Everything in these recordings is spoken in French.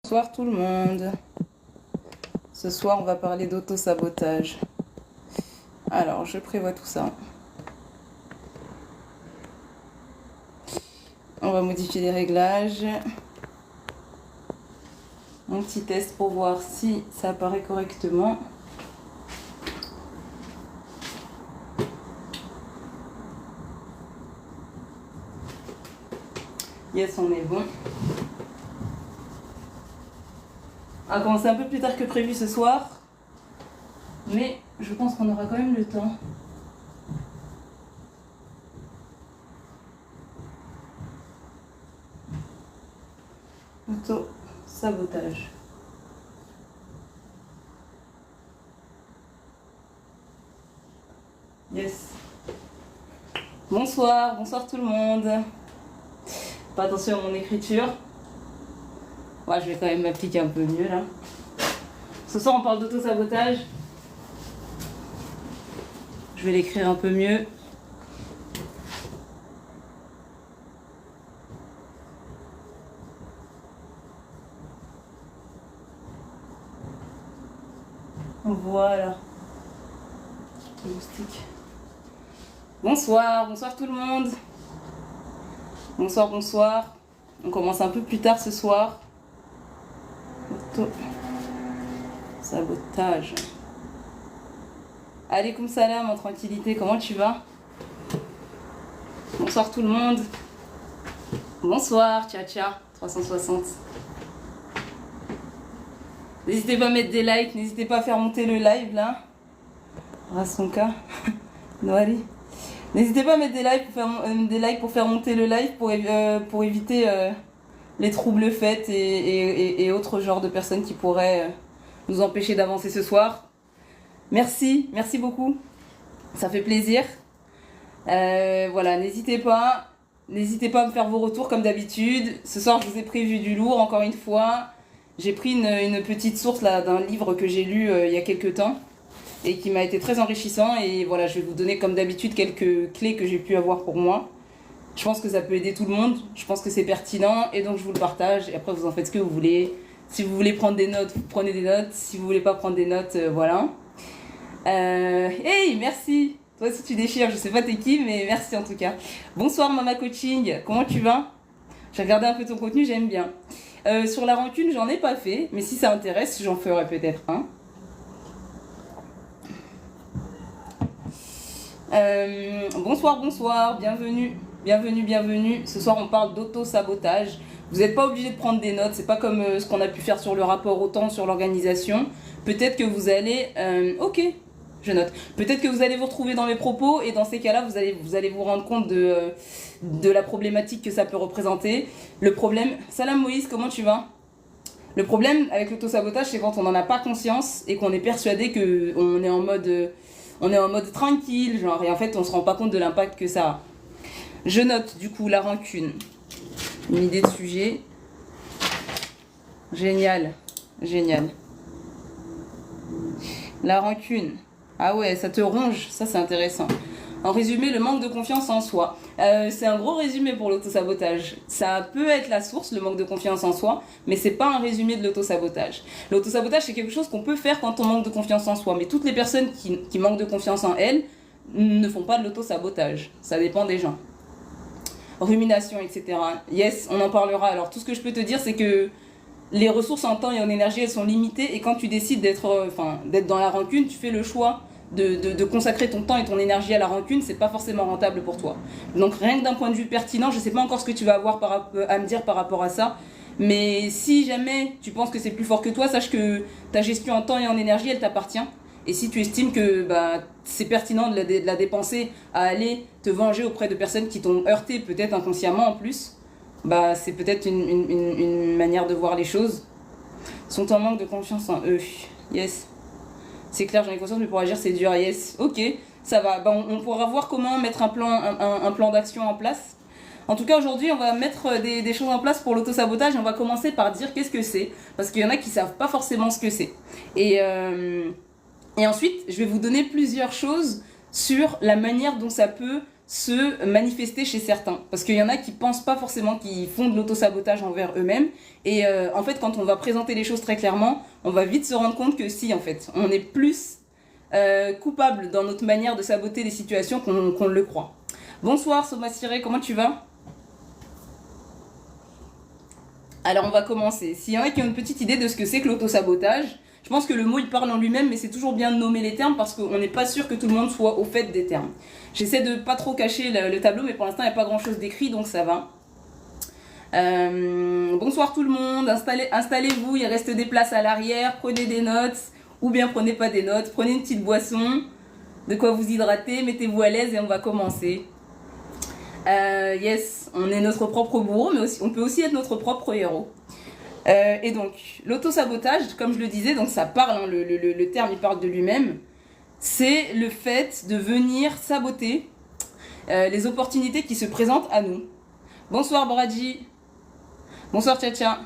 Bonsoir tout le monde. Ce soir, on va parler d'auto-sabotage. Alors, je prévois tout ça. On va modifier les réglages. Un petit test pour voir si ça apparaît correctement. Yes, on est bon. On va commencer un peu plus tard que prévu ce soir. Mais je pense qu'on aura quand même le temps. Auto-sabotage. Yes. Bonsoir tout le monde. Pas attention à mon écriture. Ouais, je vais quand même m'appliquer un peu mieux là. Ce soir, on parle d'auto-sabotage. Je vais l'écrire un peu mieux. Voilà. Bonsoir tout le monde. Bonsoir. On commence un peu plus tard ce soir. Auto-sabotage. Alaykoum salam en tranquillité, comment tu vas? Bonsoir tout le monde. Bonsoir, tcha 360. N'hésitez pas à mettre des likes, n'hésitez pas à faire monter le live là. Rasonka, Noali. N'hésitez pas à mettre des likes pour faire monter le live pour éviter les troubles faits et autres genres de personnes qui pourraient nous empêcher d'avancer ce soir. Merci beaucoup. Ça fait plaisir. Voilà, n'hésitez pas à me faire vos retours comme d'habitude. Ce soir, je vous ai prévu du lourd, encore une fois. J'ai pris une petite source là d'un livre que j'ai lu il y a quelques temps et qui m'a été très enrichissant. Et voilà, je vais vous donner comme d'habitude quelques clés que j'ai pu avoir pour moi. Je pense que ça peut aider tout le monde. Je pense que c'est pertinent et donc je vous le partage. Et après, vous en faites ce que vous voulez. Si vous voulez prendre des notes, vous prenez des notes. Si vous voulez pas prendre des notes, voilà. Hey, merci. Toi aussi tu déchires, je sais pas t'es qui, mais merci en tout cas. Bonsoir Mama Coaching, comment tu vas? J'ai regardé un peu ton contenu, j'aime bien. Sur la rancune, j'en ai pas fait, mais si ça intéresse, j'en ferai peut-être un. Bonsoir, bienvenue. Ce soir, on parle d'auto-sabotage. Vous n'êtes pas obligé de prendre des notes, c'est pas comme ce qu'on a pu faire sur le rapport au temps, sur l'organisation. Peut-être que vous allez... ok, je note. Peut-être que vous allez vous retrouver dans mes propos et dans ces cas-là, vous allez vous rendre compte de la problématique que ça peut représenter. Le problème... Salam Moïse, comment tu vas? Le problème avec l'auto-sabotage, c'est quand on n'en a pas conscience et qu'on est persuadé qu'on est en mode tranquille, genre, et en fait, on se rend pas compte de l'impact que ça a. Je note, du coup, la rancune. Une idée de sujet. Génial. La rancune. Ah ouais, ça te ronge, ça c'est intéressant. En résumé, le manque de confiance en soi. C'est un gros résumé pour l'autosabotage. Ça peut être la source, le manque de confiance en soi, mais c'est pas un résumé de l'autosabotage. L'autosabotage, c'est quelque chose qu'on peut faire quand on manque de confiance en soi, mais toutes les personnes qui manquent de confiance en elles ne font pas de l'autosabotage. Ça dépend des gens. Rumination, etc. Yes, on en parlera. Alors, tout ce que je peux te dire, c'est que les ressources en temps et en énergie, elles sont limitées, et quand tu décides d'être dans la rancune, tu fais le choix de consacrer ton temps et ton énergie à la rancune, c'est pas forcément rentable pour toi. Donc rien que d'un point de vue pertinent, je sais pas encore ce que tu vas avoir à me dire par rapport à ça, mais si jamais tu penses que c'est plus fort que toi, sache que ta gestion en temps et en énergie, elle t'appartient. Et si tu estimes que c'est pertinent de la dépenser à aller te venger auprès de personnes qui t'ont heurté, peut-être inconsciemment en plus, c'est peut-être une manière de voir les choses. Sont en manque de confiance en eux. Yes. C'est clair, j'en ai conscience, mais pour agir, c'est dur. Yes. Ok, ça va. On pourra voir comment mettre un plan d'action en place. En tout cas, aujourd'hui, on va mettre des choses en place pour l'autosabotage. On va commencer par dire qu'est-ce que c'est. Parce qu'il y en a qui ne savent pas forcément ce que c'est. Et ensuite, je vais vous donner plusieurs choses sur la manière dont ça peut se manifester chez certains. Parce qu'il y en a qui pensent pas forcément, qui font de l'autosabotage envers eux-mêmes. Et en fait, quand on va présenter les choses très clairement, on va vite se rendre compte que si, en fait, on est plus coupable dans notre manière de saboter les situations qu'on le croit. Bonsoir Soma Siré, comment tu vas? Alors on va commencer. S'il y en a qui ont une petite idée de ce que c'est que l'autosabotage, je pense que le mot il parle en lui-même, mais c'est toujours bien de nommer les termes parce qu'on n'est pas sûr que tout le monde soit au fait des termes. J'essaie de pas trop cacher le tableau, mais pour l'instant il n'y a pas grand chose d'écrit, donc ça va. Bonsoir tout le monde, installez-vous, il reste des places à l'arrière, prenez des notes, ou bien prenez pas des notes, prenez une petite boisson, de quoi vous hydrater, mettez-vous à l'aise et on va commencer. Yes, on est notre propre bourreau, mais aussi, on peut aussi être notre propre héros. Et donc, l'autosabotage, comme je le disais, donc ça parle, hein, le terme il parle de lui-même, c'est le fait de venir saboter les opportunités qui se présentent à nous. Bonsoir Bradji, bonsoir Tcha.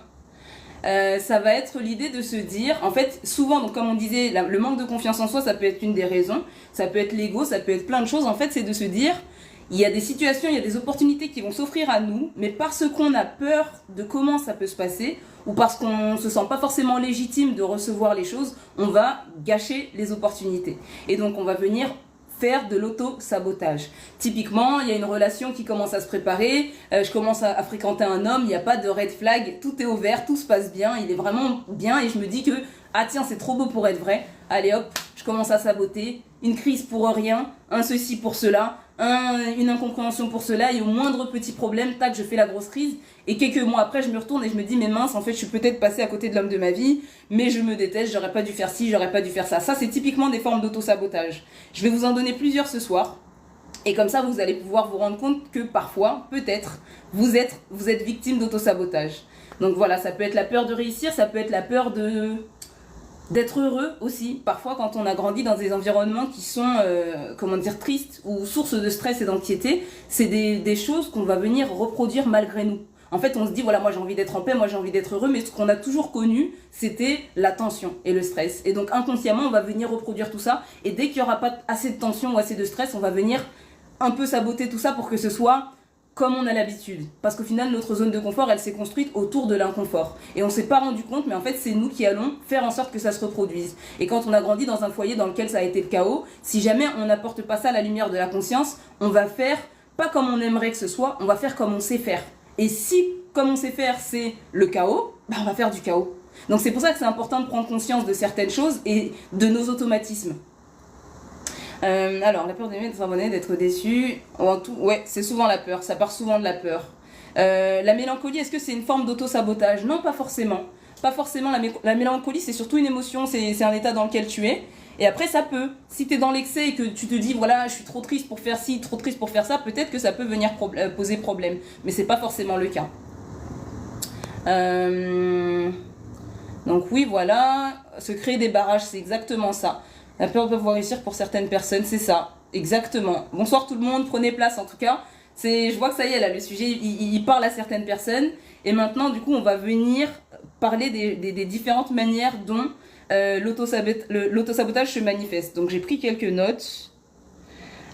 Ça va être l'idée de se dire, en fait, souvent, donc comme on disait, le manque de confiance en soi, ça peut être une des raisons, ça peut être l'ego, ça peut être plein de choses, en fait, c'est de se dire, il y a des situations, il y a des opportunités qui vont s'offrir à nous, mais parce qu'on a peur de comment ça peut se passer, ou parce qu'on ne se sent pas forcément légitime de recevoir les choses, on va gâcher les opportunités. Et donc on va venir faire de l'auto-sabotage. Typiquement, il y a une relation qui commence à se préparer, je commence à fréquenter un homme, il n'y a pas de red flag, tout est au vert, tout se passe bien, il est vraiment bien, et je me dis que, ah tiens, c'est trop beau pour être vrai, allez hop, je commence à saboter, une crise pour rien, un ceci pour cela, une incompréhension pour cela, et au moindre petit problème, tac, je fais la grosse crise, et quelques mois après, je me retourne et je me dis, mais mince, en fait, je suis peut-être passée à côté de l'homme de ma vie, mais je me déteste, j'aurais pas dû faire ci, j'aurais pas dû faire ça. Ça, c'est typiquement des formes d'auto-sabotage. Je vais vous en donner plusieurs ce soir, et comme ça, vous allez pouvoir vous rendre compte que parfois, peut-être, vous êtes victime d'auto-sabotage. Donc voilà, ça peut être la peur de réussir, ça peut être la peur d'être heureux aussi. Parfois, quand on a grandi dans des environnements qui sont, tristes ou source de stress et d'anxiété, c'est des choses qu'on va venir reproduire malgré nous. En fait, on se dit, voilà, moi j'ai envie d'être en paix, moi j'ai envie d'être heureux, mais ce qu'on a toujours connu, c'était la tension et le stress. Et donc, inconsciemment, on va venir reproduire tout ça. Et dès qu'il n'y aura pas assez de tension ou assez de stress, on va venir un peu saboter tout ça pour que ce soit comme on a l'habitude. Parce qu'au final, notre zone de confort, elle s'est construite autour de l'inconfort. Et on ne s'est pas rendu compte, mais en fait, c'est nous qui allons faire en sorte que ça se reproduise. Et quand on a grandi dans un foyer dans lequel ça a été le chaos, si jamais on n'apporte pas ça à la lumière de la conscience, on va faire pas comme on aimerait que ce soit, on va faire comme on sait faire. Et si, comme on sait faire, c'est le chaos, on va faire du chaos. Donc c'est pour ça que c'est important de prendre conscience de certaines choses et de nos automatismes. Alors, la peur d'aimer, d'être abonné, d'être déçu. Ouais, c'est souvent la peur, ça part souvent de la peur. La mélancolie, est-ce que c'est une forme d'auto-sabotage? Non, pas forcément. Pas forcément, la mélancolie, c'est surtout une émotion, c'est un état dans lequel tu es. Et après, ça peut. Si tu es dans l'excès et que tu te dis, voilà, je suis trop triste pour faire ci, trop triste pour faire ça, peut-être que ça peut venir poser problème. Mais c'est pas forcément le cas. Donc oui, voilà, se créer des barrages, c'est exactement ça. La peur de pouvoir réussir pour certaines personnes, c'est ça, exactement. Bonsoir tout le monde, prenez place en tout cas. Je vois que ça y est, là, le sujet, il parle à certaines personnes. Et maintenant, du coup, on va venir parler des différentes manières dont l'autosabotage se manifeste. Donc j'ai pris quelques notes.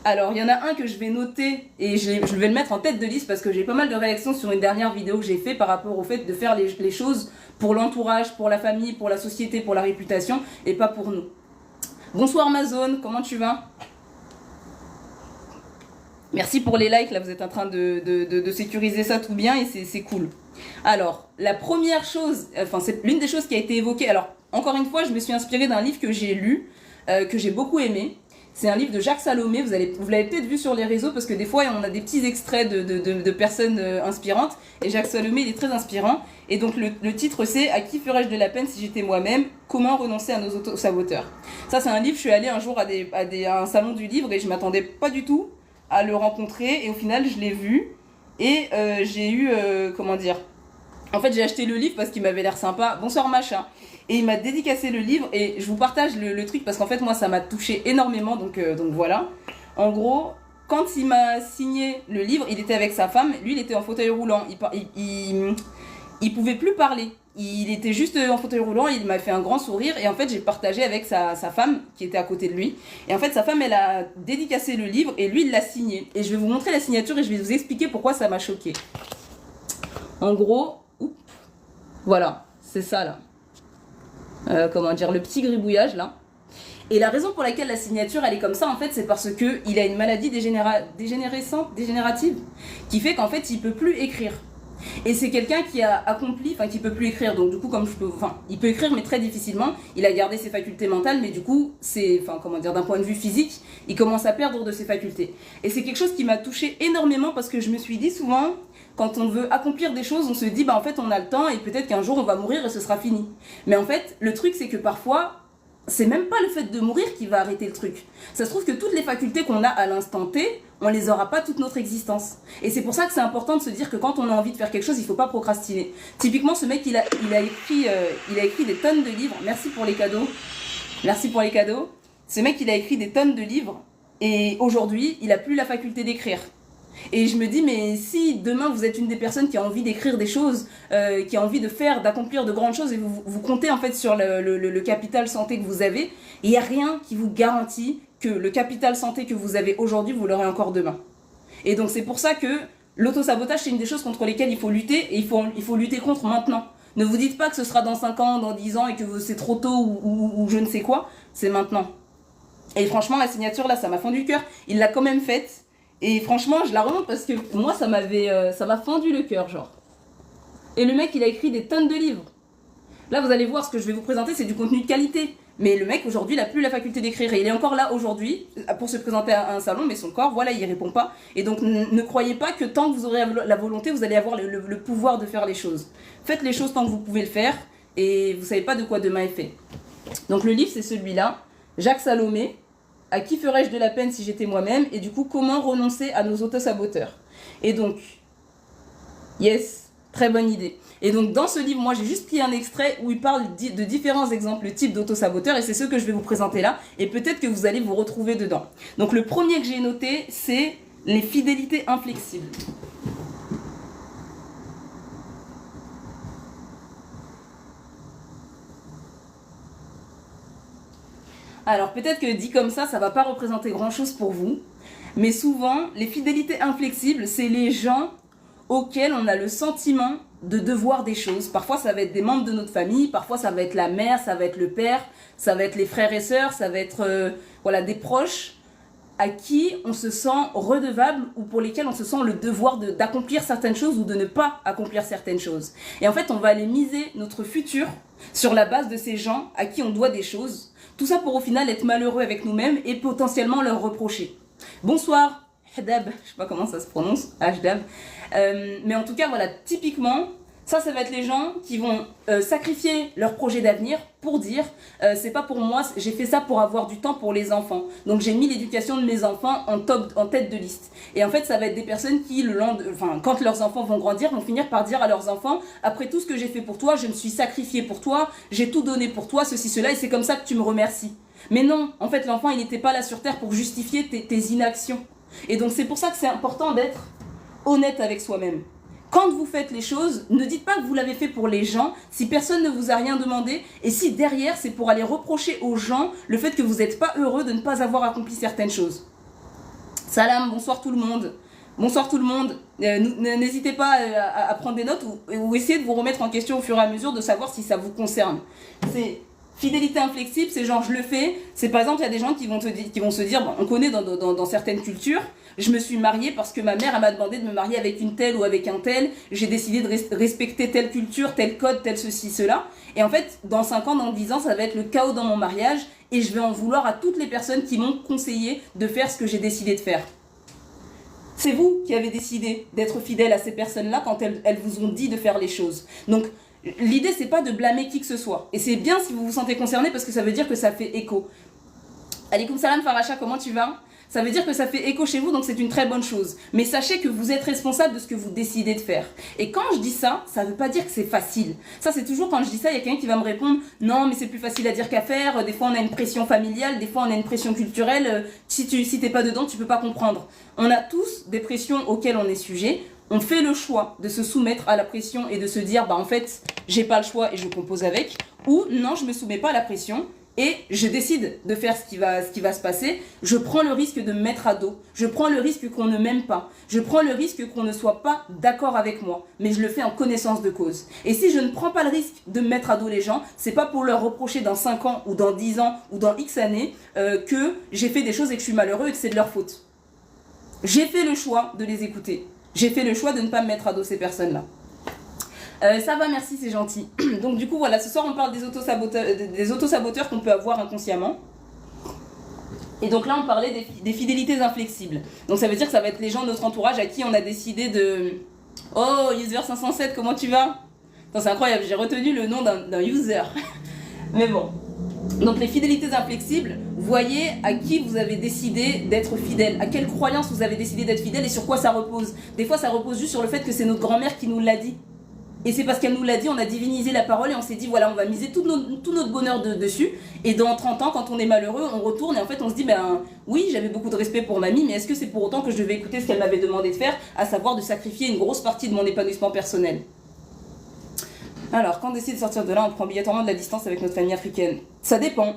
Alors, il y en a un que je vais noter et je vais le mettre en tête de liste parce que j'ai pas mal de réactions sur une dernière vidéo que j'ai fait par rapport au fait de faire les choses pour l'entourage, pour la famille, pour la société, pour la réputation et pas pour nous. Bonsoir Amazon, comment tu vas? Merci pour les likes, là vous êtes en train de sécuriser ça tout bien et c'est cool. Alors, la première chose, c'est l'une des choses qui a été évoquée. Alors, encore une fois, je me suis inspirée d'un livre que j'ai lu, que j'ai beaucoup aimé. C'est un livre de Jacques Salomé, vous l'avez peut-être vu sur les réseaux parce que des fois on a des petits extraits de personnes inspirantes et Jacques Salomé il est très inspirant et donc le titre c'est « À qui ferais-je de la peine si j'étais moi-même? Comment renoncer à nos auto-saboteurs ?» Ça c'est un livre, je suis allée un jour à un salon du livre et je m'attendais pas du tout à le rencontrer et au final je l'ai vu et j'ai eu, en fait j'ai acheté le livre parce qu'il m'avait l'air sympa. Bonsoir Macha. Et il m'a dédicacé le livre et je vous partage le truc parce qu'en fait moi ça m'a touché énormément donc voilà. En gros, quand il m'a signé le livre, il était avec sa femme, lui il était en fauteuil roulant, il pouvait plus parler. il était juste en fauteuil roulant, il m'a fait un grand sourire et en fait j'ai partagé avec sa femme qui était à côté de lui. Et en fait sa femme elle a dédicacé le livre et lui il l'a signé. Et je vais vous montrer la signature et je vais vous expliquer pourquoi ça m'a choquée. En gros, voilà, c'est ça là. Comment dire, le petit gribouillage là. Et la raison pour laquelle la signature elle est comme ça en fait c'est parce que il a une maladie dégénérative qui fait qu'en fait il peut plus écrire. Et c'est quelqu'un qui a accompli, enfin qui peut plus écrire, donc du coup il peut écrire mais très difficilement, il a gardé ses facultés mentales mais du coup d'un point de vue physique, il commence à perdre de ses facultés. Et c'est quelque chose qui m'a touchée énormément parce que je me suis dit souvent, quand on veut accomplir des choses, on se dit en fait on a le temps et peut-être qu'un jour on va mourir et ce sera fini. Mais en fait le truc c'est que parfois, c'est même pas le fait de mourir qui va arrêter le truc. Ça se trouve que toutes les facultés qu'on a à l'instant T, on les aura pas toute notre existence. Et c'est pour ça que c'est important de se dire que quand on a envie de faire quelque chose, il faut pas procrastiner. Typiquement, ce mec, il a écrit des tonnes de livres. Merci pour les cadeaux. Merci pour les cadeaux. Ce mec, il a écrit des tonnes de livres. Et aujourd'hui, il a plus la faculté d'écrire. Et je me dis, mais si demain vous êtes une des personnes qui a envie d'écrire des choses, qui a envie d'accomplir de grandes choses et vous comptez en fait sur le capital santé que vous avez, il n'y a rien qui vous garantit que le capital santé que vous avez aujourd'hui, vous l'aurez encore demain. Et donc c'est pour ça que l'autosabotage, c'est une des choses contre lesquelles il faut lutter et il faut lutter contre maintenant. Ne vous dites pas que ce sera dans 5 ans, dans 10 ans et que c'est trop tôt ou je ne sais quoi, c'est maintenant. Et franchement, la signature là, ça m'a fendu le cœur. Il l'a quand même faite. Et franchement, je la remonte parce que moi, ça m'a fendu le cœur, genre. Et le mec, il a écrit des tonnes de livres. Là, vous allez voir, ce que je vais vous présenter, c'est du contenu de qualité. Mais le mec, aujourd'hui, il n'a plus la faculté d'écrire. Et il est encore là, aujourd'hui, pour se présenter à un salon, mais son corps, voilà, il répond pas. Et donc, ne croyez pas que tant que vous aurez la volonté, vous allez avoir le pouvoir de faire les choses. Faites les choses tant que vous pouvez le faire. Et vous savez pas de quoi demain est fait. Donc, le livre, c'est celui-là. Jacques Salomé. À qui ferais-je de la peine si j'étais moi-même? Et du coup, comment renoncer à nos autosaboteurs? Et donc, yes, très bonne idée. Et donc, dans ce livre, moi, j'ai juste pris un extrait où il parle de différents exemples types d'autosaboteurs et c'est ceux que je vais vous présenter là. Et peut-être que vous allez vous retrouver dedans. Donc, le premier que j'ai noté, c'est les fidélités inflexibles. Alors peut-être que dit comme ça va pas représenter grand-chose pour vous, mais souvent, les fidélités inflexibles, c'est les gens auxquels on a le sentiment de devoir des choses. Parfois, ça va être des membres de notre famille, parfois ça va être la mère, ça va être le père, ça va être les frères et sœurs, ça va être des proches à qui on se sent redevable ou pour lesquels on se sent le devoir d'accomplir certaines choses ou de ne pas accomplir certaines choses. Et en fait, on va aller miser notre futur sur la base de ces gens à qui on doit des choses. Tout ça pour au final être malheureux avec nous-mêmes et potentiellement leur reprocher. Bonsoir, Hdab, je sais pas comment ça se prononce, Hdab. Mais en tout cas, voilà, typiquement, ça va être les gens qui vont sacrifier leur projet d'avenir pour dire c'est pas pour moi, j'ai fait ça pour avoir du temps pour les enfants. Donc j'ai mis l'éducation de mes enfants en tête de liste. Et en fait, ça va être des personnes qui, quand leurs enfants vont grandir, vont finir par dire à leurs enfants après tout ce que j'ai fait pour toi, je me suis sacrifié pour toi, j'ai tout donné pour toi, ceci, cela, et c'est comme ça que tu me remercies. Mais non, en fait, l'enfant, il n'était pas là sur Terre pour justifier tes inactions. Et donc c'est pour ça que c'est important d'être honnête avec soi-même. Quand vous faites les choses, ne dites pas que vous l'avez fait pour les gens si personne ne vous a rien demandé et si derrière c'est pour aller reprocher aux gens le fait que vous n'êtes pas heureux de ne pas avoir accompli certaines choses. Salam, bonsoir tout le monde. Bonsoir tout le monde. N'hésitez pas à prendre des notes ou essayer de vous remettre en question au fur et à mesure de savoir si ça vous concerne. C'est fidélité inflexible, c'est genre je le fais. C'est par exemple, il y a des gens qui vont se dire, bon, on connaît dans certaines cultures, je me suis mariée parce que ma mère m'a demandé de me marier avec une telle ou avec un tel, j'ai décidé de respecter telle culture, tel code, tel ceci, cela. Et en fait, dans 5 ans, dans 10 ans, ça va être le chaos dans mon mariage et je vais en vouloir à toutes les personnes qui m'ont conseillé de faire ce que j'ai décidé de faire. C'est vous qui avez décidé d'être fidèle à ces personnes-là quand elles vous ont dit de faire les choses. Donc, l'idée, c'est pas de blâmer qui que ce soit. Et c'est bien si vous vous sentez concerné parce que ça veut dire que ça fait écho. Alaikum salam Faracha, comment tu vas? Ça veut dire que ça fait écho chez vous, donc c'est une très bonne chose. Mais sachez que vous êtes responsable de ce que vous décidez de faire. Et quand je dis ça, ça veut pas dire que c'est facile. Ça, c'est toujours quand je dis ça, il y a quelqu'un qui va me répondre « Non, mais c'est plus facile à dire qu'à faire. Des fois, on a une pression familiale, des fois, on a une pression culturelle. Si t'es pas dedans, tu peux pas comprendre. » On a tous des pressions auxquelles on est sujet. on fait le choix de se soumettre à la pression et de se dire, bah en fait, j'ai pas le choix et je compose avec, ou non, je me soumets pas à la pression et je décide de faire ce qui va se passer. Je prends le risque de me mettre à dos. Je prends le risque qu'on ne m'aime pas. Je prends le risque qu'on ne soit pas d'accord avec moi. Mais je le fais en connaissance de cause. Et si je ne prends pas le risque de me mettre à dos les gens, c'est pas pour leur reprocher dans 5 ans ou dans 10 ans ou dans X années que j'ai fait des choses et que je suis malheureux et que c'est de leur faute. J'ai fait le choix de les écouter. J'ai fait le choix de ne pas me mettre à dos ces personnes-là. Ça va, merci, c'est gentil. Donc du coup, voilà, ce soir, on parle des autosaboteurs qu'on peut avoir inconsciemment. Et donc là, on parlait des fidélités inflexibles. Donc ça veut dire que ça va être les gens de notre entourage à qui on a décidé de... Oh, user507, comment tu vas? C'est incroyable, j'ai retenu le nom d'un user. Mais bon. Donc les fidélités inflexibles, voyez à qui vous avez décidé d'être fidèle, à quelle croyance vous avez décidé d'être fidèle et sur quoi ça repose. Des fois, ça repose juste sur le fait que c'est notre grand-mère qui nous l'a dit. Et c'est parce qu'elle nous l'a dit, on a divinisé la parole et on s'est dit, voilà, on va miser tout notre bonheur dessus. Et dans 30 ans, quand on est malheureux, on retourne et en fait, on se dit, ben oui, j'avais beaucoup de respect pour mamie, mais est-ce que c'est pour autant que je devais écouter ce qu'elle m'avait demandé de faire, à savoir de sacrifier une grosse partie de mon épanouissement personnel? Alors, quand on décide de sortir de là, on prend obligatoirement de la distance avec notre famille africaine. Ça dépend.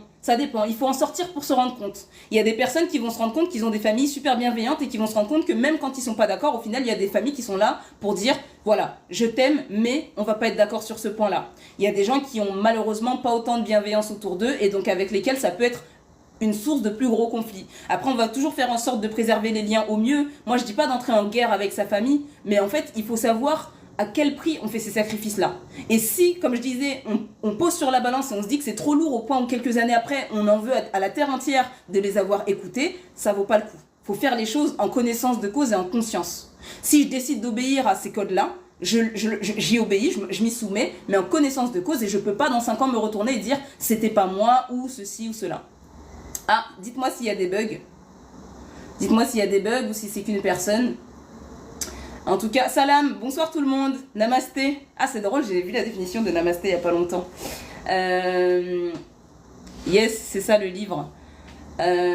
Il faut en sortir pour se rendre compte. Il y a des personnes qui vont se rendre compte qu'ils ont des familles super bienveillantes et qui vont se rendre compte que même quand ils sont pas d'accord, au final, il y a des familles qui sont là pour dire, voilà, je t'aime, mais on va pas être d'accord sur ce point-là. Il y a des gens qui ont malheureusement pas autant de bienveillance autour d'eux et donc avec lesquels ça peut être une source de plus gros conflits. Après, on va toujours faire en sorte de préserver les liens au mieux. Moi, je dis pas d'entrer en guerre avec sa famille, mais en fait, il faut savoir à quel prix on fait ces sacrifices-là. Et si, comme je disais, on pose sur la balance et on se dit que c'est trop lourd au point où quelques années après, on en veut à la terre entière de les avoir écoutés, ça vaut pas le coup. Il faut faire les choses en connaissance de cause et en conscience. Si je décide d'obéir à ces codes-là, j'y obéis, je m'y soumets, mais en connaissance de cause et je peux pas dans 5 ans me retourner et dire c'était pas moi ou ceci ou cela. Ah, dites-moi s'il y a des bugs. Dites-moi s'il y a des bugs ou si c'est qu'une personne. En tout cas, salam, bonsoir tout le monde, namasté. Ah, c'est drôle, j'ai vu la définition de namasté il n'y a pas longtemps. Yes, c'est ça le livre.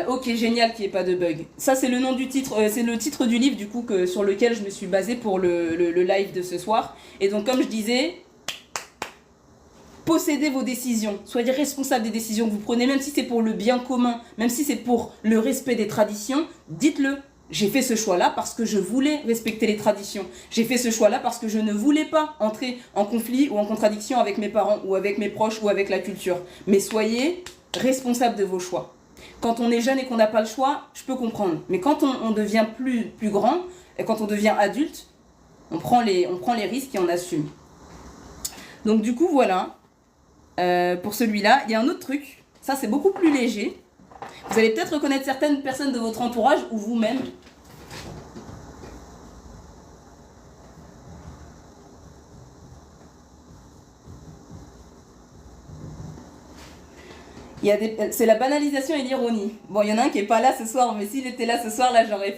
Ok, génial qu'il n'y ait pas de bug. Ça, c'est le nom du titre, c'est le titre du livre du coup sur lequel je me suis basée pour le live de ce soir. Et donc, comme je disais, possédez vos décisions, soyez responsable des décisions que vous prenez, même si c'est pour le bien commun, même si c'est pour le respect des traditions, dites-le. J'ai fait ce choix-là parce que je voulais respecter les traditions. J'ai fait ce choix-là parce que je ne voulais pas entrer en conflit ou en contradiction avec mes parents ou avec mes proches ou avec la culture. Mais soyez responsable de vos choix. Quand on est jeune et qu'on n'a pas le choix, je peux comprendre. Mais quand on devient plus grand et quand on devient adulte, on prend les risques et on assume. Donc du coup, voilà. Pour celui-là, il y a un autre truc. Ça, c'est beaucoup plus léger. Vous allez peut-être reconnaître certaines personnes de votre entourage ou vous-même. C'est la banalisation et l'ironie. Bon, il y en a un qui est pas là ce soir, mais s'il était là ce soir, là, j'aurais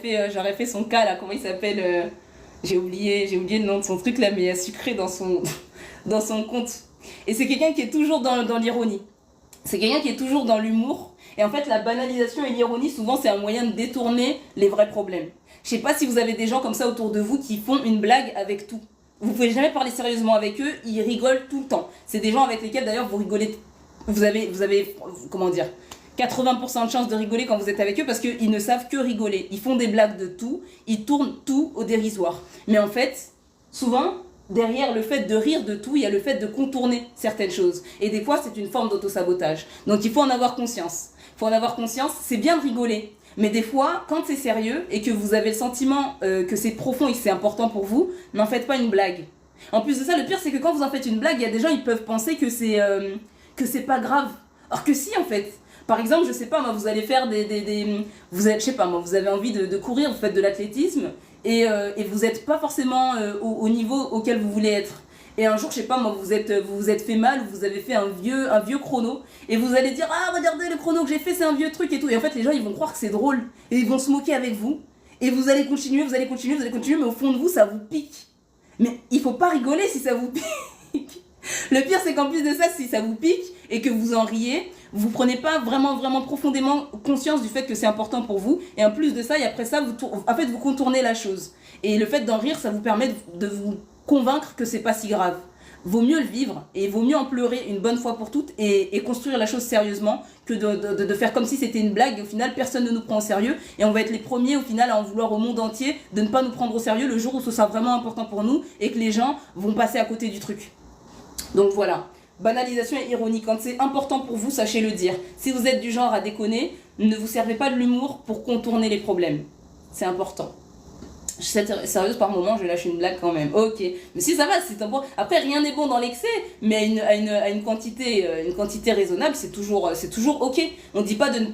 fait son cas, là, comment il s'appelle j'ai oublié le nom de son truc, là, mais il y a sucré dans son compte. Et c'est quelqu'un qui est toujours dans l'ironie. C'est quelqu'un qui est toujours dans l'humour. Et en fait, la banalisation et l'ironie, souvent, c'est un moyen de détourner les vrais problèmes. Je sais pas si vous avez des gens comme ça autour de vous qui font une blague avec tout. Vous pouvez jamais parler sérieusement avec eux, ils rigolent tout le temps. C'est des gens avec lesquels, d'ailleurs, vous rigolez. Vous avez, comment dire, 80% de chances de rigoler quand vous êtes avec eux parce qu'ils ne savent que rigoler. Ils font des blagues de tout, ils tournent tout au dérisoire. Mais en fait, souvent, derrière le fait de rire de tout, il y a le fait de contourner certaines choses. Et des fois, c'est une forme d'autosabotage. Donc il faut en avoir conscience. C'est bien de rigoler. Mais des fois, quand c'est sérieux et que vous avez le sentiment que c'est profond et que c'est important pour vous, n'en faites pas une blague. En plus de ça, le pire, c'est que quand vous en faites une blague, il y a des gens, ils peuvent penser que c'est pas grave. Alors que si, en fait. Par exemple, je sais pas, moi, vous allez faire vous avez envie de courir, vous faites de l'athlétisme et vous n'êtes pas forcément au niveau auquel vous voulez être. Et un jour, je sais pas, moi, vous vous êtes fait mal, vous avez fait un vieux chrono et vous allez dire, ah, regardez le chrono que j'ai fait, c'est un vieux truc et tout. Et en fait, les gens, ils vont croire que c'est drôle et ils vont se moquer avec vous. Et vous allez continuer, mais au fond de vous, ça vous pique. Mais il faut pas rigoler si ça vous pique. Le pire, c'est qu'en plus de ça, si ça vous pique et que vous en riez, vous prenez pas vraiment, vraiment profondément conscience du fait que c'est important pour vous. Et en plus de ça, et après ça, vous contournez la chose. Et le fait d'en rire, ça vous permet de vous convaincre que c'est pas si grave. Vaut mieux le vivre et vaut mieux en pleurer une bonne fois pour toutes et construire la chose sérieusement que de faire comme si c'était une blague. Et au final, personne ne nous prend au sérieux et on va être les premiers au final à en vouloir au monde entier de ne pas nous prendre au sérieux le jour où ce sera vraiment important pour nous et que les gens vont passer à côté du truc. Donc voilà, banalisation et ironie. Quand c'est important pour vous, sachez le dire. Si vous êtes du genre à déconner, ne vous servez pas de l'humour pour contourner les problèmes. C'est important. Je suis sérieuse par moment, je lâche une blague quand même. Ok, mais si ça va, c'est un bon. Après, rien n'est bon dans l'excès, mais à une quantité raisonnable, c'est toujours ok. On ne dit pas de ne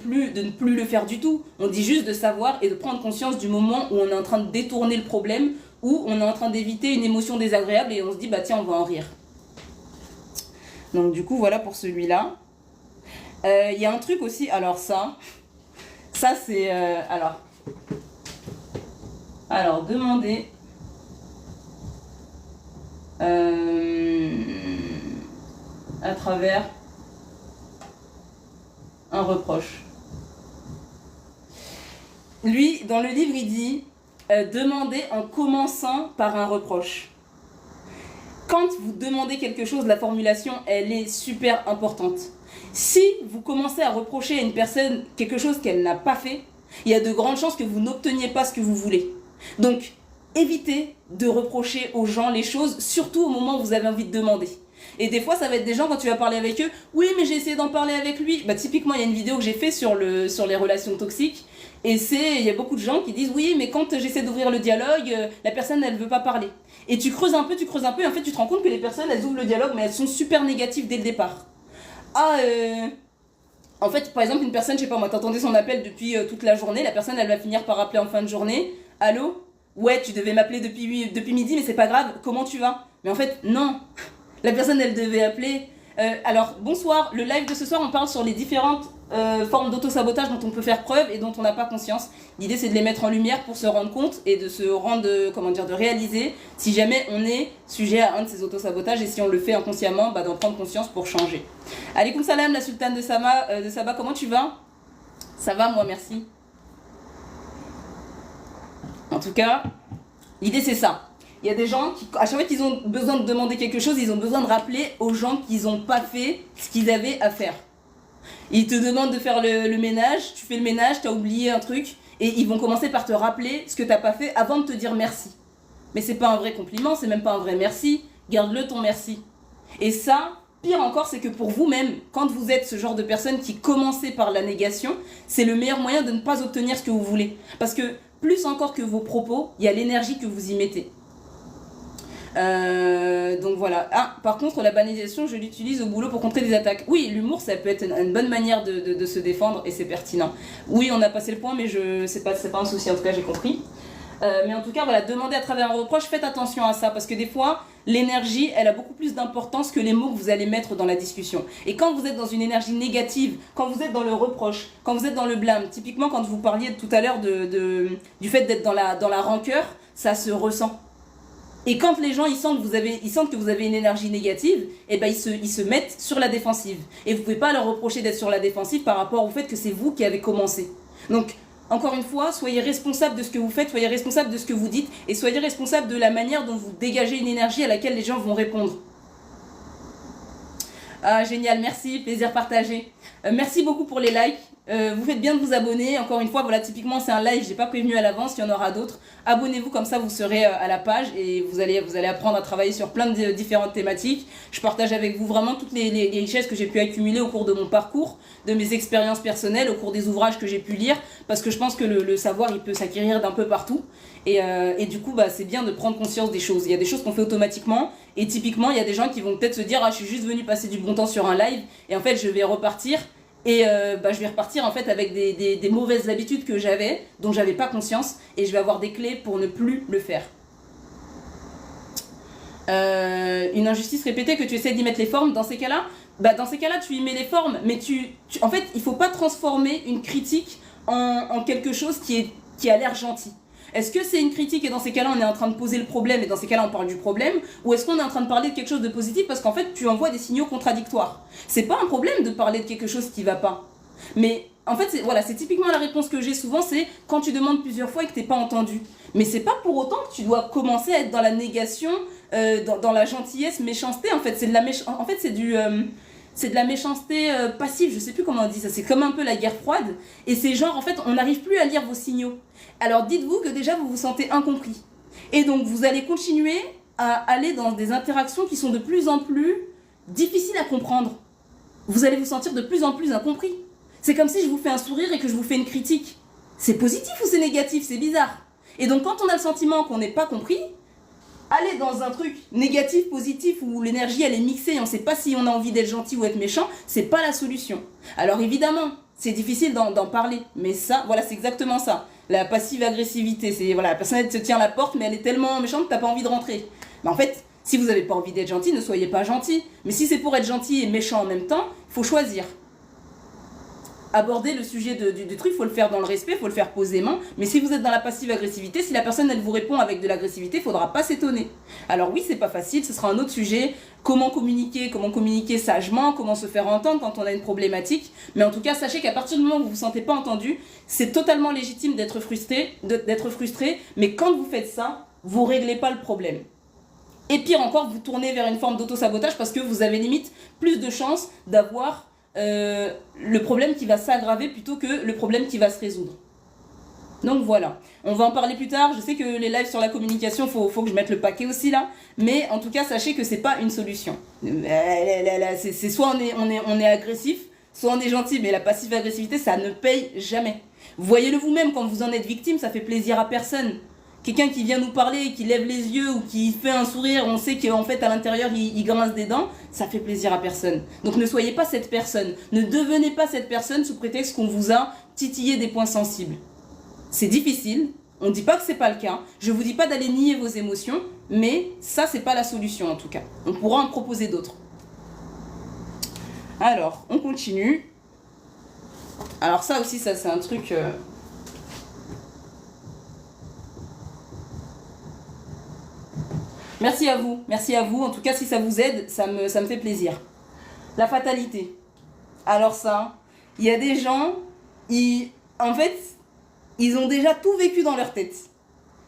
plus le faire du tout. On dit juste de savoir et de prendre conscience du moment où on est en train de détourner le problème, où on est en train d'éviter une émotion désagréable et on se dit bah tiens, on va en rire. Donc du coup, voilà pour celui-là. Y a un truc aussi, alors ça c'est... Alors, demander à travers un reproche. Lui, dans le livre, il dit demander en commençant par un reproche. Quand vous demandez quelque chose, la formulation, elle est super importante. Si vous commencez à reprocher à une personne quelque chose qu'elle n'a pas fait, il y a de grandes chances que vous n'obteniez pas ce que vous voulez. Donc, évitez de reprocher aux gens les choses, surtout au moment où vous avez envie de demander. Et des fois, ça va être des gens, quand tu vas parler avec eux, oui, mais j'ai essayé d'en parler avec lui. Bah, typiquement, il y a une vidéo que j'ai fait sur les relations toxiques. Et il y a beaucoup de gens qui disent, oui, mais quand j'essaie d'ouvrir le dialogue, la personne, elle ne veut pas parler. Et tu creuses un peu, et en fait, tu te rends compte que les personnes, elles ouvrent le dialogue, mais elles sont super négatives dès le départ. En fait, par exemple, une personne, je sais pas moi, t'entendais son appel depuis toute la journée, la personne, elle va finir par appeler en fin de journée. Allô ? Ouais, tu devais m'appeler depuis midi, mais c'est pas grave, comment tu vas ? Mais en fait, non. La personne, elle devait appeler. Alors, bonsoir, le live de ce soir, on parle sur les différentes formes d'auto-sabotage dont on peut faire preuve et dont on n'a pas conscience. L'idée, c'est de les mettre en lumière pour se rendre compte et de se rendre, de réaliser si jamais on est sujet à un de ces auto-sabotages et si on le fait inconsciemment, d'en prendre conscience pour changer. Alaykoum salam, la sultane de Saba, comment tu vas ? Ça va, moi, merci. En tout cas, l'idée c'est ça. Il y a des gens qui, à chaque fois qu'ils ont besoin de demander quelque chose, ils ont besoin de rappeler aux gens qu'ils n'ont pas fait ce qu'ils avaient à faire. Ils te demandent de faire le ménage, tu fais le ménage, tu as oublié un truc, et ils vont commencer par te rappeler ce que tu n'as pas fait avant de te dire merci. Mais c'est pas un vrai compliment, c'est même pas un vrai merci, garde-le ton merci. Et ça, pire encore, c'est que pour vous-même, quand vous êtes ce genre de personne qui commencez par la négation, c'est le meilleur moyen de ne pas obtenir ce que vous voulez. Parce que plus encore que vos propos, il y a l'énergie que vous y mettez. Donc voilà. Ah, par contre, la banalisation, je l'utilise au boulot pour contrer des attaques. Oui, l'humour, ça peut être une bonne manière de se défendre et c'est pertinent. Oui, on a passé le point, mais c'est pas un souci, en tout cas, j'ai compris. Mais en tout cas, voilà, demandez à travers un reproche, faites attention à ça, parce que des fois, l'énergie, elle a beaucoup plus d'importance que les mots que vous allez mettre dans la discussion. Et quand vous êtes dans une énergie négative, quand vous êtes dans le reproche, quand vous êtes dans le blâme, typiquement quand vous parliez tout à l'heure du fait d'être dans la rancœur, ça se ressent. Et quand les gens ils sentent que vous avez une énergie négative, et ben ils se mettent sur la défensive. Et vous pouvez pas leur reprocher d'être sur la défensive par rapport au fait que c'est vous qui avez commencé. Donc encore une fois, soyez responsable de ce que vous faites, soyez responsable de ce que vous dites et soyez responsable de la manière dont vous dégagez une énergie à laquelle les gens vont répondre. Ah génial, merci, plaisir partagé. Merci beaucoup pour les likes. Vous faites bien de vous abonner. Encore une fois, voilà, typiquement c'est un live, j'ai pas prévenu à l'avance, il y en aura d'autres. Abonnez-vous, comme ça vous serez à la page et vous allez apprendre à travailler sur plein de différentes thématiques. Je partage avec vous vraiment toutes les richesses que j'ai pu accumuler au cours de mon parcours, de mes expériences personnelles, au cours des ouvrages que j'ai pu lire, parce que je pense que le savoir il peut s'acquérir d'un peu partout. Et du coup, c'est bien de prendre conscience des choses. Il y a des choses qu'on fait automatiquement et typiquement, il y a des gens qui vont peut-être se dire « Ah, je suis juste venu passer du bon temps sur un live et en fait, je vais repartir. » Et je vais repartir en fait avec des mauvaises habitudes que j'avais, dont j'avais pas conscience, et je vais avoir des clés pour ne plus le faire. Une injustice répétée que tu essaies d'y mettre les formes, dans ces cas-là, tu y mets les formes, mais en fait, il faut pas transformer une critique en quelque chose qui a l'air gentil. Est-ce que c'est une critique et dans ces cas-là on est en train de poser le problème et dans ces cas-là on parle du problème, ou est-ce qu'on est en train de parler de quelque chose de positif parce qu'en fait tu envoies des signaux contradictoires? C'est pas un problème de parler de quelque chose qui va pas. Mais en fait, c'est typiquement la réponse que j'ai souvent, c'est quand tu demandes plusieurs fois et que t'es pas entendu. Mais c'est pas pour autant que tu dois commencer à être dans la négation, dans la gentillesse, méchanceté. En fait, c'est de la méchanceté passive. Je sais plus comment on dit ça. C'est comme un peu la guerre froide. Et c'est genre, en fait, on n'arrive plus à lire vos signaux. Alors dites-vous que déjà vous vous sentez incompris. Et donc vous allez continuer à aller dans des interactions qui sont de plus en plus difficiles à comprendre. Vous allez vous sentir de plus en plus incompris. C'est comme si je vous fais un sourire et que je vous fais une critique. C'est positif ou c'est négatif? C'est bizarre. Et donc quand on a le sentiment qu'on n'est pas compris, aller dans un truc négatif, positif, où l'énergie elle est mixée et on ne sait pas si on a envie d'être gentil ou être méchant, c'est pas la solution. Alors évidemment, c'est difficile d'en parler, mais ça, voilà, c'est exactement ça. La passive agressivité, c'est voilà, la personne elle te tient la porte, mais elle est tellement méchante que t'as pas envie de rentrer. Mais en fait, si vous n'avez pas envie d'être gentil, ne soyez pas gentil. Mais si c'est pour être gentil et méchant en même temps, il faut choisir. Aborder le sujet du truc, il faut le faire dans le respect, il faut le faire posément. Mais si vous êtes dans la passive agressivité, si la personne elle vous répond avec de l'agressivité, il ne faudra pas s'étonner. Alors oui, c'est pas facile, ce sera un autre sujet. Comment communiquer sagement, comment se faire entendre quand on a une problématique. Mais en tout cas, sachez qu'à partir du moment où vous ne vous sentez pas entendu, c'est totalement légitime d'être frustré, mais quand vous faites ça, vous ne réglez pas le problème. Et pire encore, vous tournez vers une forme d'auto-sabotage parce que vous avez limite plus de chances d'avoir le problème qui va s'aggraver plutôt que le problème qui va se résoudre. Donc voilà, on va en parler plus tard. Je sais que les lives sur la communication, faut que je mette le paquet aussi là. Mais en tout cas, sachez que c'est pas une solution. C'est soit on est agressif, soit on est gentil. Mais la passive agressivité, ça ne paye jamais. Voyez-le vous-même, quand vous en êtes victime, ça fait plaisir à personne. Quelqu'un qui vient nous parler, qui lève les yeux ou qui fait un sourire, on sait qu'en fait à l'intérieur il grince des dents, ça fait plaisir à personne. Donc ne soyez pas cette personne, ne devenez pas cette personne sous prétexte qu'on vous a titillé des points sensibles. C'est difficile, on ne dit pas que c'est pas le cas, je vous dis pas d'aller nier vos émotions, mais ça c'est pas la solution en tout cas. On pourra en proposer d'autres. Alors, on continue. Alors ça aussi, ça c'est un truc... Merci à vous. En tout cas, si ça vous aide, ça me fait plaisir. La fatalité. Alors ça, il y a des gens, en fait, ils ont déjà tout vécu dans leur tête.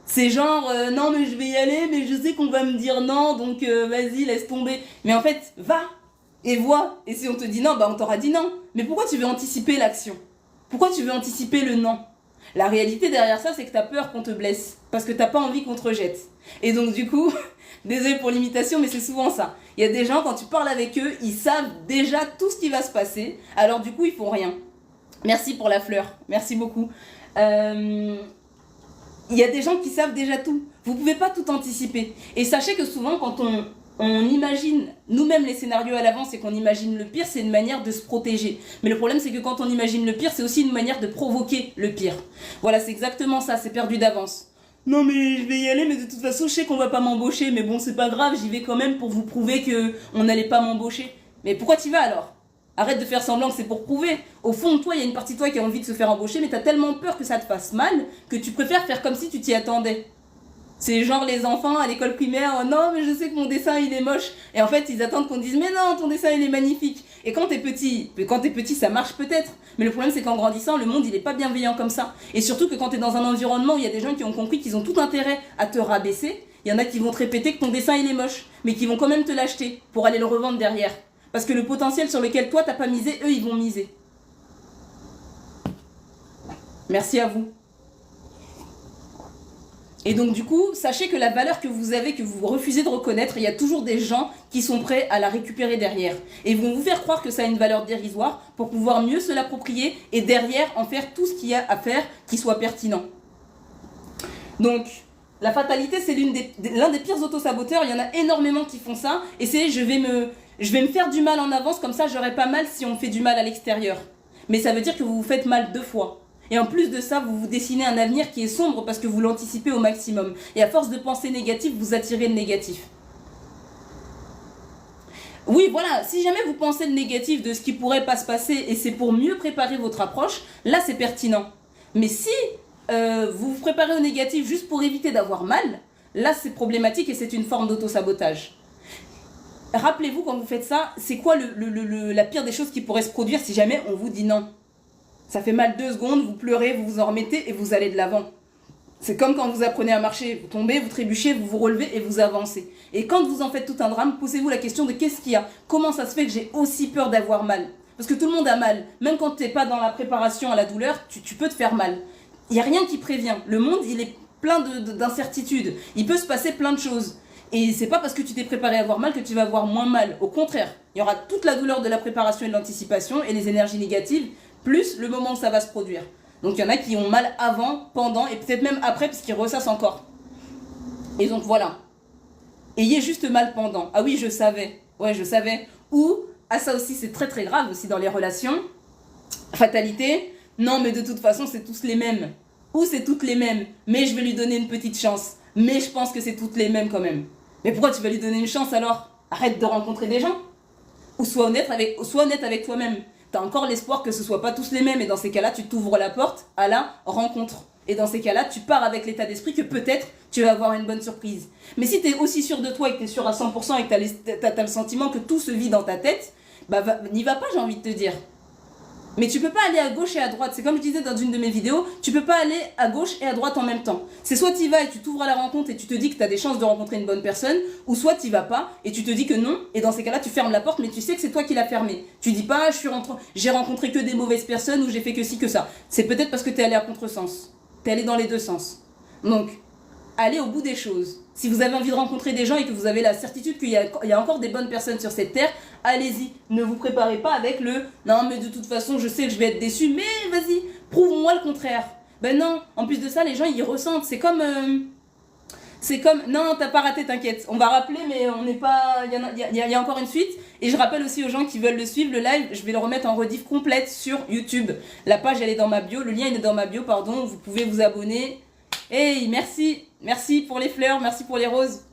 C'est genre, non mais je vais y aller, mais je sais qu'on va me dire non, donc vas-y, laisse tomber. Mais en fait, va et vois. Et si on te dit non, bah on t'aura dit non. Mais pourquoi tu veux anticiper l'action? Pourquoi tu veux anticiper le non? La réalité derrière ça, c'est que t'as peur qu'on te blesse. Parce que t'as pas envie qu'on te rejette. Et donc du coup, désolé pour l'imitation, mais c'est souvent ça. Il y a des gens, quand tu parles avec eux, ils savent déjà tout ce qui va se passer. Alors du coup, ils font rien. Merci pour la fleur. Merci beaucoup. Il y a des gens qui savent déjà tout. Vous pouvez pas tout anticiper. Et sachez que souvent, quand on imagine nous-mêmes les scénarios à l'avance et qu'on imagine le pire, c'est une manière de se protéger. Mais le problème, c'est que quand on imagine le pire, c'est aussi une manière de provoquer le pire. Voilà, c'est exactement ça, c'est perdu d'avance. Non mais je vais y aller, mais de toute façon, je sais qu'on va pas m'embaucher, mais bon, c'est pas grave, j'y vais quand même pour vous prouver qu'on n'allait pas m'embaucher. Mais pourquoi tu vas alors? Arrête de faire semblant que c'est pour prouver. Au fond de toi, il y a une partie de toi qui a envie de se faire embaucher, mais t'as tellement peur que ça te fasse mal que tu préfères faire comme si tu t'y attendais. C'est genre les enfants à l'école primaire, oh non mais je sais que mon dessin il est moche. Et en fait ils attendent qu'on dise mais non ton dessin il est magnifique. Et quand t'es petit ça marche peut-être. Mais le problème c'est qu'en grandissant le monde il est pas bienveillant comme ça. Et surtout que quand t'es dans un environnement où il y a des gens qui ont compris qu'ils ont tout intérêt à te rabaisser, il y en a qui vont te répéter que ton dessin il est moche. Mais qui vont quand même te l'acheter pour aller le revendre derrière. Parce que le potentiel sur lequel toi t'as pas misé, eux ils vont miser. Merci à vous. Et donc du coup, sachez que la valeur que vous avez, que vous refusez de reconnaître, il y a toujours des gens qui sont prêts à la récupérer derrière. Et ils vont vous faire croire que ça a une valeur dérisoire pour pouvoir mieux se l'approprier et derrière en faire tout ce qu'il y a à faire qui soit pertinent. Donc, la fatalité, c'est l'un des pires autosaboteurs. Il y en a énormément qui font ça. Et c'est je vais me faire du mal en avance, comme ça j'aurai pas mal si on me fait du mal à l'extérieur. Mais ça veut dire que vous vous faites mal 2 fois. Et en plus de ça, vous vous dessinez un avenir qui est sombre parce que vous l'anticipez au maximum. Et à force de penser négatif, vous attirez le négatif. Oui, voilà, si jamais vous pensez le négatif de ce qui pourrait pas se passer et c'est pour mieux préparer votre approche, là c'est pertinent. Mais si vous vous préparez au négatif juste pour éviter d'avoir mal, là c'est problématique et c'est une forme d'auto-sabotage. Rappelez-vous quand vous faites ça, c'est quoi la pire des choses qui pourrait se produire si jamais on vous dit non? Ça fait mal 2 secondes, vous pleurez, vous vous en remettez et vous allez de l'avant. C'est comme quand vous apprenez à marcher, vous tombez, vous trébuchez, vous vous relevez et vous avancez. Et quand vous en faites tout un drame, posez-vous la question de qu'est-ce qu'il y a? Comment ça se fait que j'ai aussi peur d'avoir mal? Parce que tout le monde a mal. Même quand tu n'es pas dans la préparation à la douleur, tu peux te faire mal. Il n'y a rien qui prévient. Le monde, il est plein d'incertitudes. Il peut se passer plein de choses. Et c'est pas parce que tu t'es préparé à avoir mal que tu vas avoir moins mal. Au contraire, il y aura toute la douleur de la préparation et de l'anticipation et les énergies négatives, plus le moment où ça va se produire. Donc il y en a qui ont mal avant, pendant et peut-être même après parce qu'ils ressassent encore. Et donc voilà. Ayez juste mal pendant. Ah oui, je savais. Ouais, je savais. Ou, ça aussi c'est très très grave aussi dans les relations. Fatalité. Non mais de toute façon c'est tous les mêmes. Ou c'est toutes les mêmes. Mais je vais lui donner une petite chance. Mais je pense que c'est toutes les mêmes quand même. Mais pourquoi tu vas lui donner une chance alors? Arrête de rencontrer des gens. Ou sois honnête avec toi-même. T'as encore l'espoir que ce soit pas tous les mêmes et dans ces cas-là, tu t'ouvres la porte à la rencontre. Et dans ces cas-là, tu pars avec l'état d'esprit que peut-être tu vas avoir une bonne surprise. Mais si t'es aussi sûr de toi et que t'es sûr à 100% et que t'as le sentiment que tout se vit dans ta tête, bah n'y va pas, j'ai envie de te dire. Mais tu peux pas aller à gauche et à droite. C'est comme je disais dans une de mes vidéos, tu peux pas aller à gauche et à droite en même temps. C'est soit tu y vas et tu t'ouvres à la rencontre et tu te dis que tu as des chances de rencontrer une bonne personne, ou soit tu y vas pas et tu te dis que non, et dans ces cas-là tu fermes la porte mais tu sais que c'est toi qui l'as fermée. Tu dis pas j'ai rencontré que des mauvaises personnes ou j'ai fait que ci que ça. C'est peut-être parce que tu es allé à contresens. Tu es allé dans les deux sens. Donc, allez au bout des choses. Si vous avez envie de rencontrer des gens et que vous avez la certitude qu'il y a encore des bonnes personnes sur cette terre, allez-y. Ne vous préparez pas avec le « non mais de toute façon je sais que je vais être déçu, mais vas-y, prouve-moi le contraire ». Ben non, en plus de ça les gens ils ressentent, c'est comme non t'as pas raté, t'inquiète, on va rappeler mais on n'est pas, il y a encore une suite. Et je rappelle aussi aux gens qui veulent le suivre, le live, je vais le remettre en rediff complète sur YouTube. La page elle est dans ma bio, le lien il est dans ma bio, pardon, vous pouvez vous abonner. Hey, merci pour les fleurs, merci pour les roses.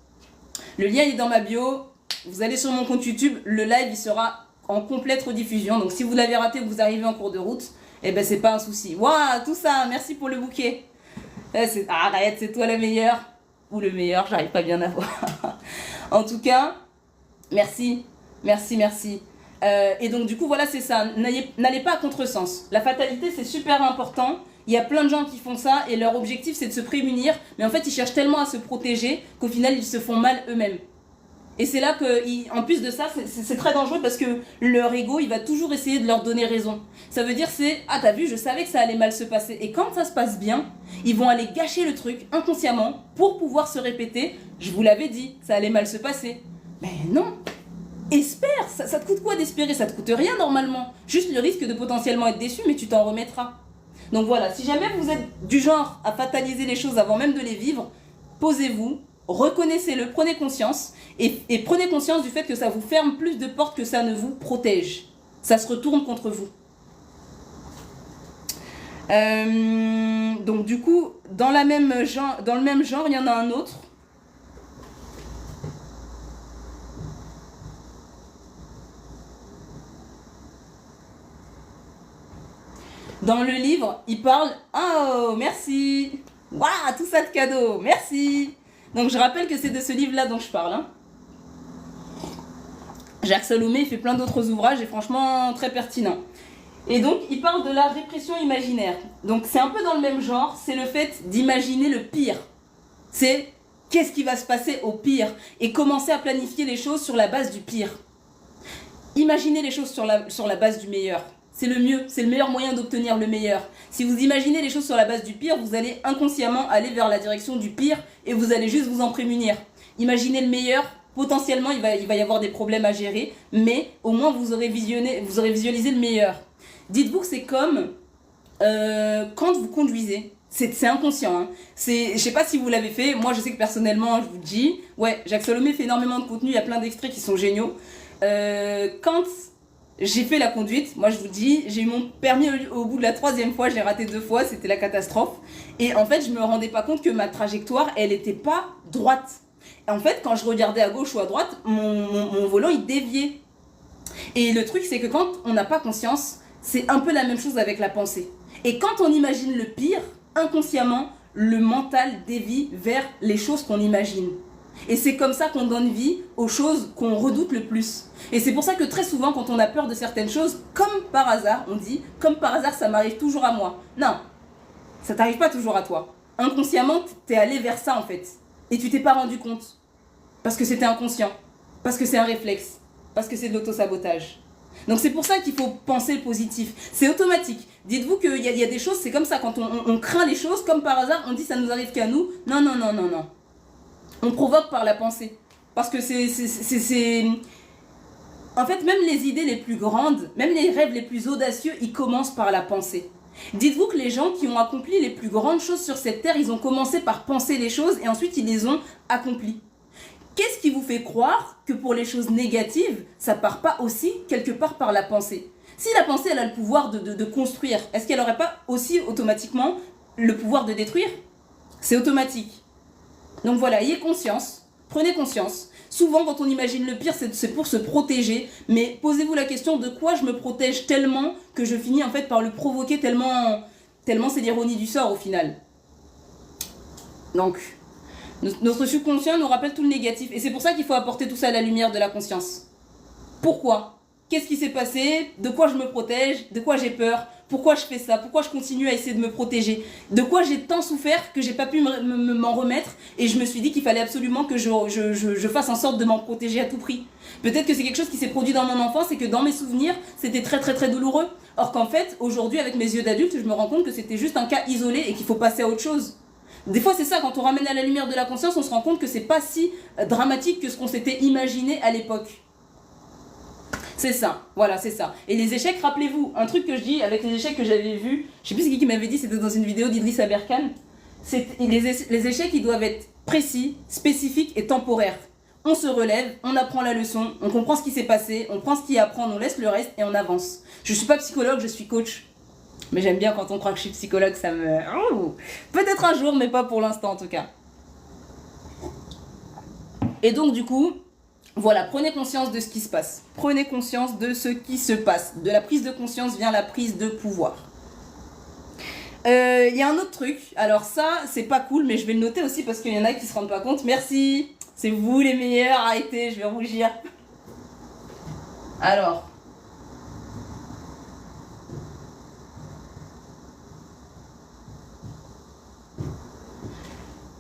Le lien est dans ma bio. Vous allez sur mon compte YouTube, le live il sera en complète rediffusion. Donc si vous l'avez raté ou vous arrivez en cours de route, eh ben c'est pas un souci. Waouh, tout ça, merci pour le bouquet. Arrête, c'est toi la meilleure. Ou le meilleur, j'arrive pas bien à voir. En tout cas, merci. Et donc du coup voilà, c'est ça. N'allez pas à contresens. La fatalité c'est super important. Il y a plein de gens qui font ça et leur objectif c'est de se prémunir, mais en fait ils cherchent tellement à se protéger qu'au final ils se font mal eux-mêmes. Et c'est là que, en plus de ça, c'est très dangereux parce que leur ego il va toujours essayer de leur donner raison. Ça veut dire t'as vu, je savais que ça allait mal se passer. Et quand ça se passe bien, ils vont aller gâcher le truc inconsciemment pour pouvoir se répéter, je vous l'avais dit, ça allait mal se passer. Mais non. Espère, ça te coûte quoi d'espérer? Ça te coûte rien normalement. Juste le risque de potentiellement être déçu, mais tu t'en remettras. Donc voilà, si jamais vous êtes du genre à fataliser les choses avant même de les vivre, posez-vous, reconnaissez-le, prenez conscience et prenez conscience du fait que ça vous ferme plus de portes que ça ne vous protège. Ça se retourne contre vous. Donc du coup, dans le même genre, il y en a un autre. Dans le livre, il parle... Oh, merci. Waouh, tout ça de cadeaux. Merci. Donc, je rappelle que c'est de ce livre-là dont je parle. Hein. Jacques Salomé fait plein d'autres ouvrages et franchement, très pertinent. Et donc, il parle de la répression imaginaire. Donc, c'est un peu dans le même genre. C'est le fait d'imaginer le pire. C'est qu'est-ce qui va se passer au pire et commencer à planifier les choses sur la base du pire. Imaginez les choses sur la base du meilleur. C'est le mieux, c'est le meilleur moyen d'obtenir le meilleur. Si vous imaginez les choses sur la base du pire, vous allez inconsciemment aller vers la direction du pire et vous allez juste vous en prémunir. Imaginez le meilleur, potentiellement il va y avoir des problèmes à gérer, mais au moins vous aurez visualisé le meilleur. Dites-vous que c'est comme quand vous conduisez. C'est inconscient. Hein. Je sais pas si vous l'avez fait, moi je sais que personnellement je vous dis, ouais, Jacques Salomé fait énormément de contenu, il y a plein d'extraits qui sont géniaux. Quand j'ai fait la conduite, moi je vous dis, j'ai eu mon permis au bout de la 3e fois, je l'ai raté 2 fois, c'était la catastrophe. Et en fait, je me rendais pas compte que ma trajectoire, elle était pas droite. Et en fait, quand je regardais à gauche ou à droite, mon volant, il déviait. Et le truc, c'est que quand on n'a pas conscience, c'est un peu la même chose avec la pensée. Et quand on imagine le pire, inconsciemment, le mental dévie vers les choses qu'on imagine. Et c'est comme ça qu'on donne vie aux choses qu'on redoute le plus. Et c'est pour ça que très souvent, quand on a peur de certaines choses, comme par hasard, on dit, comme par hasard, ça m'arrive toujours à moi. Non, ça t'arrive pas toujours à toi. Inconsciemment, t'es allé vers ça en fait. Et tu t'es pas rendu compte. Parce que c'était inconscient. Parce que c'est un réflexe. Parce que c'est de l'autosabotage. Donc c'est pour ça qu'il faut penser le positif. C'est automatique. Dites-vous qu'il y a des choses, c'est comme ça. Quand on craint les choses, comme par hasard, on dit ça nous arrive qu'à nous. Non, non, non, non, non. On provoque par la pensée. Parce que c'est... En fait, même les idées les plus grandes, même les rêves les plus audacieux, ils commencent par la pensée. Dites-vous que les gens qui ont accompli les plus grandes choses sur cette terre, ils ont commencé par penser les choses et ensuite ils les ont accomplies. Qu'est-ce qui vous fait croire que pour les choses négatives, ça part pas aussi quelque part par la pensée? Si la pensée, elle a le pouvoir de construire, est-ce qu'elle n'aurait pas aussi automatiquement le pouvoir de détruire? C'est automatique. Donc voilà, ayez conscience, prenez conscience. Souvent, quand on imagine le pire, c'est pour se protéger. Mais posez-vous la question de quoi je me protège tellement que je finis en fait par le provoquer tellement c'est l'ironie du sort au final. Donc, notre subconscient nous rappelle tout le négatif. Et c'est pour ça qu'il faut apporter tout ça à la lumière de la conscience. Pourquoi? Qu'est-ce qui s'est passé? De quoi je me protège? De quoi j'ai peur? Pourquoi je fais ça? Pourquoi je continue à essayer de me protéger? De quoi j'ai tant souffert que j'ai pas pu m'en remettre? Et je me suis dit qu'il fallait absolument que je fasse en sorte de m'en protéger à tout prix. Peut-être que c'est quelque chose qui s'est produit dans mon enfance et que dans mes souvenirs, c'était très très très douloureux. Or qu'en fait, aujourd'hui, avec mes yeux d'adulte, je me rends compte que c'était juste un cas isolé et qu'il faut passer à autre chose. Des fois, c'est ça, quand on ramène à la lumière de la conscience, on se rend compte que c'est pas si dramatique que ce qu'on s'était imaginé à l'époque. C'est ça, voilà, c'est ça. Et les échecs, rappelez-vous, un truc que je dis avec les échecs que j'avais vus, je sais plus c'est qui m'avait dit, c'était dans une vidéo d'Idriss Aberkan, les échecs, ils doivent être précis, spécifiques et temporaires. On se relève, on apprend la leçon, on comprend ce qui s'est passé, on prend ce qu'il y a à apprendre, on laisse le reste et on avance. Je suis pas psychologue, je suis coach. Mais j'aime bien quand on croit que je suis psychologue, ça me... Oh, peut-être un jour, mais pas pour l'instant en tout cas. Et donc du coup... Voilà, prenez conscience de ce qui se passe. Prenez conscience de ce qui se passe. De la prise de conscience vient la prise de pouvoir. Il y a un autre truc. Alors ça, c'est pas cool, mais je vais le noter aussi parce qu'il y en a qui se rendent pas compte. Merci. C'est vous les meilleurs. Arrêtez, je vais rougir. Alors.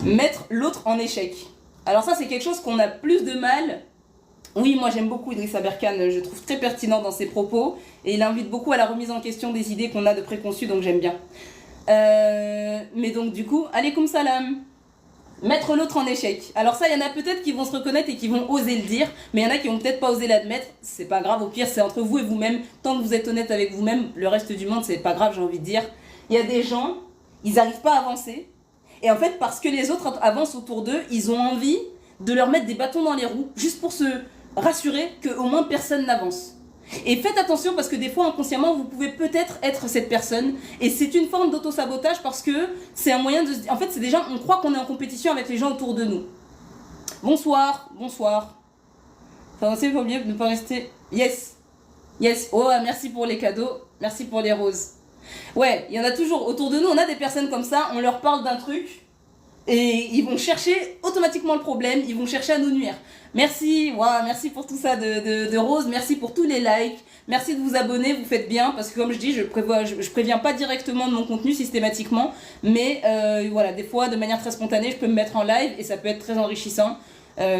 Mettre l'autre en échec. Alors ça, c'est quelque chose qu'on a plus de mal... Oui, moi j'aime beaucoup Idriss Aberkan, je trouve très pertinent dans ses propos et il invite beaucoup à la remise en question des idées qu'on a de préconçues, donc j'aime bien. Mais donc du coup, alaykoum salam. Mettre l'autre en échec. Alors ça, il y en a peut-être qui vont se reconnaître et qui vont oser le dire, mais il y en a qui vont peut-être pas oser l'admettre. C'est pas grave, au pire c'est entre vous et vous-même. Tant que vous êtes honnête avec vous-même, le reste du monde c'est pas grave, j'ai envie de dire. Il y a des gens, ils n'arrivent pas à avancer. Et en fait, parce que les autres avancent autour d'eux, ils ont envie de leur mettre des bâtons dans les roues, juste pour se rassurer qu'au moins personne n'avance. Et faites attention parce que des fois, inconsciemment, vous pouvez peut-être être cette personne. Et c'est une forme d'auto-sabotage parce que c'est un moyen de... En fait, c'est déjà, on croit qu'on est en compétition avec les gens autour de nous. Bonsoir, bonsoir. Enfin, c'est pas oublier de ne pas rester... Yes, yes. Oh, merci pour les cadeaux. Merci pour les roses. Ouais, il y en a toujours autour de nous. On a des personnes comme ça, on leur parle d'un truc... Et ils vont chercher automatiquement le problème, ils vont chercher à nous nuire. Merci, wow, merci pour tout ça de rose, merci pour tous les likes, merci de vous abonner, vous faites bien, parce que comme je dis, je préviens pas directement de mon contenu systématiquement, mais voilà, des fois, de manière très spontanée, je peux me mettre en live et ça peut être très enrichissant.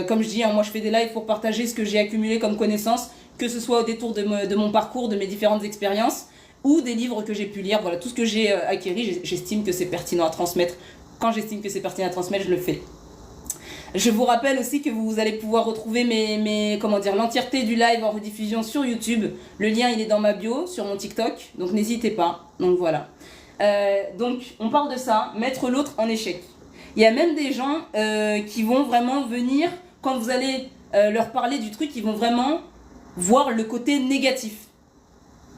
Comme je dis, hein, moi je fais des lives pour partager ce que j'ai accumulé comme connaissances, que ce soit au détour de mon parcours, de mes différentes expériences, ou des livres que j'ai pu lire, voilà, tout ce que j'ai acquis, j'estime que c'est pertinent à transmettre. Quand j'estime que c'est pertinent à transmettre, je le fais. Je vous rappelle aussi que vous allez pouvoir retrouver l'entièreté du live en rediffusion sur YouTube. Le lien, il est dans ma bio, sur mon TikTok, donc n'hésitez pas. Donc voilà. Donc, on parle de ça, mettre l'autre en échec. Il y a même des gens qui vont vraiment venir, quand vous allez leur parler du truc, ils vont vraiment voir le côté négatif.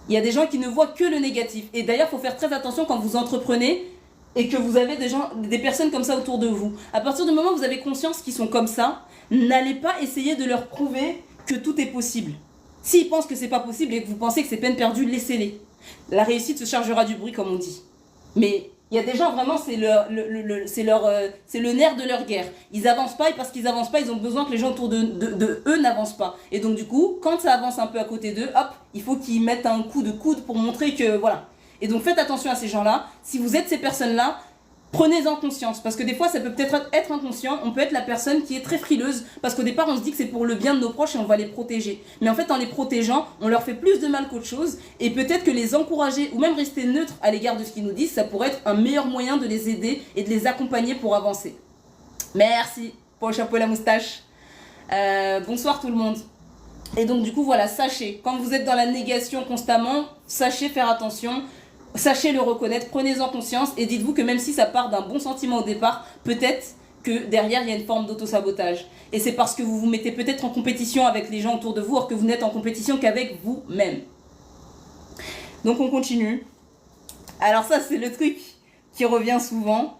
Il y a des gens qui ne voient que le négatif. Et d'ailleurs, il faut faire très attention quand vous entreprenez et que vous avez des personnes comme ça autour de vous. À partir du moment où vous avez conscience qu'ils sont comme ça, n'allez pas essayer de leur prouver que tout est possible. S'ils pensent que c'est pas possible et que vous pensez que c'est peine perdue, laissez-les. La réussite se chargera du bruit, comme on dit. Mais Il y a des gens, vraiment, c'est le nerf de leur guerre. Ils avancent pas et parce qu'ils avancent pas, ils ont besoin que les gens autour de eux n'avancent pas. Et donc, du coup, quand ça avance un peu à côté d'eux, hop, il faut qu'ils mettent un coup de coude pour montrer que, voilà. Et donc, faites attention à ces gens-là. Si vous êtes ces personnes-là, prenez-en conscience, parce que des fois ça peut peut-être être inconscient, on peut être la personne qui est très frileuse, parce qu'au départ on se dit que c'est pour le bien de nos proches et on va les protéger. Mais en fait en les protégeant, on leur fait plus de mal qu'autre chose, et peut-être que les encourager, ou même rester neutre à l'égard de ce qu'ils nous disent, ça pourrait être un meilleur moyen de les aider et de les accompagner pour avancer. Merci pour le chapeau et la moustache. Bonsoir tout le monde. Et donc du coup voilà, sachez, quand vous êtes dans la négation constamment, sachez faire attention. Sachez le reconnaître, prenez-en conscience et dites-vous que même si ça part d'un bon sentiment au départ, peut-être que derrière il y a une forme d'auto-sabotage. Et c'est parce que vous vous mettez peut-être en compétition avec les gens autour de vous, alors que vous n'êtes en compétition qu'avec vous-même. Donc on continue. Alors ça c'est le truc qui revient souvent.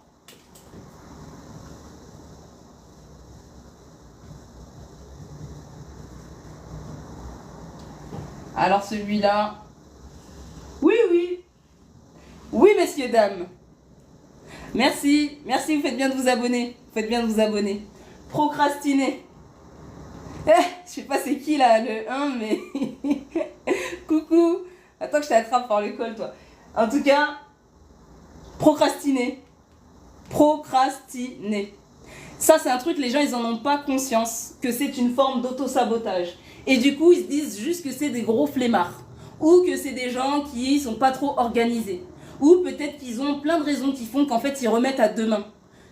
Alors celui-là... Oui, oui. Oui, messieurs, dames. Merci, merci, vous faites bien de vous abonner. Vous faites bien de vous abonner. Procrastiner. Je sais pas c'est qui là, le 1, mais... Coucou. Attends que je t'attrape par le col, toi. En tout cas, procrastiner. Procrastiner. Ça, c'est un truc, les gens, ils en ont pas conscience que c'est une forme d'auto-sabotage. Et du coup, ils se disent juste que c'est des gros flemmards. Ou que c'est des gens qui sont pas trop organisés. Ou peut-être qu'ils ont plein de raisons qui font qu'en fait ils remettent à demain.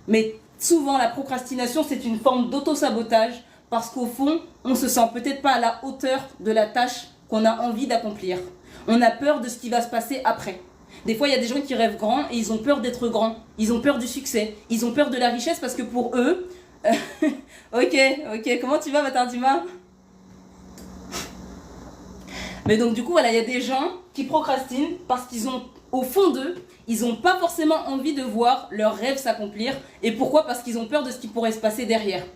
Mais souvent la procrastination c'est une forme d'auto-sabotage parce qu'au fond on se sent peut-être pas à la hauteur de la tâche qu'on a envie d'accomplir. On a peur de ce qui va se passer après. Des fois il y a des gens qui rêvent grand et ils ont peur d'être grands. Ils ont peur du succès. Ils ont peur de la richesse parce que pour eux... ok, comment tu vas Matardima? Mais donc du coup voilà, il y a des gens qui procrastinent parce qu'ils ont... Au fond d'eux, ils n'ont pas forcément envie de voir leurs rêves s'accomplir. Et pourquoi? Parce qu'ils ont peur de ce qui pourrait se passer derrière.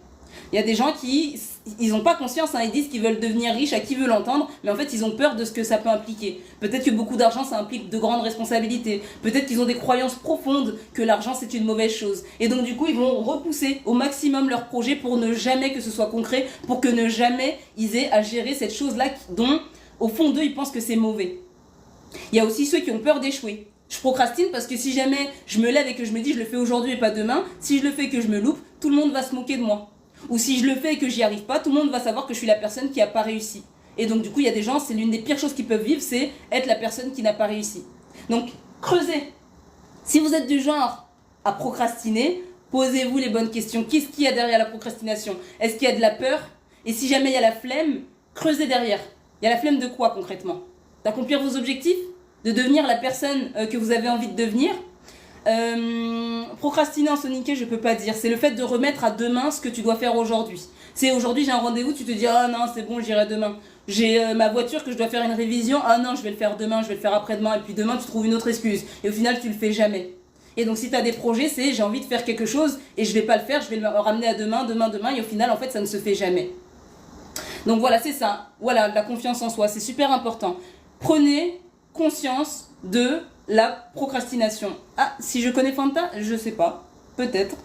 Il y a des gens qui, ils n'ont pas conscience, hein, ils disent qu'ils veulent devenir riches, à qui veut l'entendre, mais en fait ils ont peur de ce que ça peut impliquer. Peut-être que beaucoup d'argent ça implique de grandes responsabilités. Peut-être qu'ils ont des croyances profondes que l'argent c'est une mauvaise chose. Et donc du coup ils vont repousser au maximum leur projet pour ne jamais que ce soit concret, pour que ne jamais ils aient à gérer cette chose-là dont au fond d'eux ils pensent que c'est mauvais. Il y a aussi ceux qui ont peur d'échouer. Je procrastine parce que si jamais je me lève et que je me dis je le fais aujourd'hui et pas demain, si je le fais et que je me loupe, tout le monde va se moquer de moi. Ou si je le fais et que j'y arrive pas, tout le monde va savoir que je suis la personne qui n'a pas réussi. Et donc du coup il y a des gens, c'est l'une des pires choses qu'ils peuvent vivre, c'est être la personne qui n'a pas réussi. Donc creusez. Si vous êtes du genre à procrastiner, posez-vous les bonnes questions. Qu'est-ce qu'il y a derrière la procrastination? Est-ce qu'il y a de la peur? Et si jamais il y a la flemme, creusez derrière. Il y a la flemme de quoi concrètement? D'accomplir vos objectifs? De devenir la personne que vous avez envie de devenir? Procrastiner en soniqué, je peux pas dire. C'est le fait de remettre à demain ce que tu dois faire aujourd'hui. C'est aujourd'hui j'ai un rendez-vous, tu te dis ah non c'est bon j'irai demain. J'ai ma voiture que je dois faire une révision, ah non je vais le faire demain, je vais le faire après-demain, et puis demain tu trouves une autre excuse. Et au final tu le fais jamais. Et donc si tu as des projets, c'est j'ai envie de faire quelque chose et je vais pas le faire, je vais le ramener à demain, et au final en fait ça ne se fait jamais. Donc voilà, c'est ça. Voilà, la confiance en soi, c'est super important. Prenez conscience de la procrastination. Ah, si je connais Fanta, je sais pas. Peut-être.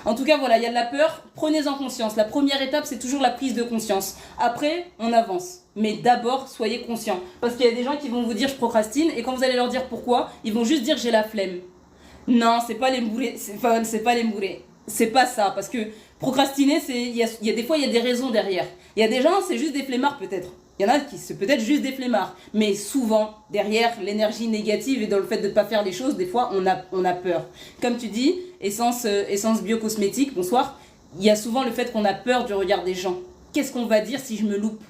En tout cas, voilà, il y a de la peur. Prenez-en conscience. La première étape, c'est toujours la prise de conscience. Après, on avance. Mais d'abord, soyez conscient. Parce qu'il y a des gens qui vont vous dire je procrastine et quand vous allez leur dire pourquoi, ils vont juste dire j'ai la flemme. Non, c'est pas les mboulés. C'est pas les mboulés. C'est pas ça. Parce que procrastiner, il y a des fois, il y a des raisons derrière. Il y a des gens, c'est juste des flemmards peut-être. Il y en a qui c'est peut-être juste des flemmards. Mais souvent, derrière l'énergie négative et dans le fait de ne pas faire les choses, des fois, on a peur. Comme tu dis, essence biocosmétique, bonsoir. Il y a souvent le fait qu'on a peur du regard des gens. Qu'est-ce qu'on va dire si je me loupe?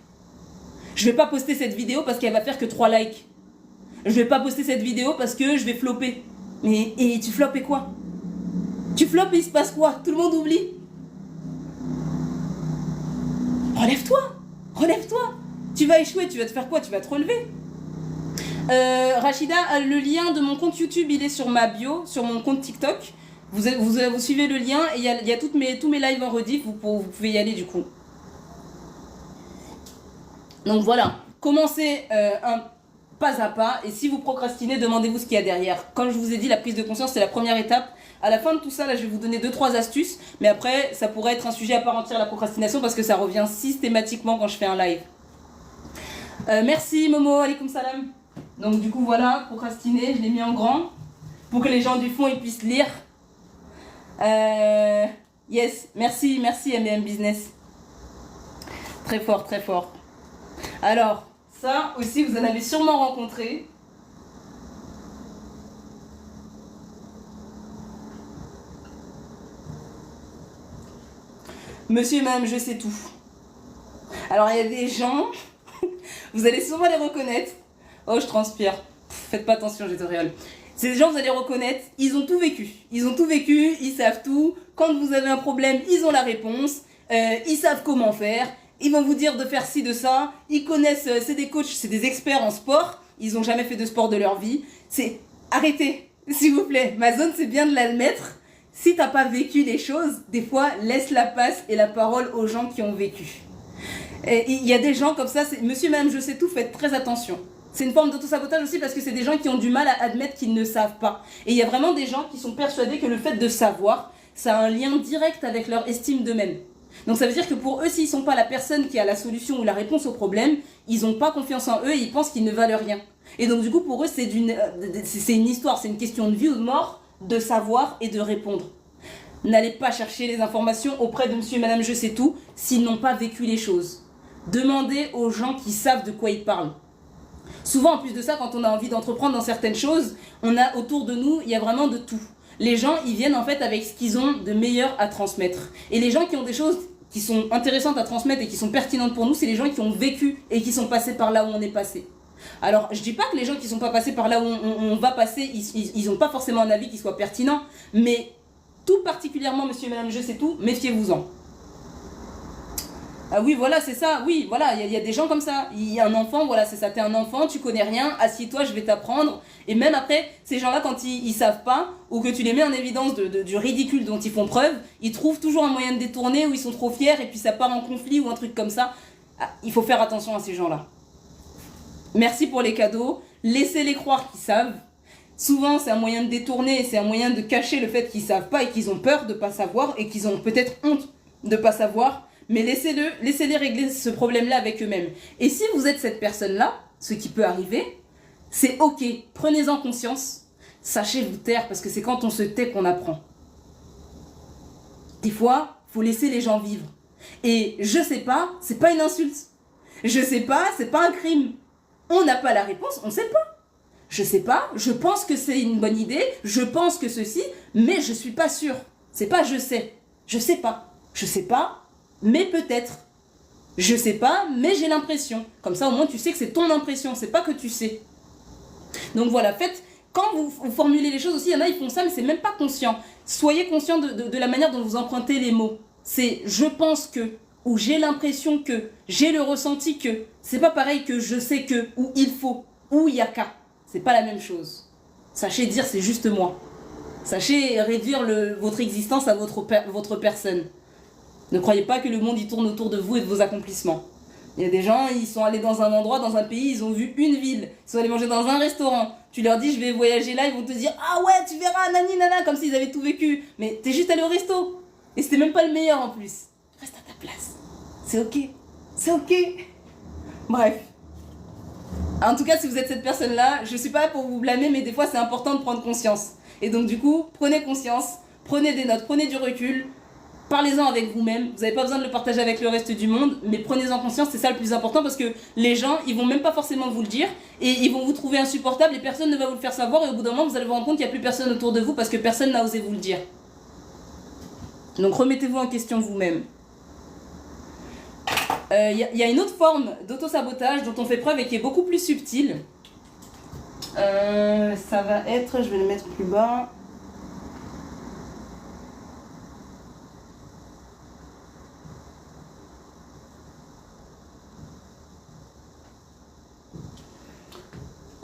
Je vais pas poster cette vidéo parce qu'elle va faire que 3 likes. Je vais pas poster cette vidéo parce que je vais flopper. Et tu floppes et quoi? Tu floppes et il se passe quoi? Tout le monde oublie. Relève-toi. Relève-toi. Tu vas échouer, tu vas te faire quoi? Tu vas te relever. Rachida, le lien de mon compte YouTube, il est sur ma bio, sur mon compte TikTok. Vous suivez le lien et il y a tous mes lives en rediff, vous pouvez y aller du coup. Donc voilà, commencez pas à pas. Et si vous procrastinez, demandez-vous ce qu'il y a derrière. Comme je vous ai dit, la prise de conscience, c'est la première étape. À la fin de tout ça, là, je vais vous donner 2-3 astuces. Mais après, ça pourrait être un sujet à part entière, la procrastination, parce que ça revient systématiquement quand je fais un live. Merci Momo, alaikum salam. Donc du coup, voilà, procrastiner, je l'ai mis en grand. Pour que les gens du fond, ils puissent lire. Yes, merci MM Business. Très fort, très fort. Alors, ça aussi, vous en avez sûrement rencontré. Monsieur et madame, je sais tout. Alors, il y a des gens, vous allez souvent les reconnaître. Oh, je transpire. Faites pas attention, j'ai de réel. C'est des gens, vous allez reconnaître, ils ont tout vécu. Ils ont tout vécu, ils savent tout. Quand vous avez un problème, ils ont la réponse. Ils savent comment faire. Ils vont vous dire de faire ci, de ça. Ils connaissent, c'est des coachs, c'est des experts en sport. Ils n'ont jamais fait de sport de leur vie. Arrêtez, s'il vous plaît. Ma zone, c'est bien de l'admettre. Si t'as pas vécu les choses, des fois, laisse la place et la parole aux gens qui ont vécu. Il y a des gens comme ça, monsieur, madame, je sais tout, faites très attention. C'est une forme d'autosabotage aussi parce que c'est des gens qui ont du mal à admettre qu'ils ne savent pas. Et il y a vraiment des gens qui sont persuadés que le fait de savoir, ça a un lien direct avec leur estime d'eux-mêmes. Donc ça veut dire que pour eux, s'ils ne sont pas la personne qui a la solution ou la réponse au problème, ils n'ont pas confiance en eux et ils pensent qu'ils ne valent rien. Et donc du coup, pour eux, c'est une histoire, c'est une question de vie ou de mort, de savoir et de répondre. N'allez pas chercher les informations auprès de monsieur et madame je sais tout s'ils n'ont pas vécu les choses. Demandez aux gens qui savent de quoi ils parlent. Souvent, en plus de ça, quand on a envie d'entreprendre dans certaines choses, on a autour de nous, il y a vraiment de tout. Les gens, ils viennent en fait avec ce qu'ils ont de meilleur à transmettre. Et les gens qui ont des choses qui sont intéressantes à transmettre et qui sont pertinentes pour nous, c'est les gens qui ont vécu et qui sont passés par là où on est passé. Alors, je dis pas que les gens qui sont pas passés par là où on va passer, ils ont pas forcément un avis qui soit pertinent, mais tout particulièrement, monsieur et madame, je sais tout, méfiez-vous-en. Ah oui, voilà, c'est ça. Oui, voilà, il y a des gens comme ça. Il y a un enfant, voilà, c'est ça. T'es un enfant, tu connais rien, assieds-toi, je vais t'apprendre. Et même après, ces gens-là, quand ils savent pas, ou que tu les mets en évidence du ridicule dont ils font preuve, ils trouvent toujours un moyen de détourner, ou ils sont trop fiers, et puis ça part en conflit, ou un truc comme ça. Ah, il faut faire attention à ces gens-là. Merci pour les cadeaux. Laissez-les croire qu'ils savent. Souvent, c'est un moyen de détourner, c'est un moyen de cacher le fait qu'ils savent pas, et qu'ils ont peur de pas savoir, et qu'ils ont peut-être honte de pas savoir. Mais laissez-les régler ce problème-là avec eux-mêmes. Et si vous êtes cette personne-là, ce qui peut arriver, c'est ok, prenez-en conscience, sachez vous taire, parce que c'est quand on se tait qu'on apprend. Des fois, il faut laisser les gens vivre. Et je sais pas, c'est pas une insulte. Je sais pas, c'est pas un crime. On n'a pas la réponse, on sait pas. Je sais pas, je pense que c'est une bonne idée, je pense que ceci, mais je suis pas sûre. C'est pas je sais pas. Je sais pas, mais peut-être. Je sais pas, mais j'ai l'impression. Comme ça, au moins, tu sais que c'est ton impression, c'est pas que tu sais. Donc voilà, faites, quand vous formulez les choses aussi, il y en a, ils font ça, mais c'est même pas conscient. Soyez conscient de la manière dont vous empruntez les mots. C'est je pense que, ou j'ai l'impression que, j'ai le ressenti que. C'est pas pareil que je sais que, ou il faut, ou il y a qu'à. C'est pas la même chose. Sachez dire c'est juste moi. Sachez réduire votre existence à votre personne. Ne croyez pas que le monde il tourne autour de vous et de vos accomplissements. Il y a des gens, ils sont allés dans un endroit, dans un pays, ils ont vu une ville. Ils sont allés manger dans un restaurant. Tu leur dis je vais voyager là, ils vont te dire ah ouais tu verras nani nana comme s'ils avaient tout vécu. Mais t'es juste allé au resto. Et c'était même pas le meilleur en plus. Reste à ta place. C'est ok. C'est ok. Bref. En tout cas si vous êtes cette personne-là, je suis pas là pour vous blâmer mais des fois c'est important de prendre conscience. Et donc du coup, prenez conscience, prenez des notes, prenez du recul. Parlez-en avec vous-même, vous n'avez pas besoin de le partager avec le reste du monde, mais prenez-en conscience, c'est ça le plus important parce que les gens, ils vont même pas forcément vous le dire et ils vont vous trouver insupportable et personne ne va vous le faire savoir et au bout d'un moment, vous allez vous rendre compte qu'il n'y a plus personne autour de vous parce que personne n'a osé vous le dire. Donc remettez-vous en question vous-même. Y a une autre forme d'auto-sabotage dont on fait preuve et qui est beaucoup plus subtile. Ça va être, je vais le mettre plus bas...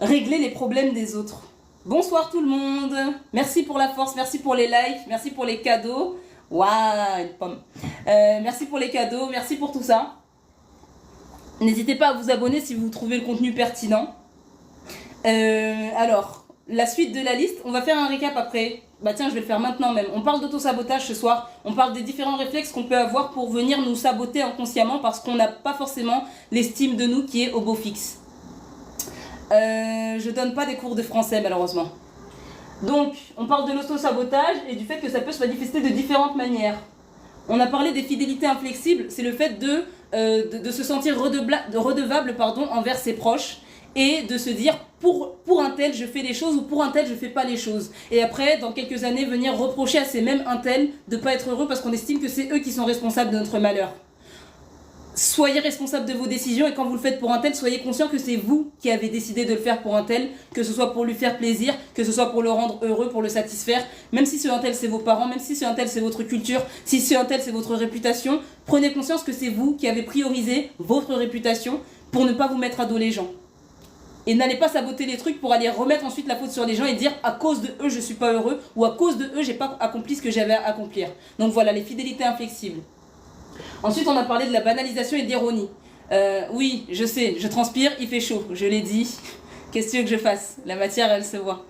Régler les problèmes des autres. Bonsoir tout le monde. Merci pour la force, merci pour les likes, merci pour les cadeaux. Waouh, une pomme. Merci pour les cadeaux, merci pour tout ça. N'hésitez pas à vous abonner si vous trouvez le contenu pertinent. Alors, la suite de la liste, on va faire un récap après. Bah tiens, je vais le faire maintenant même. On parle d'auto-sabotage ce soir. On parle des différents réflexes qu'on peut avoir pour venir nous saboter inconsciemment parce qu'on n'a pas forcément l'estime de nous qui est au beau fixe. Je donne pas des cours de français malheureusement. Donc, on parle de l'auto-sabotage et du fait que ça peut se manifester de différentes manières. On a parlé des fidélités inflexibles, c'est le fait de se sentir redevable envers ses proches et de se dire pour un tel je fais les choses ou pour un tel je fais pas les choses. Et après, dans quelques années, venir reprocher à ces mêmes un tel de pas être heureux parce qu'on estime que c'est eux qui sont responsables de notre malheur. Soyez responsable de vos décisions et quand vous le faites pour un tel, soyez conscient que c'est vous qui avez décidé de le faire pour un tel, que ce soit pour lui faire plaisir, que ce soit pour le rendre heureux, pour le satisfaire, même si ce un tel c'est vos parents, même si ce un tel c'est votre culture, si ce un tel c'est votre réputation, prenez conscience que c'est vous qui avez priorisé votre réputation pour ne pas vous mettre à dos les gens. Et n'allez pas saboter les trucs pour aller remettre ensuite la faute sur les gens et dire à cause de eux je suis pas heureux ou à cause de eux j'ai pas accompli ce que j'avais à accomplir. Donc voilà, les fidélités inflexibles. Ensuite, on a parlé de la banalisation et de l'ironie. Oui, je sais, je transpire, il fait chaud, je l'ai dit. Qu'est-ce que tu veux que je fasse? La matière, elle se voit.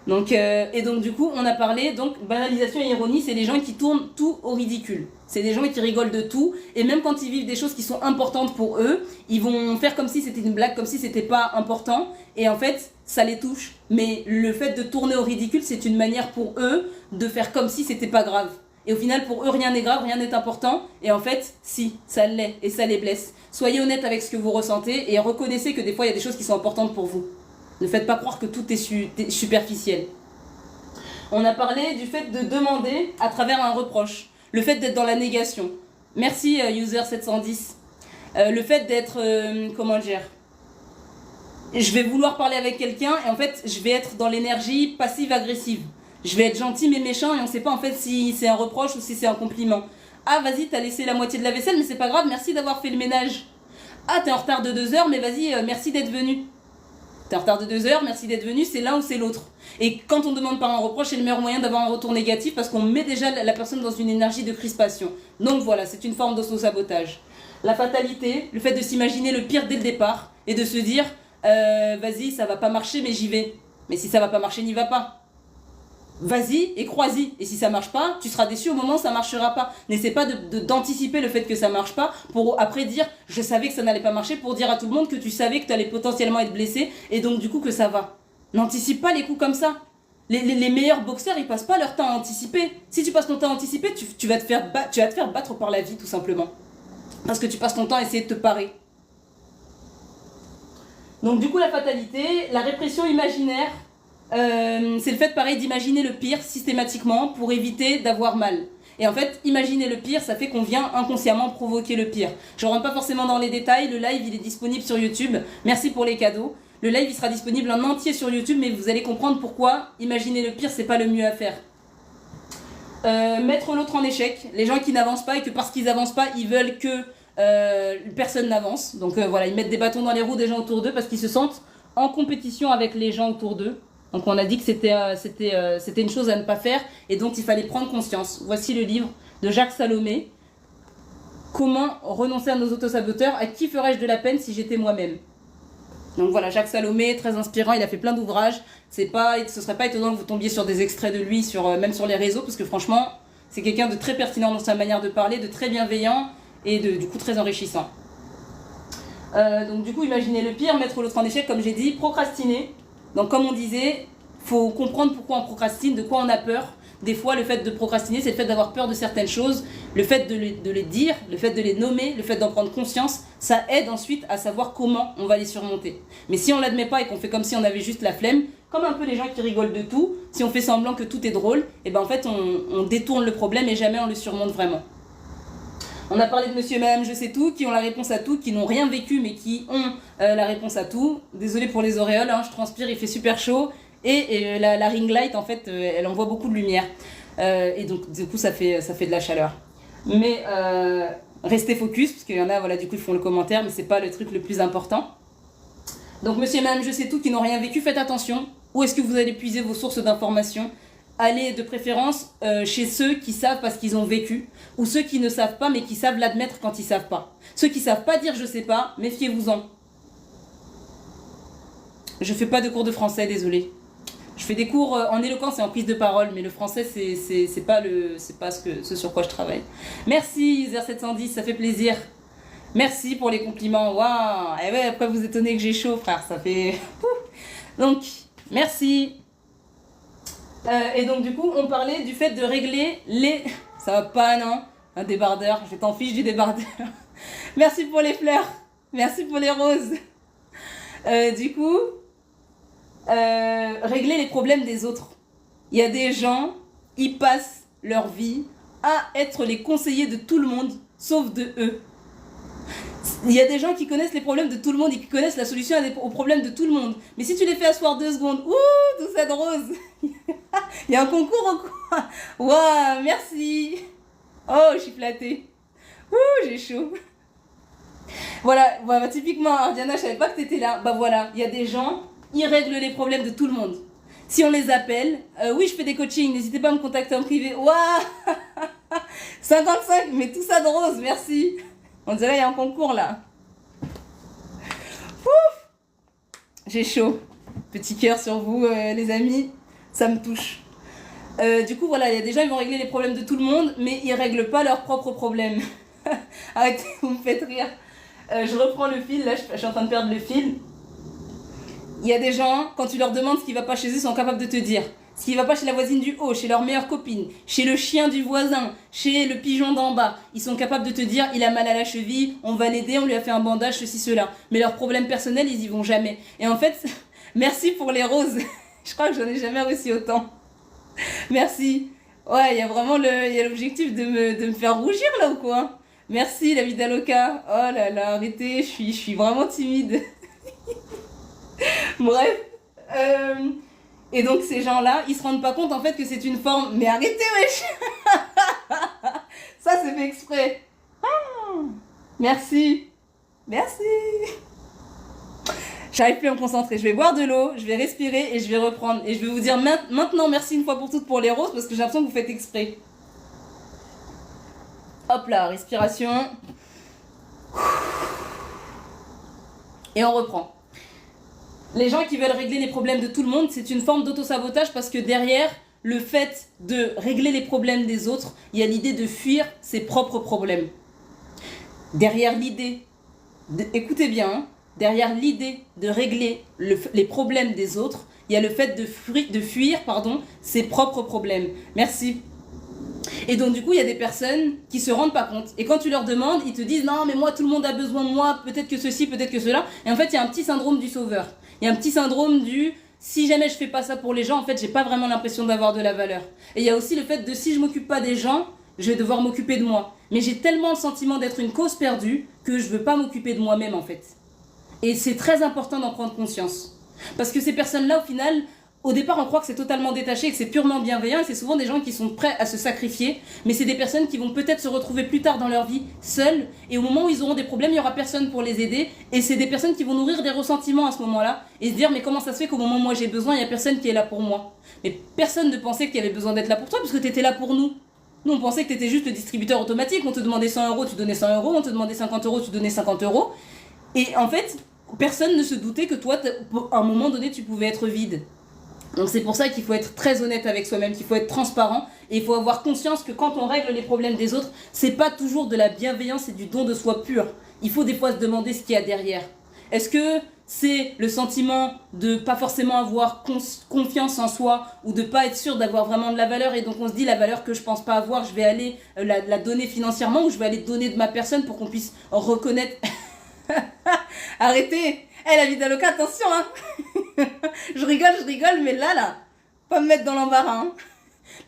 Donc, et donc, du coup, on a parlé, donc, banalisation et ironie, c'est les gens qui tournent tout au ridicule. C'est des gens qui rigolent de tout, et même quand ils vivent des choses qui sont importantes pour eux, ils vont faire comme si c'était une blague, comme si c'était pas important, et en fait, ça les touche. Mais le fait de tourner au ridicule, c'est une manière pour eux de faire comme si c'était pas grave. Et au final, pour eux, rien n'est grave, rien n'est important. Et en fait, si, ça l'est. Et ça les blesse. Soyez honnête avec ce que vous ressentez et reconnaissez que des fois, il y a des choses qui sont importantes pour vous. Ne faites pas croire que tout est superficiel. On a parlé du fait de demander à travers un reproche. Le fait d'être dans la négation. Merci, user710. Le fait d'être, comment dire, je vais vouloir parler avec quelqu'un et en fait, je vais être dans l'énergie passive-agressive. Je vais être gentil mais méchant et on sait pas en fait si c'est un reproche ou si c'est un compliment. Ah vas-y, t'as laissé la moitié de la vaisselle mais c'est pas grave, merci d'avoir fait le ménage. Ah t'es en retard de 2 heures mais vas-y, merci d'être venu. T'es en retard de 2 heures, merci d'être venu, c'est l'un ou c'est l'autre. Et quand on demande par un reproche, c'est le meilleur moyen d'avoir un retour négatif parce qu'on met déjà la personne dans une énergie de crispation. Donc voilà, c'est une forme d'auto-sabotage. La fatalité, le fait de s'imaginer le pire dès le départ et de se dire vas-y, ça va pas marcher mais j'y vais. Mais si ça va pas marcher, n'y va pas. Vas-y et crois-y. Et si ça marche pas, tu seras déçu au moment où ça marchera pas. N'essaie pas d'anticiper le fait que ça marche pas pour après dire je savais que ça n'allait pas marcher, pour dire à tout le monde que tu savais que tu allais potentiellement être blessé et donc du coup que ça va. N'anticipe pas les coups comme ça. Les meilleurs boxeurs, ils passent pas leur temps à anticiper. Si tu passes ton temps à anticiper, tu vas te faire battre par la vie tout simplement. Parce que tu passes ton temps à essayer de te parer. Donc du coup la fatalité, la répression imaginaire, c'est le fait pareil d'imaginer le pire systématiquement pour éviter d'avoir mal. Et en fait, imaginer le pire, ça fait qu'on vient inconsciemment provoquer le pire. Je ne rentre pas forcément dans les détails, le live il est disponible sur YouTube. Merci pour les cadeaux. Le live il sera disponible en entier sur YouTube, mais vous allez comprendre pourquoi imaginer le pire c'est pas le mieux à faire. Mettre l'autre en échec, les gens qui n'avancent pas et que parce qu'ils n'avancent pas, ils veulent que personne n'avance. Donc voilà, ils mettent des bâtons dans les roues des gens autour d'eux parce qu'ils se sentent en compétition avec les gens autour d'eux. Donc on a dit que c'était une chose à ne pas faire et donc il fallait prendre conscience. Voici le livre de Jacques Salomé. Comment renoncer à nos autosaboteurs? À qui ferais-je de la peine si j'étais moi-même? Donc voilà, Jacques Salomé, très inspirant, il a fait plein d'ouvrages. Ce serait pas étonnant que vous tombiez sur des extraits de lui, même sur les réseaux, parce que franchement, c'est quelqu'un de très pertinent dans sa manière de parler, de très bienveillant et du coup très enrichissant. Donc du coup, imaginez le pire, mettre l'autre en échec, comme j'ai dit, procrastiner. Donc comme on disait, il faut comprendre pourquoi on procrastine, de quoi on a peur. Des fois, le fait de procrastiner, c'est le fait d'avoir peur de certaines choses. Le fait de les dire, le fait de les nommer, le fait d'en prendre conscience, ça aide ensuite à savoir comment on va les surmonter. Mais si on ne l'admet pas et qu'on fait comme si on avait juste la flemme, comme un peu les gens qui rigolent de tout, si on fait semblant que tout est drôle, et ben en fait on détourne le problème et jamais on le surmonte vraiment. On a parlé de monsieur et madame je sais tout, qui ont la réponse à tout, qui n'ont rien vécu mais qui ont la réponse à tout. Désolée pour les auréoles, hein, je transpire, il fait super chaud. Et la ring light, en fait, elle envoie beaucoup de lumière. Et donc, du coup, ça fait de la chaleur. Mais restez focus, parce qu'il y en a, voilà, du coup, ils font le commentaire, mais c'est pas le truc le plus important. Donc, monsieur et madame je sais tout, qui n'ont rien vécu, faites attention. Où est-ce que vous allez puiser vos sources d'informations? Allez de préférence chez ceux qui savent parce qu'ils ont vécu, ou ceux qui ne savent pas mais qui savent l'admettre quand ils savent pas. Ceux qui savent pas dire je sais pas, méfiez-vous-en. Je fais pas de cours de français, désolé. Je fais des cours en éloquence et en prise de parole, mais le français, c'est pas, ce sur quoi je travaille. Merci, Zer710, ça fait plaisir. Merci pour les compliments. Waouh! Et ouais, après vous étonnez que j'ai chaud, frère, ça fait... Donc, merci. Et donc, du coup, on parlait du fait de régler les... Ça va pas, non? Un débardeur, je t'en fiche du débardeur. Merci pour les fleurs. Merci pour les roses. Du coup... régler les problèmes des autres. Il y a des gens, ils passent leur vie à être les conseillers de tout le monde, sauf de eux. Il y a des gens qui connaissent les problèmes de tout le monde et qui connaissent la solution aux problèmes de tout le monde. Mais si tu les fais asseoir 2 secondes, ouh, tout ça de rose. Il y a un concours ou quoi? Waouh, merci. Oh, je suis flattée. Ouh, j'ai chaud. Voilà, typiquement, Ardiana, je savais pas que t'étais là. Bah voilà, il y a des gens... Ils règlent les problèmes de tout le monde. Si on les appelle, oui, je fais des coachings, n'hésitez pas à me contacter en privé. Waouh 55, mais tout ça de rose, merci. On dirait qu'il y a un concours là. Ouf, j'ai chaud. Petit cœur sur vous, les amis. Ça me touche. Du coup, voilà, il y a des gens, ils vont régler les problèmes de tout le monde, mais ils règlent pas leurs propres problèmes. Arrêtez, vous me faites rire. Je reprends le fil, là, je suis en train de perdre le fil. Il y a des gens, quand tu leur demandes ce qui va pas chez eux, ils sont capables de te dire. Ce qui va pas chez la voisine du haut, chez leur meilleure copine, chez le chien du voisin, chez le pigeon d'en bas. Ils sont capables de te dire, il a mal à la cheville, on va l'aider, on lui a fait un bandage, ceci, cela. Mais leurs problèmes personnels, ils y vont jamais. Et en fait, merci pour les roses. Je crois que j'en ai jamais reçu autant. Merci. Ouais, il y a vraiment l'objectif de me faire rougir là ou quoi? Merci, la Vidaloka. Oh là là, arrêtez, je suis vraiment timide. Bref, et donc ces gens-là, ils se rendent pas compte en fait que c'est une forme. Mais arrêtez, wesh. Ça c'est fait exprès. Ah, merci, merci. J'arrive plus à me concentrer. Je vais boire de l'eau, je vais respirer et je vais reprendre. Et je vais vous dire maintenant merci une fois pour toutes pour les roses parce que j'ai l'impression que vous faites exprès. Hop là, respiration. Et on reprend. Les gens qui veulent régler les problèmes de tout le monde, c'est une forme d'autosabotage parce que derrière le fait de régler les problèmes des autres, il y a l'idée de fuir ses propres problèmes. Derrière l'idée, écoutez bien, hein, derrière l'idée de régler les problèmes des autres, il y a le fait de fuir ses propres problèmes. Merci. Et donc du coup, il y a des personnes qui se rendent pas compte. Et quand tu leur demandes, ils te disent non mais moi tout le monde a besoin de moi, peut-être que ceci, peut-être que cela. Et en fait, il y a un petit syndrome du sauveur. Il y a un petit syndrome du si jamais je fais pas ça pour les gens, en fait, j'ai pas vraiment l'impression d'avoir de la valeur. Et il y a aussi le fait de si je m'occupe pas des gens, je vais devoir m'occuper de moi. Mais j'ai tellement le sentiment d'être une cause perdue que je veux pas m'occuper de moi-même en fait. Et c'est très important d'en prendre conscience. Parce que ces personnes-là, au final, au départ, on croit que c'est totalement détaché, que c'est purement bienveillant, et c'est souvent des gens qui sont prêts à se sacrifier, mais c'est des personnes qui vont peut-être se retrouver plus tard dans leur vie seules, et au moment où ils auront des problèmes, il n'y aura personne pour les aider, et c'est des personnes qui vont nourrir des ressentiments à ce moment-là, et se dire, mais comment ça se fait qu'au moment où moi j'ai besoin, il n'y a personne qui est là pour moi? Mais personne ne pensait qu'il y avait besoin d'être là pour toi, parce que tu étais là pour nous. Nous, on pensait que tu étais juste le distributeur automatique, on te demandait 100 €, tu donnais 100 €, on te demandait 50 €, tu donnais 50 €, et en fait, personne ne se doutait que toi, à un moment donné, tu pouvais être vide. Donc c'est pour ça qu'il faut être très honnête avec soi-même, qu'il faut être transparent et il faut avoir conscience que quand on règle les problèmes des autres, c'est pas toujours de la bienveillance et du don de soi pur. Il faut des fois se demander ce qu'il y a derrière. Est-ce que c'est le sentiment de pas forcément avoir confiance en soi ou de pas être sûr d'avoir vraiment de la valeur et donc on se dit la valeur que je pense pas avoir, je vais aller la donner financièrement ou je vais aller donner de ma personne pour qu'on puisse reconnaître... Arrêtez. La Vidaloka, attention hein. je rigole, mais là, pas me mettre dans l'embarras. Hein.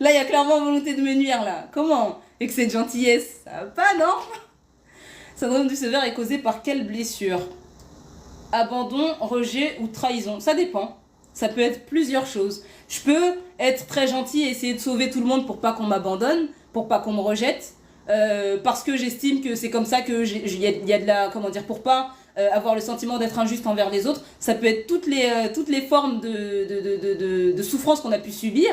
Là, il y a clairement volonté de me nuire, là. Comment? Excès de gentillesse. Ça va pas, non? Syndrome du sauveur est causé par quelle blessure? Abandon, rejet ou trahison? Ça dépend. Ça peut être plusieurs choses. Je peux être très gentil et essayer de sauver tout le monde pour pas qu'on m'abandonne, pour pas qu'on me rejette, parce que j'estime que c'est comme ça que il y a de la... Comment dire? Pour pas... avoir le sentiment d'être injuste envers les autres, ça peut être toutes les formes de souffrance qu'on a pu subir,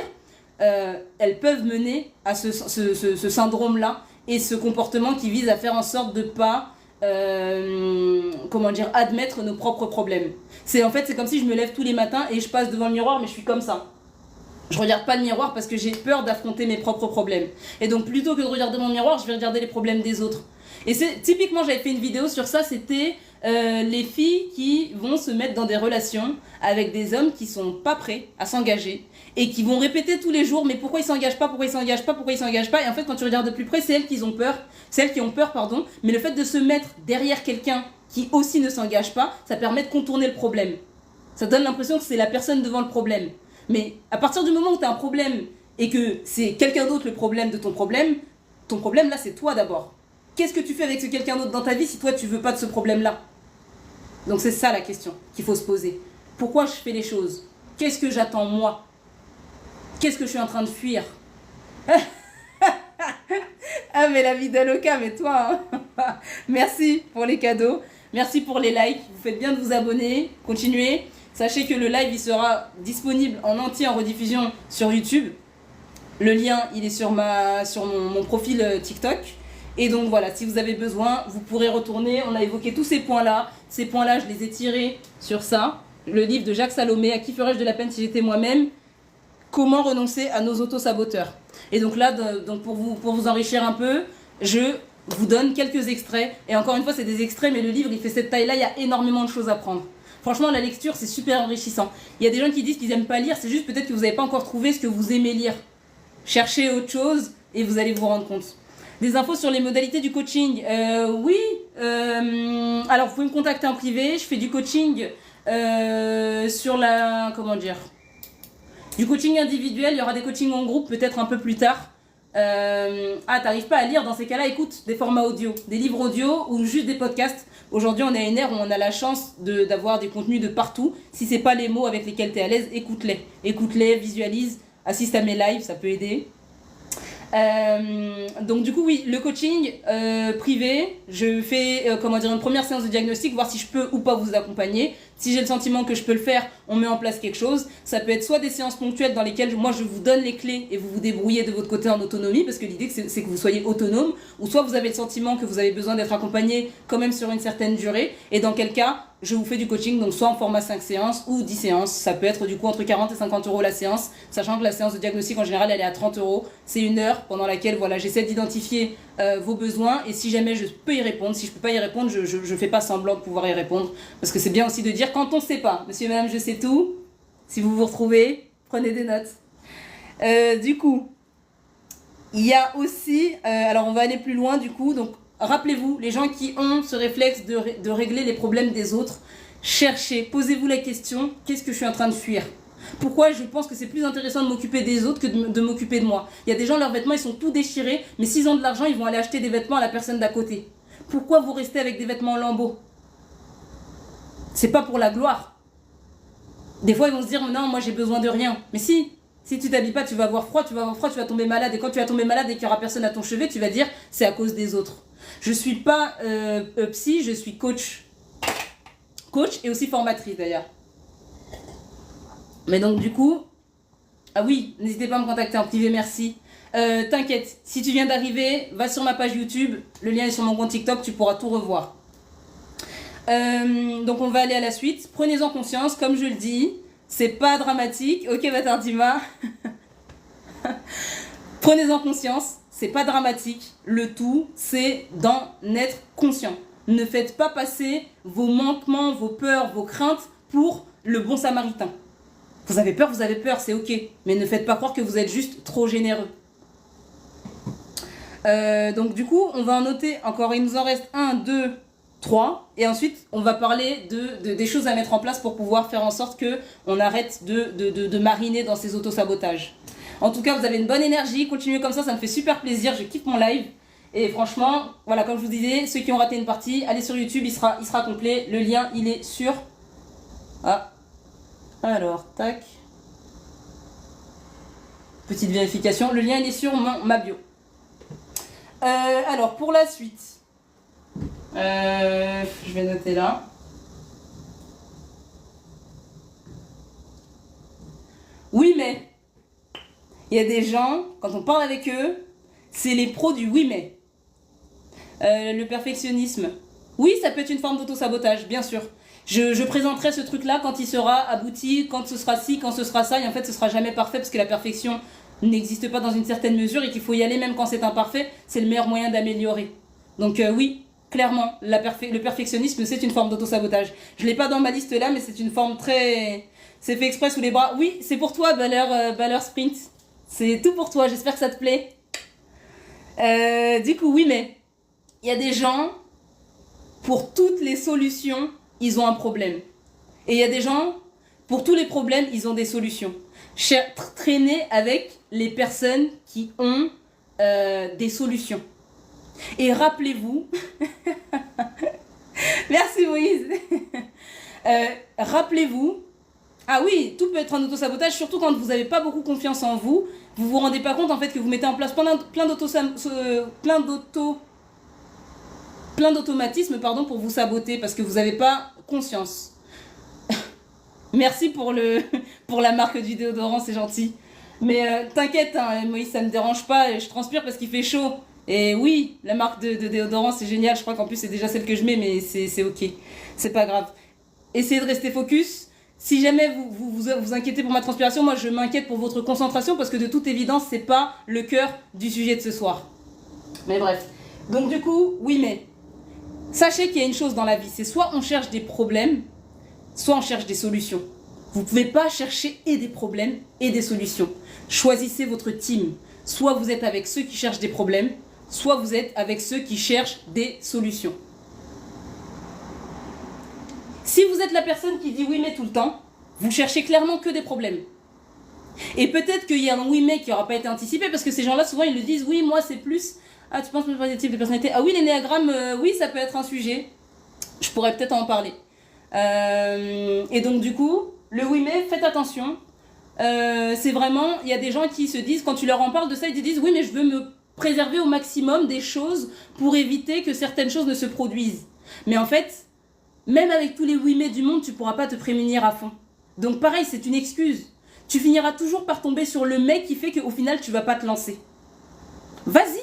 elles peuvent mener à ce syndrome-là et ce comportement qui vise à faire en sorte de pas comment dire, admettre nos propres problèmes. C'est comme si je me lève tous les matins et je passe devant le miroir, mais je suis comme ça. Je regarde pas le miroir parce que j'ai peur d'affronter mes propres problèmes. Et donc plutôt que de regarder mon miroir, je vais regarder les problèmes des autres. Et c'est typiquement, j'avais fait une vidéo sur ça, c'était les filles qui vont se mettre dans des relations avec des hommes qui sont pas prêts à s'engager et qui vont répéter tous les jours mais pourquoi ils s'engagent pas, pourquoi ils s'engagent pas, pourquoi ils s'engagent pas. Et en fait, quand tu regardes de plus près, c'est elles qui ont peur, pardon. Mais le fait de se mettre derrière quelqu'un qui aussi ne s'engage pas, ça permet de contourner le problème. Ça donne l'impression que c'est la personne devant le problème. Mais à partir du moment où tu as un problème et que c'est quelqu'un d'autre le problème de ton problème là c'est toi d'abord. Qu'est-ce que tu fais avec ce quelqu'un d'autre dans ta vie si toi tu veux pas de ce problème là? Donc c'est ça la question qu'il faut se poser. Pourquoi je fais les choses? Qu'est-ce que j'attends moi? Qu'est-ce que je suis en train de fuir? Ah mais la vie d'Aloca, mais toi hein. Merci pour les cadeaux, merci pour les likes, vous faites bien de vous abonner, continuez. Sachez que le live il sera disponible en entier en rediffusion sur YouTube. Le lien il est sur mon profil TikTok. Et donc voilà, si vous avez besoin, vous pourrez retourner. On a évoqué tous ces points-là. Ces points-là, je les ai tirés sur ça. Le livre de Jacques Salomé, À qui ferais-je de la peine si j'étais moi-même? Comment renoncer à nos auto-saboteurs. Et donc là, pour vous enrichir un peu, je vous donne quelques extraits. Et encore une fois, c'est des extraits, mais le livre, il fait cette taille-là, il y a énormément de choses à prendre. Franchement, la lecture, c'est super enrichissant. Il y a des gens qui disent qu'ils n'aiment pas lire, c'est juste peut-être que vous n'avez pas encore trouvé ce que vous aimez lire. Cherchez autre chose et vous allez vous rendre compte. Des infos sur les modalités du coaching. Oui. Alors, vous pouvez me contacter en privé. Je fais du coaching sur la... Comment dire? Du coaching individuel. Il y aura des coachings en groupe peut-être un peu plus tard. T'arrives pas à lire? Dans ces cas-là, écoute des formats audio. Des livres audio ou juste des podcasts. Aujourd'hui, on est à une ère où on a la chance d'avoir des contenus de partout. Si c'est pas les mots avec lesquels tu es à l'aise, écoute-les. Écoute-les, visualise, assiste à mes lives, ça peut aider. Donc du coup oui, le coaching privé, je fais une première séance de diagnostic, voir si je peux ou pas vous accompagner. Si j'ai le sentiment que je peux le faire, on met en place quelque chose. Ça peut être soit des séances ponctuelles dans lesquelles moi je vous donne les clés et vous vous débrouillez de votre côté en autonomie, parce que l'idée c'est que vous soyez autonome, ou soit vous avez le sentiment que vous avez besoin d'être accompagné quand même sur une certaine durée, et dans quel cas je vous fais du coaching, donc soit en format 5 séances ou 10 séances. Ça peut être du coup entre 40 et 50 euros la séance, sachant que la séance de diagnostic en général elle est à 30 euros. C'est une heure pendant laquelle voilà, j'essaie d'identifier vos besoins, et si jamais je peux y répondre, si je peux pas y répondre, je fais pas semblant de pouvoir y répondre, parce que c'est bien aussi de dire quand on sait pas. Monsieur et madame, je sais tout. Si vous vous retrouvez, prenez des notes. Du coup, il y a aussi, alors on va aller plus loin du coup, donc rappelez-vous, les gens qui ont ce réflexe de régler les problèmes des autres, cherchez, posez-vous la question, qu'est-ce que je suis en train de fuir? Pourquoi je pense que c'est plus intéressant de m'occuper des autres que de m'occuper de moi? Il y a des gens, leurs vêtements, ils sont tout déchirés, mais s'ils ont de l'argent, ils vont aller acheter des vêtements à la personne d'à côté. Pourquoi vous restez avec des vêtements en lambeaux? C'est pas pour la gloire. Des fois, ils vont se dire, non, moi j'ai besoin de rien. Mais si tu t'habilles pas, tu vas avoir froid, tu vas tomber malade. Et quand tu vas tomber malade et qu'il y aura personne à ton chevet, tu vas dire, c'est à cause des autres. Je suis pas psy, je suis coach. Coach et aussi formatrice d'ailleurs. Mais donc du coup, ah oui, n'hésitez pas à me contacter en privé, merci. T'inquiète, si tu viens d'arriver, va sur ma page YouTube, le lien est sur mon compte TikTok, tu pourras tout revoir. Donc on va aller à la suite. Prenez-en conscience, comme je le dis, c'est pas dramatique. Ok Batardima. Prenez-en conscience, c'est pas dramatique. Le tout, c'est d'en être conscient. Ne faites pas passer vos manquements, vos peurs, vos craintes pour le bon samaritain. Vous avez peur, c'est ok. Mais ne faites pas croire que vous êtes juste trop généreux. Donc du coup, on va en noter encore, il nous en reste 1, 2, 3. Et ensuite, on va parler des choses à mettre en place pour pouvoir faire en sorte qu'on arrête de mariner dans ces autosabotages. En tout cas, vous avez une bonne énergie, continuez comme ça me fait super plaisir, je kiffe mon live. Et franchement, voilà, comme je vous disais, ceux qui ont raté une partie, allez sur YouTube, il sera complet. Le lien, il est sur... Ah, alors, tac. Petite vérification, le lien, il est sur ma bio. Alors, pour la suite, je vais noter là. Oui, mais il y a des gens, quand on parle avec eux, c'est les pros du oui, mais. Le perfectionnisme. Oui, ça peut être une forme d'auto-sabotage, bien sûr. Je présenterai ce truc-là quand il sera abouti, quand ce sera ci, quand ce sera ça, et en fait ce sera jamais parfait parce que la perfection n'existe pas dans une certaine mesure et qu'il faut y aller même quand c'est imparfait, c'est le meilleur moyen d'améliorer. Donc oui, clairement, le perfectionnisme c'est une forme d'auto-sabotage. Je l'ai pas dans ma liste là, mais c'est une forme très... C'est fait exprès sous les bras. Oui, c'est pour toi, Baller Sprint. C'est tout pour toi, j'espère que ça te plaît. Du coup, oui, mais il y a des gens, pour toutes les solutions, ils ont un problème. Et il y a des gens, pour tous les problèmes, ils ont des solutions. Traîner avec les personnes qui ont des solutions. Et rappelez-vous, merci Moïse, rappelez-vous, ah oui, tout peut être un autosabotage, surtout quand vous n'avez pas beaucoup confiance en vous, vous vous rendez pas compte en fait que vous mettez en place plein d'automatismes pour vous saboter parce que vous n'avez pas conscience. Merci pour la marque du déodorant, c'est gentil. Mais t'inquiète, hein, Moïse, ça ne me dérange pas, je transpire parce qu'il fait chaud. Et oui, la marque de déodorant, c'est génial, je crois qu'en plus c'est déjà celle que je mets, mais c'est ok, c'est pas grave. Essayez de rester focus. Si jamais vous inquiétez pour ma transpiration, moi je m'inquiète pour votre concentration parce que de toute évidence, c'est pas le cœur du sujet de ce soir. Mais bref. Donc du coup, oui, mais sachez qu'il y a une chose dans la vie, c'est soit on cherche des problèmes, soit on cherche des solutions. Vous ne pouvez pas chercher et des problèmes et des solutions. Choisissez votre team. Soit vous êtes avec ceux qui cherchent des problèmes, soit vous êtes avec ceux qui cherchent des solutions. Si vous êtes la personne qui dit oui mais tout le temps, vous cherchez clairement que des problèmes. Et peut-être qu'il y a un oui mais qui n'aura pas été anticipé parce que ces gens-là souvent ils le disent oui moi c'est plus... Ah tu penses que c'est des types de personnalité? Ah oui l'énéagramme, oui ça peut être un sujet. Je pourrais peut-être en parler. Et donc du coup, le oui mais faites attention. C'est vraiment, il y a des gens qui se disent, quand tu leur en parles de ça, ils te disent oui mais je veux me préserver au maximum des choses pour éviter que certaines choses ne se produisent. Mais en fait, même avec tous les oui mais du monde, tu pourras pas te prémunir à fond. Donc pareil, c'est une excuse. Tu finiras toujours par tomber sur le mais qui fait qu'au final tu vas pas te lancer. Vas-y.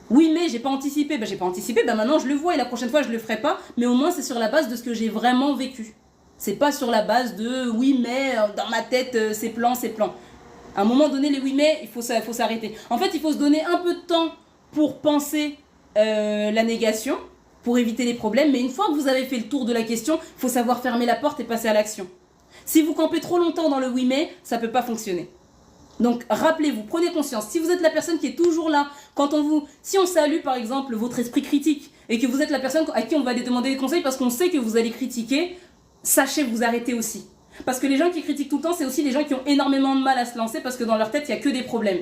Oui mais j'ai pas anticipé, maintenant je le vois et la prochaine fois je le ferai pas, mais au moins c'est sur la base de ce que j'ai vraiment vécu. C'est pas sur la base de oui mais dans ma tête c'est plan. À un moment donné les oui mais il faut s'arrêter. En fait il faut se donner un peu de temps pour penser la négation, pour éviter les problèmes, mais une fois que vous avez fait le tour de la question, il faut savoir fermer la porte et passer à l'action. Si vous campez trop longtemps dans le oui mais, ça peut pas fonctionner. Donc rappelez-vous, prenez conscience. Si vous êtes la personne qui est toujours là, si on salue par exemple votre esprit critique et que vous êtes la personne à qui on va aller demander des conseils parce qu'on sait que vous allez critiquer, sachez vous arrêter aussi. Parce que les gens qui critiquent tout le temps, c'est aussi les gens qui ont énormément de mal à se lancer parce que dans leur tête, il n'y a que des problèmes.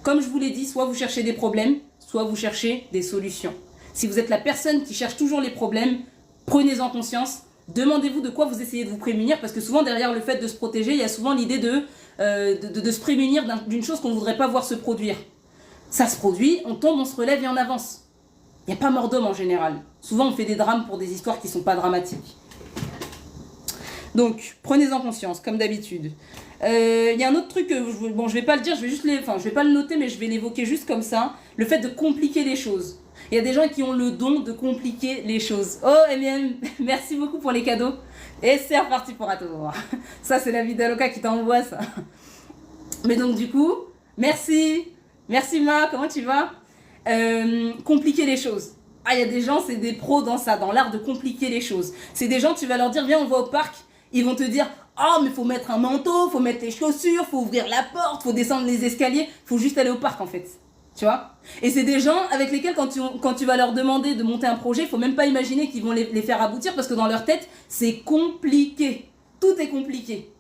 Comme je vous l'ai dit, soit vous cherchez des problèmes, soit vous cherchez des solutions. Si vous êtes la personne qui cherche toujours les problèmes, prenez-en conscience. Demandez-vous de quoi vous essayez de vous prémunir parce que souvent derrière le fait de se protéger, il y a souvent l'idée de se prémunir d'une chose qu'on ne voudrait pas voir se produire. Ça se produit, on tombe, on se relève et on avance. Il n'y a pas mort d'homme en général. Souvent on fait des drames pour des histoires qui ne sont pas dramatiques. Donc prenez-en conscience, comme d'habitude. Il y a un autre truc, je vais pas le dire, je vais pas le noter, mais je vais l'évoquer juste comme ça. Le fait de compliquer les choses. Il y a des gens qui ont le don de compliquer les choses. Oh, eh bien, merci beaucoup pour les cadeaux. Et c'est reparti pour un tour. Ça, c'est la vie d'Aloca qui t'envoie ça. Mais donc, du coup, merci. Merci Ma, comment tu vas? Compliquer les choses. Ah, il y a des gens, c'est des pros dans ça, dans l'art de compliquer les choses. C'est des gens, tu vas leur dire, viens, on va au parc. Ils vont te dire, oh, mais faut mettre un manteau, faut mettre les chaussures, faut ouvrir la porte, faut descendre les escaliers. Faut juste aller au parc, en fait. Tu vois? Et c'est des gens avec lesquels quand tu vas leur demander de monter un projet, il faut même pas imaginer qu'ils vont les faire aboutir parce que dans leur tête, c'est compliqué. Tout est compliqué.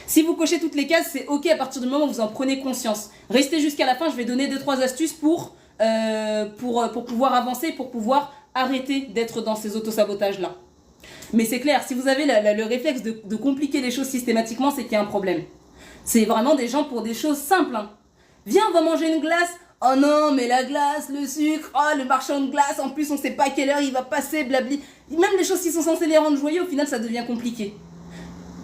Si vous cochez toutes les cases, c'est ok à partir du moment où vous en prenez conscience. Restez jusqu'à la fin, je vais donner 2-3 astuces pour pouvoir avancer, pour pouvoir arrêter d'être dans ces autosabotages-là. Mais c'est clair, si vous avez le réflexe de compliquer les choses systématiquement, c'est qu'il y a un problème. C'est vraiment des gens pour des choses simples, hein. Viens, on va manger une glace. Oh non, mais la glace, le sucre, oh le marchand de glace, en plus on sait pas à quelle heure il va passer, blabli. Même les choses qui sont censées les rendre joyeux, au final ça devient compliqué.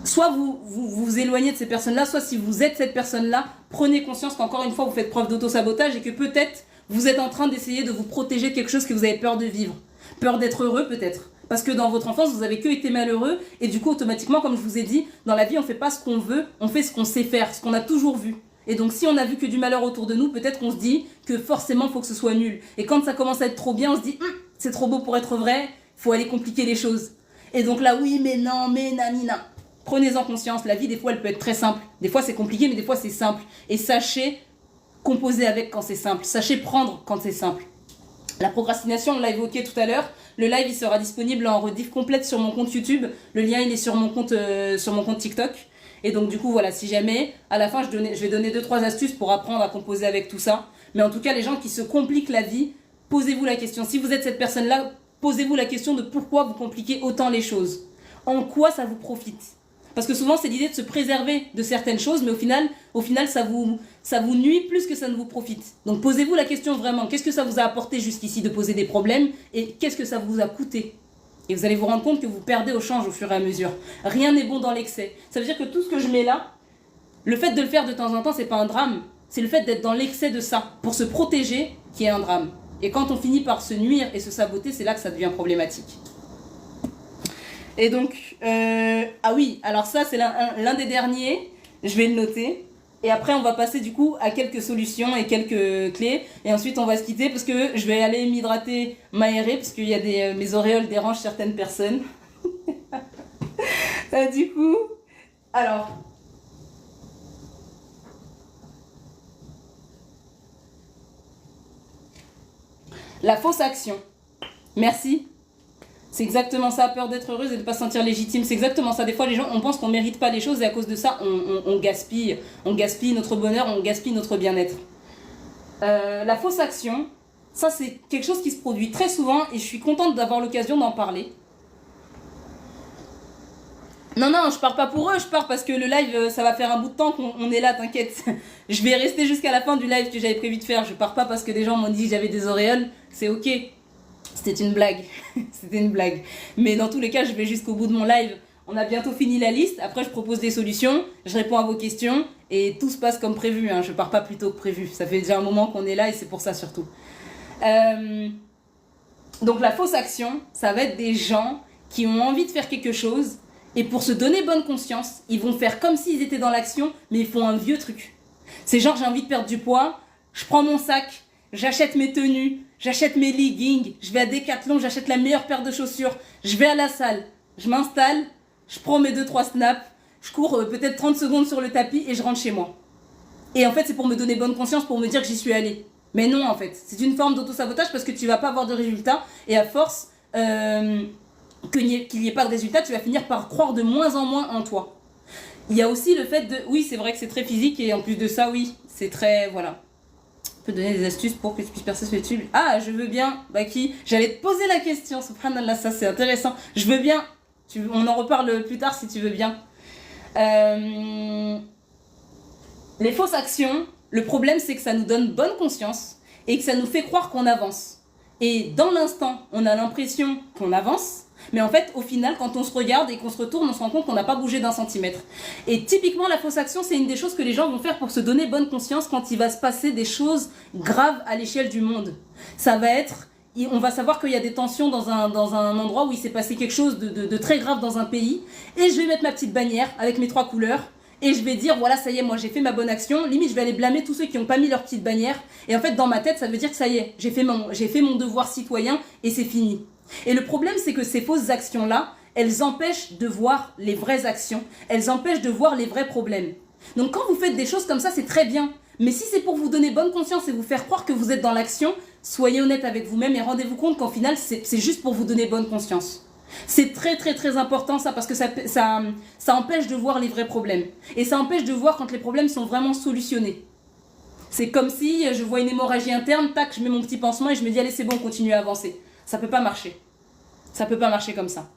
Soit vous éloignez de ces personnes-là, soit si vous êtes cette personne-là, prenez conscience qu'encore une fois vous faites preuve d'auto-sabotage et que peut-être vous êtes en train d'essayer de vous protéger de quelque chose que vous avez peur de vivre. Peur d'être heureux peut-être. Parce que dans votre enfance, vous avez que été malheureux et du coup, automatiquement, comme je vous ai dit, dans la vie, on fait pas ce qu'on veut, on fait ce qu'on sait faire, ce qu'on a toujours vu. Et donc, si on a vu que du malheur autour de nous, peut-être qu'on se dit que forcément, il faut que ce soit nul. Et quand ça commence à être trop bien, on se dit, c'est trop beau pour être vrai, faut aller compliquer les choses. Et donc là, oui, mais non, mais nanina. Prenez-en conscience, la vie, des fois, elle peut être très simple. Des fois, c'est compliqué, mais des fois, c'est simple. Et sachez composer avec quand c'est simple. Sachez prendre quand c'est simple. La procrastination, on l'a évoqué tout à l'heure. Le live, il sera disponible en rediff complète sur mon compte YouTube. Le lien, il est sur mon compte TikTok. Et donc, du coup, voilà, si jamais, à la fin, je vais donner 2-3 astuces pour apprendre à composer avec tout ça. Mais en tout cas, les gens qui se compliquent la vie, posez-vous la question. Si vous êtes cette personne-là, posez-vous la question de pourquoi vous compliquez autant les choses. En quoi ça vous profite? Parce que souvent, c'est l'idée de se préserver de certaines choses, mais au final ça vous nuit plus que ça ne vous profite. Donc, posez-vous la question vraiment. Qu'est-ce que ça vous a apporté jusqu'ici de poser des problèmes et qu'est-ce que ça vous a coûté? Et vous allez vous rendre compte que vous perdez au change au fur et à mesure. Rien n'est bon dans l'excès. Ça veut dire que tout ce que je mets là, le fait de le faire de temps en temps, c'est pas un drame. C'est le fait d'être dans l'excès de ça, pour se protéger, qui est un drame. Et quand on finit par se nuire et se saboter, c'est là que ça devient problématique. Et donc, ah oui, alors ça c'est l'un des derniers, je vais le noter. Et après on va passer du coup à quelques solutions et quelques clés. Et ensuite on va se quitter parce que je vais aller m'hydrater, m'aérer, parce qu'il y a mes auréoles dérangent certaines personnes. Du coup, alors... La fausse action. Merci. C'est exactement ça, peur d'être heureuse et de ne pas se sentir légitime. C'est exactement ça. Des fois, les gens, on pense qu'on ne mérite pas les choses et à cause de ça, on gaspille. On gaspille notre bonheur, on gaspille notre bien-être. La fausse action, ça, c'est quelque chose qui se produit très souvent et je suis contente d'avoir l'occasion d'en parler. Non, je pars pas pour eux, je pars parce que le live, ça va faire un bout de temps qu'on est là, t'inquiète. Je vais rester jusqu'à la fin du live que j'avais prévu de faire. Je pars pas parce que des gens m'ont dit que j'avais des auréoles. C'est ok. C'était une blague. C'était une blague. Mais dans tous les cas, je vais jusqu'au bout de mon live. On a bientôt fini la liste. Après, je propose des solutions. Je réponds à vos questions. Et tout se passe comme prévu. Je pars pas plus tôt que prévu. Ça fait déjà un moment qu'on est là et c'est pour ça surtout. Donc la fausse action, ça va être des gens qui ont envie de faire quelque chose. Et pour se donner bonne conscience, ils vont faire comme s'ils étaient dans l'action, mais ils font un vieux truc. C'est genre, j'ai envie de perdre du poids. Je prends mon sac. J'achète mes tenues, j'achète mes leggings, je vais à Decathlon, j'achète la meilleure paire de chaussures, je vais à la salle, je m'installe, je prends mes 2-3 snaps, je cours peut-être 30 secondes sur le tapis et je rentre chez moi. Et en fait, c'est pour me donner bonne conscience, pour me dire que j'y suis allée. Mais non, en fait, c'est une forme d'auto-sabotage parce que tu vas pas avoir de résultat et à force qu'il n'y ait pas de résultat, tu vas finir par croire de moins en moins en toi. Il y a aussi le fait de... Oui, c'est vrai que c'est très physique et en plus de ça, oui, c'est très... Voilà. Donner des astuces pour que tu puisses percer sur YouTube. Ah, je veux bien, Baki. J'allais te poser la question, subhanallah, ça c'est intéressant. Je veux bien. On en reparle plus tard si tu veux bien. Les fausses actions, le problème c'est que ça nous donne bonne conscience et que ça nous fait croire qu'on avance. Et dans l'instant, on a l'impression qu'on avance, mais en fait, au final, quand on se regarde et qu'on se retourne, on se rend compte qu'on n'a pas bougé d'un centimètre. Et typiquement, la fausse action, c'est une des choses que les gens vont faire pour se donner bonne conscience quand il va se passer des choses graves à l'échelle du monde. Ça va être... On va savoir qu'il y a des tensions dans un endroit où il s'est passé quelque chose de très grave dans un pays. Et je vais mettre ma petite bannière avec mes 3 couleurs. Et je vais dire, voilà, ça y est, moi j'ai fait ma bonne action. Limite, je vais aller blâmer tous ceux qui n'ont pas mis leur petite bannière. Et en fait, dans ma tête, ça veut dire que ça y est, j'ai fait mon devoir citoyen et c'est fini. Et le problème, c'est que ces fausses actions-là, elles empêchent de voir les vraies actions. Elles empêchent de voir les vrais problèmes. Donc quand vous faites des choses comme ça, c'est très bien. Mais si c'est pour vous donner bonne conscience et vous faire croire que vous êtes dans l'action, soyez honnête avec vous-même et rendez-vous compte qu'en final, c'est juste pour vous donner bonne conscience. C'est très très très important ça parce que ça empêche de voir les vrais problèmes. Et ça empêche de voir quand les problèmes sont vraiment solutionnés. C'est comme si je vois une hémorragie interne, tac, je mets mon petit pansement et je me dis allez c'est bon, on continue à avancer. Ça peut pas marcher. Ça peut pas marcher comme ça.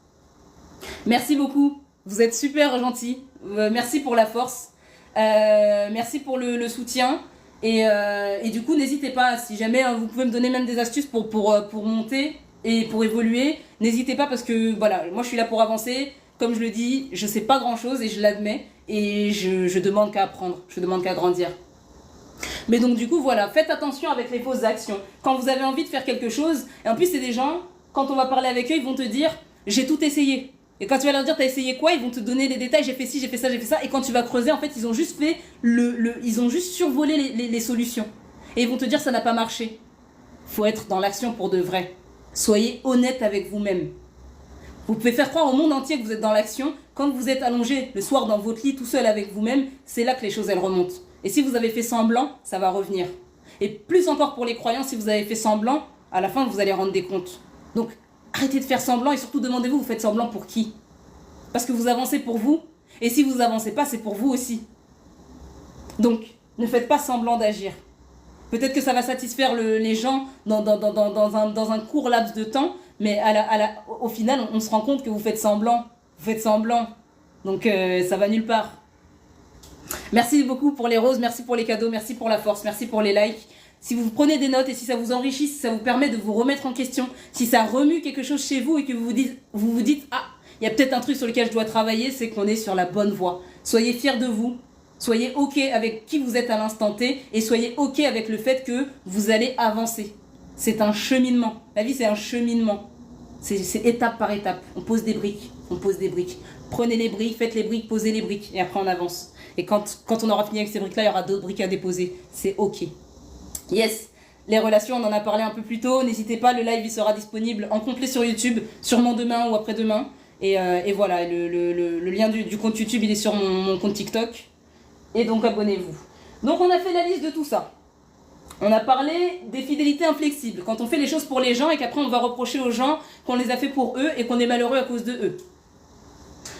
Merci beaucoup. Vous êtes super gentils. Merci pour la force. Merci pour le soutien. Et du coup, n'hésitez pas. Si jamais vous pouvez me donner même des astuces pour monter et pour évoluer, n'hésitez pas parce que voilà, moi je suis là pour avancer. Comme je le dis, je sais pas grand chose et je l'admets. Et je demande qu'à apprendre. Je demande qu'à grandir. Mais donc du coup voilà, faites attention avec les fausses actions. Quand vous avez envie de faire quelque chose, et en plus c'est des gens, quand on va parler avec eux, ils vont te dire j'ai tout essayé. Et quand tu vas leur dire t'as essayé quoi, ils vont te donner les détails, j'ai fait ci, j'ai fait ça, j'ai fait ça. Et quand tu vas creuser, en fait, ils ont juste fait ils ont juste survolé les solutions. Et ils vont te dire ça n'a pas marché. Faut être dans l'action pour de vrai. Soyez honnête avec vous-même. Vous pouvez faire croire au monde entier que vous êtes dans l'action. Quand vous êtes allongé le soir dans votre lit tout seul avec vous-même, c'est là que les choses elles remontent. Et si vous avez fait semblant, ça va revenir. Et plus encore pour les croyants, si vous avez fait semblant, à la fin vous allez rendre des comptes. Donc arrêtez de faire semblant et surtout demandez-vous, vous faites semblant pour qui? Parce que vous avancez pour vous. Et si vous avancez pas, c'est pour vous aussi. Donc ne faites pas semblant d'agir. Peut-être que ça va satisfaire les gens dans un court laps de temps, mais au final, on se rend compte que vous faites semblant. Vous faites semblant. Donc, ça va nulle part. Merci beaucoup pour les roses, merci pour les cadeaux, merci pour la force, merci pour les likes. Si vous prenez des notes et si ça vous enrichit, si ça vous permet de vous remettre en question, si ça remue quelque chose chez vous et que vous vous dites ah, il y a peut-être un truc sur lequel je dois travailler, c'est qu'on est sur la bonne voie. Soyez fiers de vous. Soyez OK avec qui vous êtes à l'instant T et soyez OK avec le fait que vous allez avancer. C'est un cheminement. La vie, c'est un cheminement. C'est étape par étape. On pose des briques. On pose des briques. Prenez les briques, faites les briques, posez les briques et après on avance. Et quand on aura fini avec ces briques-là, il y aura d'autres briques à déposer. C'est OK. Yes. Les relations, on en a parlé un peu plus tôt. N'hésitez pas, le live il sera disponible en complet sur YouTube, sûrement demain ou après-demain. Et voilà, le lien du compte YouTube, il est sur mon compte TikTok. Et donc abonnez-vous. Donc on a fait la liste de tout ça. On a parlé des fidélités inflexibles. Quand on fait les choses pour les gens et qu'après on va reprocher aux gens qu'on les a fait pour eux et qu'on est malheureux à cause de eux.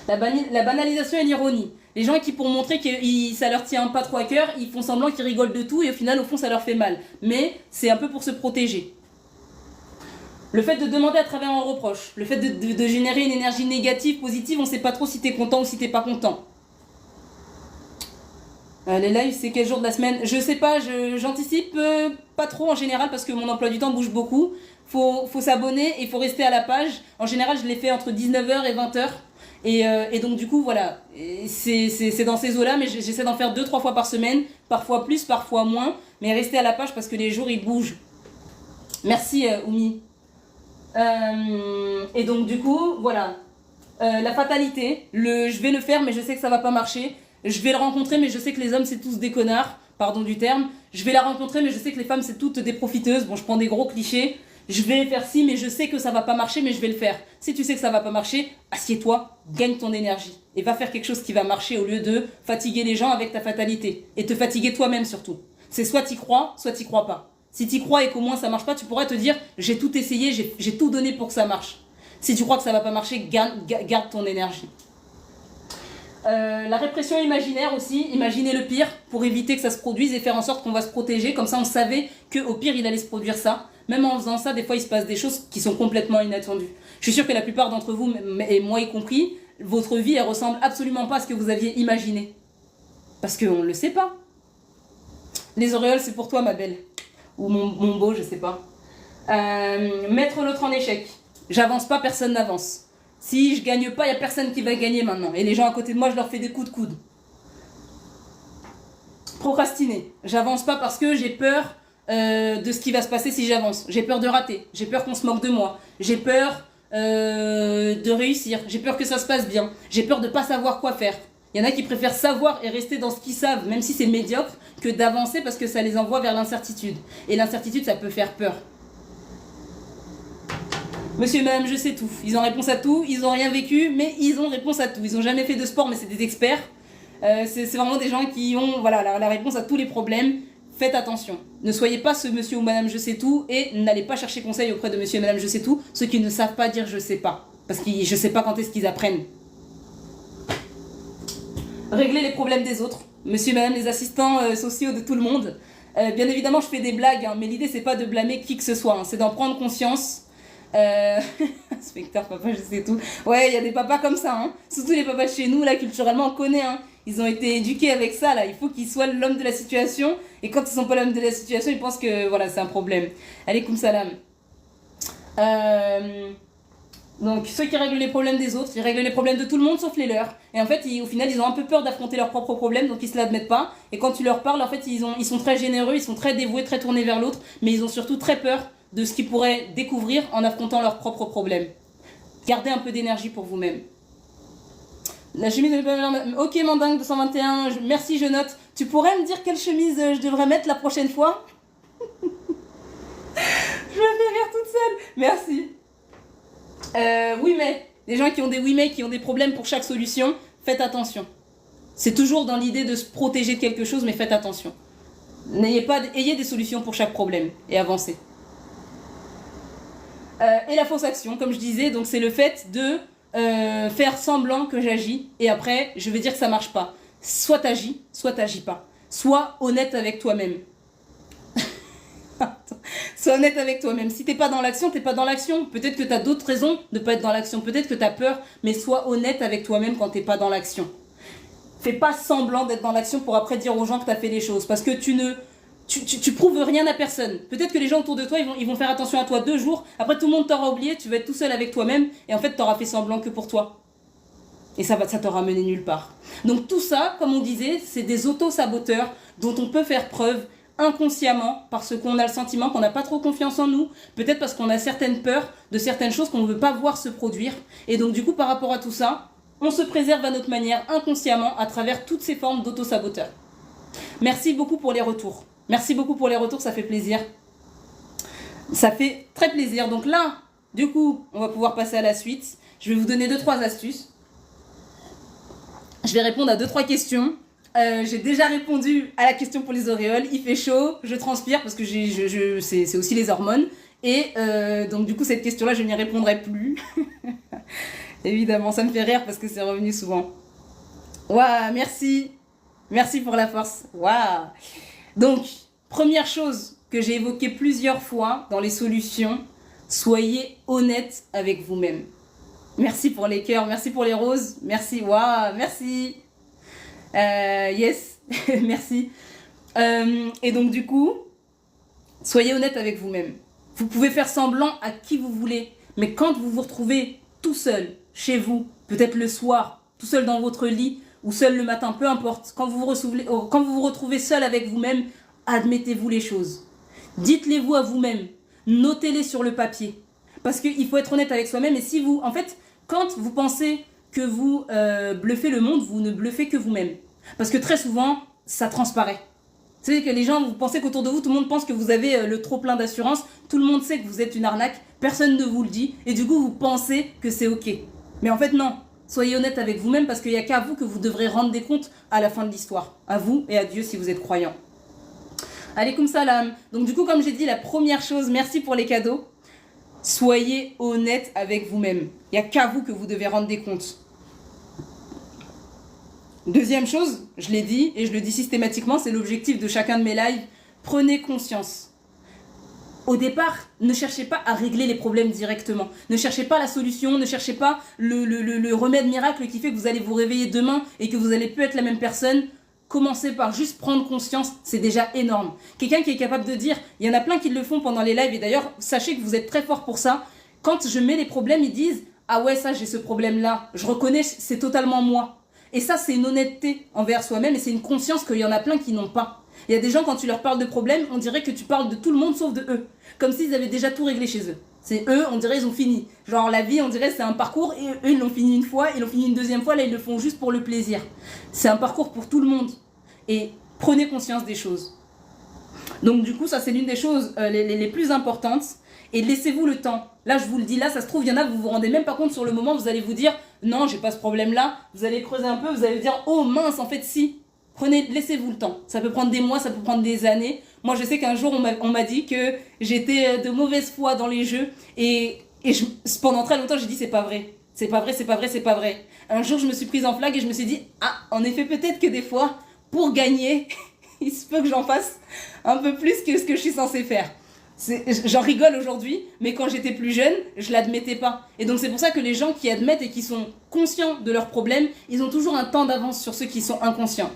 La banalisation et l'ironie. Les gens qui pour montrer que ça leur tient pas trop à cœur, ils font semblant qu'ils rigolent de tout et au final au fond ça leur fait mal. Mais c'est un peu pour se protéger. Le fait de demander à travers un reproche. Le fait de générer une énergie négative, positive, on sait pas trop si t'es content ou si t'es pas content. Les lives, c'est quel jour de la semaine? Je sais pas, j'anticipe pas trop en général parce que mon emploi du temps bouge beaucoup. Faut s'abonner et il faut rester à la page. En général, je les fais entre 19h et 20h. Et donc du coup, voilà, c'est dans ces eaux-là, mais j'essaie d'en faire 2-3 fois par semaine. Parfois plus, parfois moins. Mais restez à la page parce que les jours, ils bougent. Merci, Oumi. Et donc du coup, voilà. La fatalité, je vais le faire, mais je sais que ça va pas marcher. Je vais le rencontrer, mais je sais que les hommes, c'est tous des connards, pardon du terme. Je vais la rencontrer, mais je sais que les femmes, c'est toutes des profiteuses. Bon, je prends des gros clichés. Je vais faire ci, mais je sais que ça va pas marcher, mais je vais le faire. Si tu sais que ça va pas marcher, assieds-toi, gagne ton énergie. Et va faire quelque chose qui va marcher au lieu de fatiguer les gens avec ta fatalité. Et te fatiguer toi-même surtout. C'est soit t'y crois, soit t'y crois pas. Si t'y crois et qu'au moins ça marche pas, tu pourras te dire, j'ai tout essayé, j'ai tout donné pour que ça marche. Si tu crois que ça va pas marcher, garde ton énergie. La répression imaginaire aussi, imaginer le pire pour éviter que ça se produise et faire en sorte qu'on va se protéger. Comme ça, on savait qu'au pire, il allait se produire ça. Même en faisant ça, des fois, il se passe des choses qui sont complètement inattendues. Je suis sûre que la plupart d'entre vous, et moi y compris, votre vie, elle ressemble absolument pas à ce que vous aviez imaginé. Parce qu'on ne le sait pas. Les auréoles, c'est pour toi, ma belle. Ou mon beau, je sais pas. Mettre l'autre en échec. J'avance pas, personne n'avance. Si je gagne pas, il n'y a personne qui va gagner maintenant. Et les gens à côté de moi, je leur fais des coups de coude. Procrastiner. J'avance pas parce que j'ai peur de ce qui va se passer si j'avance. J'ai peur de rater. J'ai peur qu'on se moque de moi. J'ai peur de réussir. J'ai peur que ça se passe bien. J'ai peur de pas savoir quoi faire. Il y en a qui préfèrent savoir et rester dans ce qu'ils savent, même si c'est médiocre, que d'avancer parce que ça les envoie vers l'incertitude. Et l'incertitude, ça peut faire peur. Monsieur et madame, je sais tout. Ils ont réponse à tout, ils n'ont rien vécu, mais ils ont réponse à tout. Ils n'ont jamais fait de sport, mais c'est des experts. C'est vraiment des gens qui ont voilà, la réponse à tous les problèmes. Faites attention. Ne soyez pas ce monsieur ou madame je sais tout et n'allez pas chercher conseil auprès de monsieur et madame je sais tout, ceux qui ne savent pas dire je sais pas. Parce que je sais pas quand est-ce qu'ils apprennent. Régler les problèmes des autres. Monsieur et madame les assistants sociaux de tout le monde. Bien évidemment, je fais des blagues, hein, mais l'idée, c'est pas de blâmer qui que ce soit. Hein, c'est d'en prendre conscience. Inspecteur, papa, je sais tout. Ouais, il y a des papas comme ça, hein. Surtout les papas chez nous, là, culturellement, on connaît, hein. Ils ont été éduqués avec ça, là. Il faut qu'ils soient l'homme de la situation. Et quand ils sont pas l'homme de la situation, ils pensent que, voilà, c'est un problème. Allez, koum salam. Donc, ceux qui règlent les problèmes des autres, ils règlent les problèmes de tout le monde sauf les leurs. Et en fait, au final, ils ont un peu peur d'affronter leurs propres problèmes, donc ils se l'admettent pas. Et quand tu leur parles, en fait, ils sont très généreux, ils sont très dévoués, très tournés vers l'autre, mais ils ont surtout très peur de ce qu'ils pourraient découvrir en affrontant leurs propres problèmes. Gardez un peu d'énergie pour vous-même. La chemise de... Ok, Mandingue 221, merci, je note. Tu pourrais me dire quelle chemise je devrais mettre la prochaine fois? Je me fais rire toute seule. Merci. Oui, mais les gens qui ont des oui, mais, qui ont des problèmes pour chaque solution, faites attention. C'est toujours dans l'idée de se protéger de quelque chose, mais faites attention. Ayez des solutions pour chaque problème et avancez. Et la fausse action, comme je disais, donc c'est le fait de faire semblant que j'agis et après je vais dire que ça marche pas. Soit t'agis, soit t'agis pas. Sois honnête avec toi-même. Sois honnête avec toi-même. Si t'es pas dans l'action, t'es pas dans l'action. Peut-être que t'as d'autres raisons de pas être dans l'action. Peut-être que t'as peur, mais sois honnête avec toi-même quand t'es pas dans l'action. Fais pas semblant d'être dans l'action pour après dire aux gens que t'as fait les choses. Parce que tu prouves rien à personne. Peut-être que les gens autour de toi, ils vont faire attention à toi 2 jours. Après, tout le monde t'aura oublié. Tu vas être tout seul avec toi-même. Et en fait, t'auras fait semblant que pour toi. Et ça t'aura mené nulle part. Donc tout ça, comme on disait, c'est des auto-saboteurs dont on peut faire preuve inconsciemment parce qu'on a le sentiment qu'on n'a pas trop confiance en nous, peut-être parce qu'on a certaines peurs de certaines choses qu'on ne veut pas voir se produire. Et donc du coup, par rapport à tout ça, on se préserve à notre manière inconsciemment à travers toutes ces formes d'auto-saboteurs. Merci beaucoup pour les retours. Merci beaucoup pour les retours, ça fait plaisir. Ça fait très plaisir. Donc là, du coup, on va pouvoir passer à la suite. Je vais vous donner 2-3 astuces. Je vais répondre à 2-3 questions. J'ai déjà répondu à la question pour les auréoles. Il fait chaud, je transpire parce que c'est aussi les hormones. Et donc du coup, cette question-là, je n'y répondrai plus. Évidemment, ça me fait rire parce que c'est revenu souvent. Waouh, merci. Merci pour la force. Waouh. Donc, première chose que j'ai évoquée plusieurs fois dans les solutions, soyez honnête avec vous-même. Merci pour les cœurs, merci pour les roses, merci, waouh, merci. Yes, merci. Et donc du coup, soyez honnête avec vous-même. Vous pouvez faire semblant à qui vous voulez, mais quand vous vous retrouvez tout seul, chez vous, peut-être le soir, tout seul dans votre lit, ou seul le matin, peu importe, quand vous vous retrouvez seul avec vous-même, admettez-vous les choses. Dites-les-vous à vous-même, notez-les sur le papier. Parce qu'il faut être honnête avec soi-même, et si vous, en fait, quand vous pensez que vous bluffez le monde, vous ne bluffez que vous-même. Parce que très souvent, ça transparaît. Vous savez que les gens, vous pensez qu'autour de vous, tout le monde pense que vous avez le trop plein d'assurance, tout le monde sait que vous êtes une arnaque, personne ne vous le dit, et du coup, vous pensez que c'est ok. Mais en fait, non. Soyez honnête avec vous-même parce qu'il n'y a qu'à vous que vous devrez rendre des comptes à la fin de l'histoire. À vous et à Dieu si vous êtes croyant. Alaykoum salam. Donc du coup, comme j'ai dit, la première chose, merci pour les cadeaux. Soyez honnête avec vous-même. Il n'y a qu'à vous que vous devez rendre des comptes. Deuxième chose, je l'ai dit et je le dis systématiquement, c'est l'objectif de chacun de mes lives. Prenez conscience. Au départ, ne cherchez pas à régler les problèmes directement. Ne cherchez pas la solution, ne cherchez pas le remède miracle qui fait que vous allez vous réveiller demain et que vous allez plus être la même personne. Commencez par juste prendre conscience, c'est déjà énorme. Quelqu'un qui est capable de dire, il y en a plein qui le font pendant les lives et d'ailleurs, sachez que vous êtes très fort pour ça. Quand je mets les problèmes, ils disent, ah ouais, ça j'ai ce problème-là, je reconnais, c'est totalement moi. Et ça, c'est une honnêteté envers soi-même et c'est une conscience qu'il y en a plein qui n'ont pas. Il y a des gens, quand tu leur parles de problèmes, on dirait que tu parles de tout le monde sauf de eux. Comme s'ils avaient déjà tout réglé chez eux. C'est eux, on dirait ils ont fini. Genre la vie, on dirait c'est un parcours et eux, ils l'ont fini une fois, ils l'ont fini une deuxième fois, là ils le font juste pour le plaisir. C'est un parcours pour tout le monde. Et prenez conscience des choses. Donc du coup, ça c'est l'une des choses les plus importantes. Et laissez-vous le temps. Là, je vous le dis, là, ça se trouve, il y en a, vous vous rendez même pas compte sur le moment, vous allez vous dire, non, j'ai pas ce problème-là. Vous allez creuser un peu, vous allez vous dire, oh mince, en fait, si. Laissez-vous le temps. Ça peut prendre des mois, ça peut prendre des années. Moi, je sais qu'un jour, on m'a dit que j'étais de mauvaise foi dans les jeux. Et pendant très longtemps, j'ai dit, c'est pas vrai. C'est pas vrai, c'est pas vrai, c'est pas vrai. Un jour, je me suis prise en flag et je me suis dit, ah, en effet, peut-être que des fois, pour gagner, il se peut que j'en fasse un peu plus que ce que je suis censée faire. J'en rigole aujourd'hui, mais quand j'étais plus jeune, je l'admettais pas. Et donc c'est pour ça que les gens qui admettent et qui sont conscients de leurs problèmes, ils ont toujours un temps d'avance sur ceux qui sont inconscients.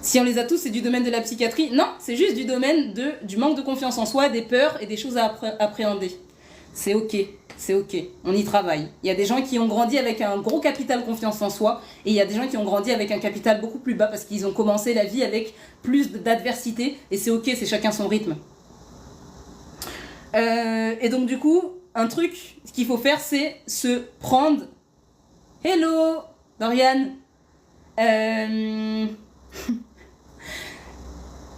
Si on les a tous, c'est du domaine de la psychiatrie. Non, c'est juste du domaine du manque de confiance en soi, des peurs et des choses à appréhender. C'est ok, c'est ok, on y travaille. Il y a des gens qui ont grandi avec un gros capital confiance en soi et il y a des gens qui ont grandi avec un capital beaucoup plus bas parce qu'ils ont commencé la vie avec plus d'adversité et c'est ok, c'est chacun son rythme. Et donc du coup, un truc qu'il faut faire, c'est se prendre... Hello, Dorian.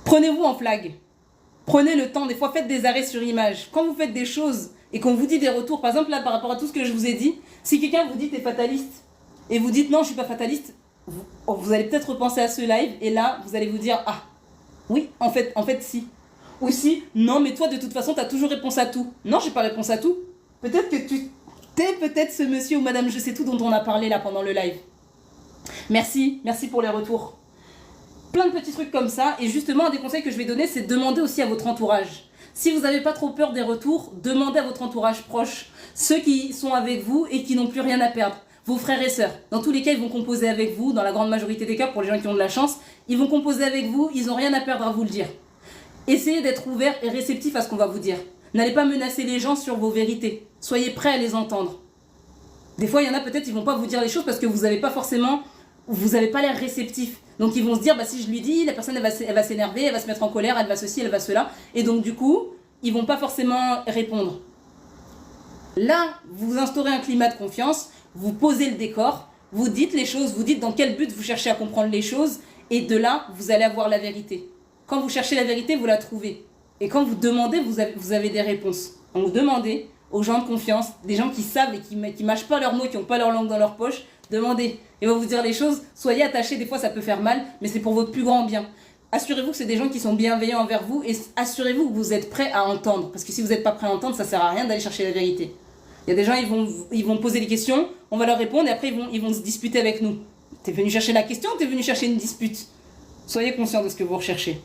Prenez-vous en flag. Prenez le temps, des fois faites des arrêts sur image. Quand vous faites des choses et qu'on vous dit des retours, par exemple là par rapport à tout ce que je vous ai dit, si quelqu'un vous dit t'es fataliste et vous dites non je suis pas fataliste, vous allez peut-être repenser à ce live et là vous allez vous dire ah oui en fait si. Ou si non mais toi de toute façon t'as toujours réponse à tout. Non j'ai pas réponse à tout. Peut-être que tu t'es peut-être ce monsieur ou madame je sais tout dont on a parlé là pendant le live. Merci pour les retours. Plein de petits trucs comme ça. Et justement, un des conseils que je vais donner, c'est de demander aussi à votre entourage. Si vous n'avez pas trop peur des retours, demandez à votre entourage proche. Ceux qui sont avec vous et qui n'ont plus rien à perdre. Vos frères et sœurs. Dans tous les cas, ils vont composer avec vous. Dans la grande majorité des cas, pour les gens qui ont de la chance, ils vont composer avec vous. Ils n'ont rien à perdre à vous le dire. Essayez d'être ouvert et réceptif à ce qu'on va vous dire. N'allez pas menacer les gens sur vos vérités. Soyez prêts à les entendre. Des fois, il y en a peut-être, ils vont pas vous dire les choses parce que vous n'avez pas forcément... Vous n'avez pas l'air réceptif. Donc ils vont se dire, bah, si je lui dis, la personne elle va s'énerver, elle va se mettre en colère, elle va ceci, elle va cela. Et donc du coup, ils vont pas forcément répondre. Là, vous instaurez un climat de confiance, vous posez le décor, vous dites les choses, vous dites dans quel but vous cherchez à comprendre les choses. Et de là, vous allez avoir la vérité. Quand vous cherchez la vérité, vous la trouvez. Et quand vous demandez, vous avez des réponses. Donc vous demandez aux gens de confiance, des gens qui savent et qui mâchent pas leurs mots, qui n'ont pas leur langue dans leur poche, demandez. Ils vont vous dire les choses, soyez attachés, des fois ça peut faire mal, mais c'est pour votre plus grand bien. Assurez-vous que c'est des gens qui sont bienveillants envers vous et assurez-vous que vous êtes prêts à entendre. Parce que si vous n'êtes pas prêts à entendre, ça sert à rien d'aller chercher la vérité. Il y a des gens, ils vont poser des questions, on va leur répondre et après ils vont se disputer avec nous. T'es venu chercher la question ou t'es venu chercher une dispute? Soyez conscient de ce que vous recherchez.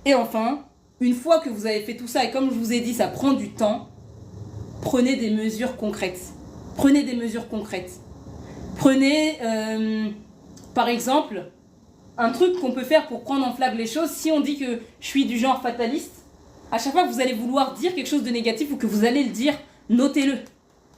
Et enfin, une fois que vous avez fait tout ça, et comme je vous ai dit, ça prend du temps, prenez des mesures concrètes. Prenez des mesures concrètes. Prenez, par exemple, un truc qu'on peut faire pour prendre en flag les choses. Si on dit que je suis du genre fataliste, à chaque fois que vous allez vouloir dire quelque chose de négatif ou que vous allez le dire, notez-le.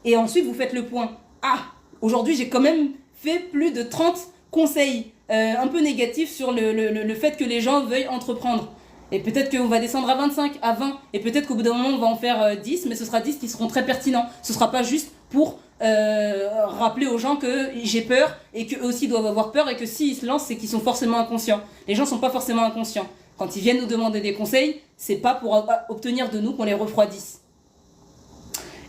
Et ensuite, vous faites le point. Ah, aujourd'hui, j'ai quand même fait plus de 30 conseils un peu négatifs sur le fait que les gens veuillent entreprendre. Et peut-être qu'on va descendre à 25, à 20, et peut-être qu'au bout d'un moment, on va en faire 10, mais ce sera 10 qui seront très pertinents. Ce ne sera pas juste pour rappeler aux gens que j'ai peur, et qu'eux aussi doivent avoir peur, et que s'ils se lancent, c'est qu'ils sont forcément inconscients. Les gens ne sont pas forcément inconscients. Quand ils viennent nous demander des conseils, c'est pas pour obtenir de nous qu'on les refroidisse.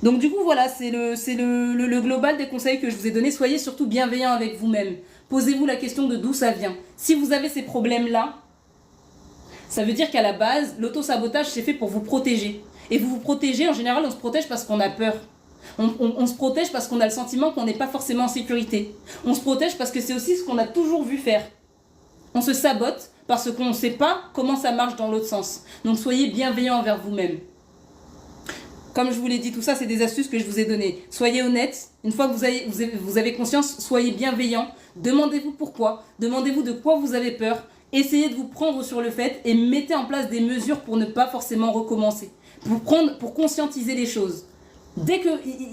Donc du coup, voilà, c'est le global des conseils que je vous ai donnés. Soyez surtout bienveillants avec vous-même. Posez-vous la question de d'où ça vient. Si vous avez ces problèmes-là, ça veut dire qu'à la base, l'auto-sabotage, c'est fait pour vous protéger. Et vous protégez, en général, on se protège parce qu'on a peur. On se protège parce qu'on a le sentiment qu'on n'est pas forcément en sécurité. On se protège parce que c'est aussi ce qu'on a toujours vu faire. On se sabote parce qu'on ne sait pas comment ça marche dans l'autre sens. Donc soyez bienveillants envers vous-même. Comme je vous l'ai dit, tout ça, c'est des astuces que je vous ai données. Soyez honnêtes. Une fois que vous avez conscience, soyez bienveillants. Demandez-vous pourquoi. Demandez-vous de quoi vous avez peur. Essayez de vous prendre sur le fait et mettez en place des mesures pour ne pas forcément recommencer. Pour conscientiser les choses.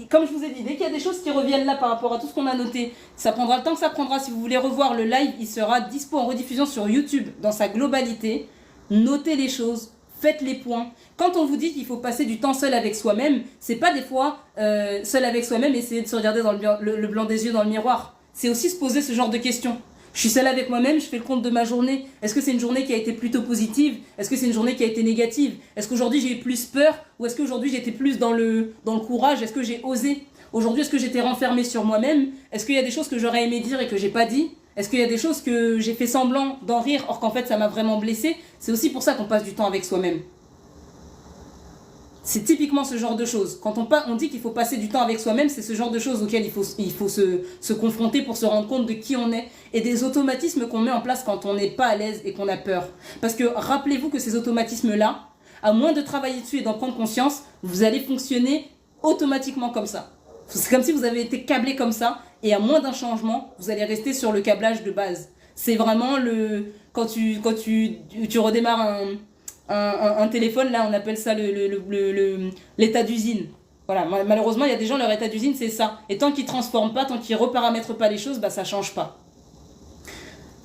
Comme je vous ai dit, dès qu'il y a des choses qui reviennent là par rapport à tout ce qu'on a noté, ça prendra le temps que ça prendra. Si vous voulez revoir le live, il sera dispo en rediffusion sur YouTube dans sa globalité. Notez les choses, faites les points. Quand on vous dit qu'il faut passer du temps seul avec soi-même, c'est pas des fois seul avec soi-même essayer de se regarder dans le blanc des yeux dans le miroir. C'est aussi se poser ce genre de questions. Je suis seule avec moi-même, je fais le compte de ma journée. Est-ce que c'est une journée qui a été plutôt positive? Est-ce que c'est une journée qui a été négative? Est-ce qu'aujourd'hui j'ai eu plus peur? Ou est-ce qu'aujourd'hui j'étais plus dans le courage? Est-ce que j'ai osé? Aujourd'hui, est-ce que j'étais renfermée sur moi-même? Est-ce qu'il y a des choses que j'aurais aimé dire et que j'ai pas dit? Est-ce qu'il y a des choses que j'ai fait semblant d'en rire or qu'en fait ça m'a vraiment blessée? C'est aussi pour ça qu'on passe du temps avec soi-même. C'est typiquement ce genre de choses. Quand on dit qu'il faut passer du temps avec soi-même, c'est ce genre de choses auxquelles il faut se confronter pour se rendre compte de qui on est et des automatismes qu'on met en place quand on n'est pas à l'aise et qu'on a peur. Parce que rappelez-vous que ces automatismes-là, à moins de travailler dessus et d'en prendre conscience, vous allez fonctionner automatiquement comme ça. C'est comme si vous avez été câblé comme ça et à moins d'un changement, vous allez rester sur le câblage de base. C'est vraiment quand tu redémarres un téléphone, là on appelle ça l'état d'usine. Voilà, malheureusement il y a des gens, leur état d'usine c'est ça. Et tant qu'ils ne transforment pas, tant qu'ils ne reparamètrent pas les choses, bah, ça ne change pas.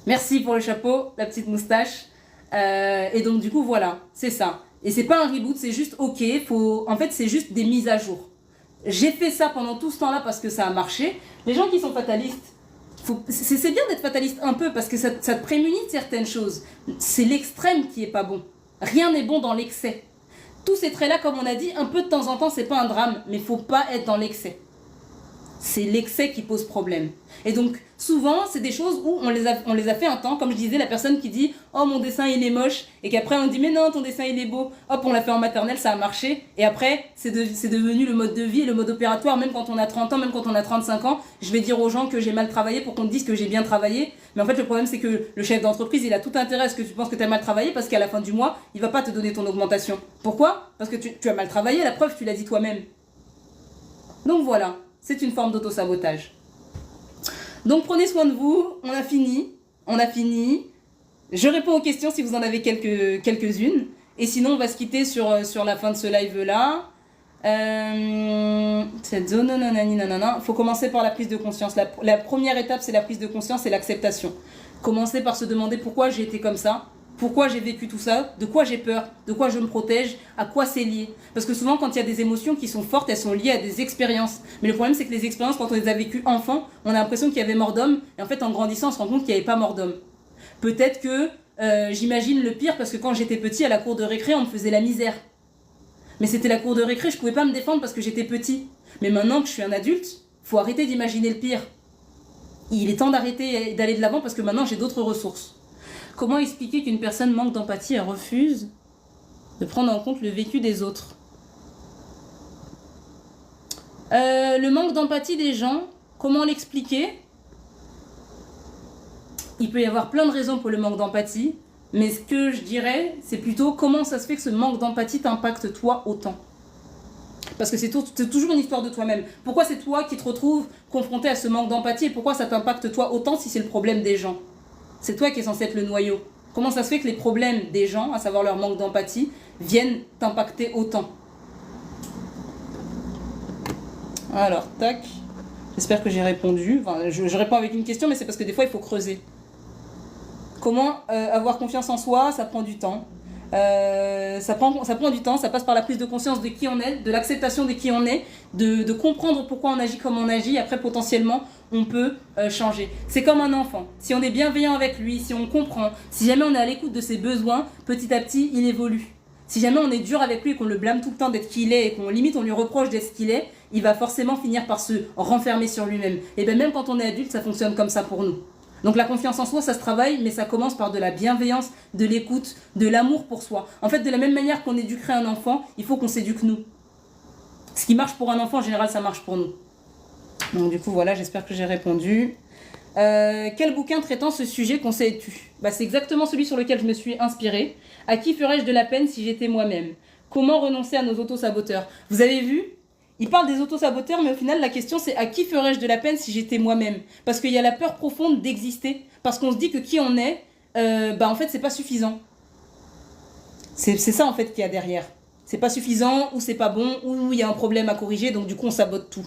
Merci pour le chapeau, la petite moustache. Et donc du coup voilà, c'est ça. Et c'est pas un reboot, c'est juste ok, en fait c'est juste des mises à jour. J'ai fait ça pendant tout ce temps-là parce que ça a marché. Les gens qui sont fatalistes, c'est bien d'être fataliste un peu parce que ça te prémunit de certaines choses. C'est l'extrême qui est pas bon. Rien n'est bon dans l'excès. Tous ces traits-là, comme on a dit, un peu de temps en temps, c'est pas un drame, mais faut pas être dans l'excès. C'est l'excès qui pose problème. Et donc, souvent, c'est des choses où on les a fait un temps. Comme je disais, la personne qui dit « Oh, mon dessin, il est moche ». Et qu'après, on dit « Mais non, ton dessin, il est beau ». Hop, on l'a fait en maternelle, ça a marché. Et après, c'est devenu le mode de vie et le mode opératoire. Même quand on a 30 ans, même quand on a 35 ans, je vais dire aux gens que j'ai mal travaillé pour qu'on me dise que j'ai bien travaillé. Mais en fait, le problème, c'est que le chef d'entreprise, il a tout intérêt à ce que tu penses que tu as mal travaillé parce qu'à la fin du mois, il va pas te donner ton augmentation. Pourquoi ? Parce que tu as mal travaillé. La preuve, tu l'as dit toi-même. Donc voilà. C'est une forme d'auto-sabotage. Donc prenez soin de vous, on a fini. Je réponds aux questions si vous en avez quelques-unes. Et sinon, on va se quitter sur la fin de ce live-là. Cette zone, il faut commencer par la prise de conscience. La première étape, c'est la prise de conscience et l'acceptation. Commencez par se demander pourquoi j'ai été comme ça. Pourquoi j'ai vécu tout ça, de quoi j'ai peur, de quoi je me protège, à quoi c'est lié. Parce que souvent, quand il y a des émotions qui sont fortes, elles sont liées à des expériences. Mais le problème, c'est que les expériences, quand on les a vécues enfant, on a l'impression qu'il y avait mort d'homme. Et en fait, en grandissant, on se rend compte qu'il n'y avait pas mort d'homme. Peut-être que j'imagine le pire, parce que quand j'étais petit, à la cour de récré, on me faisait la misère. Mais c'était la cour de récré, je pouvais pas me défendre parce que j'étais petit. Mais maintenant que je suis un adulte, faut arrêter d'imaginer le pire. Il est temps d'arrêter d'aller de l'avant parce que maintenant, j'ai d'autres ressources. Comment expliquer qu'une personne manque d'empathie et refuse de prendre en compte le vécu des autres ? Le manque d'empathie des gens, comment l'expliquer ? Il peut y avoir plein de raisons pour le manque d'empathie, mais ce que je dirais, c'est plutôt comment ça se fait que ce manque d'empathie t'impacte toi autant ? Parce que c'est toujours une histoire de toi-même. Pourquoi c'est toi qui te retrouves confronté à ce manque d'empathie et pourquoi ça t'impacte toi autant si c'est le problème des gens ? C'est toi qui es censé être le noyau. Comment ça se fait que les problèmes des gens, à savoir leur manque d'empathie, viennent t'impacter autant ? Alors, tac. J'espère que j'ai répondu. Enfin, je réponds avec une question, mais c'est parce que des fois, il faut creuser. Comment avoir confiance en soi ? Ça prend du temps. Ça prend du temps, ça passe par la prise de conscience de qui on est, de l'acceptation de qui on est, de comprendre pourquoi on agit comme on agit. Après, potentiellement, on peut changer. C'est comme un enfant. Si on est bienveillant avec lui, si on comprend, si jamais on est à l'écoute de ses besoins, petit à petit, il évolue. Si jamais on est dur avec lui et qu'on le blâme tout le temps d'être qui il est et qu'on limite, on lui reproche d'être ce qu'il est, il va forcément finir par se renfermer sur lui-même. Et bien même quand on est adulte, ça fonctionne comme ça pour nous. Donc la confiance en soi, ça se travaille, mais ça commence par de la bienveillance, de l'écoute, de l'amour pour soi. En fait, de la même manière qu'on éduquerait un enfant, il faut qu'on s'éduque nous. Ce qui marche pour un enfant, en général, ça marche pour nous. Donc du coup, voilà, j'espère que j'ai répondu. Quel bouquin traitant ce sujet conseilles-tu ? C'est exactement celui sur lequel je me suis inspirée. À qui ferais-je de la peine si j'étais moi-même ? Comment renoncer à nos autosaboteurs ? Vous avez vu ? Il parle des autosaboteurs, mais au final, la question, c'est à qui ferais-je de la peine si j'étais moi-même ? Parce qu'il y a la peur profonde d'exister. Parce qu'on se dit que qui on est, en fait, c'est pas suffisant. C'est ça, en fait, qu'il y a derrière. C'est pas suffisant, ou c'est pas bon, ou il y a un problème à corriger, donc du coup, on sabote tout.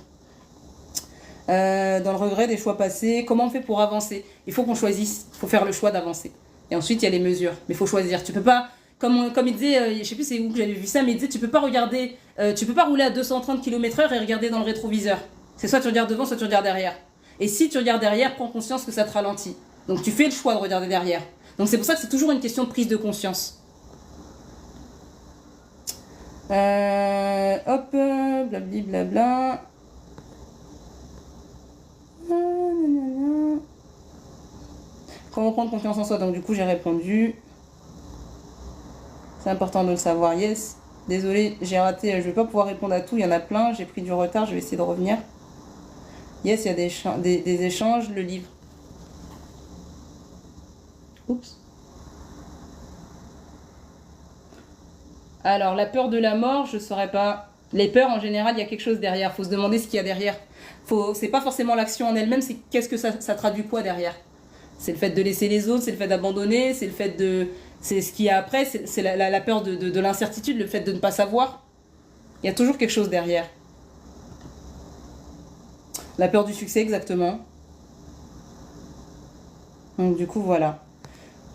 Dans le regret des choix passés, comment on fait pour avancer ? Il faut qu'on choisisse, il faut faire le choix d'avancer. Et ensuite, il y a les mesures, mais il faut choisir. Tu peux pas... Comme il disait, je sais plus c'est où que j'avais vu ça, mais il disait tu peux pas rouler à 230 km/h et regarder dans le rétroviseur. C'est soit tu regardes devant, soit tu regardes derrière. Et si tu regardes derrière, prends conscience que ça te ralentit. Donc tu fais le choix de regarder derrière. Donc c'est pour ça que c'est toujours une question de prise de conscience. Blabli blabla. Comment prendre confiance en soi ? Donc du coup j'ai répondu. C'est important de le savoir, yes. Désolée, j'ai raté, je ne vais pas pouvoir répondre à tout, il y en a plein, j'ai pris du retard, je vais essayer de revenir. Yes, il y a des échanges, le livre. Oups. Alors, la peur de la mort, je ne saurais pas. Les peurs, en général, il y a quelque chose derrière, il faut se demander ce qu'il y a derrière. C'est pas forcément l'action en elle-même, c'est qu'est-ce que ça traduit quoi derrière. C'est le fait de laisser les autres, c'est le fait d'abandonner, c'est le fait de... C'est ce qu'il y a après, c'est la peur de l'incertitude, le fait de ne pas savoir. Il y a toujours quelque chose derrière. La peur du succès, exactement. Donc du coup, voilà.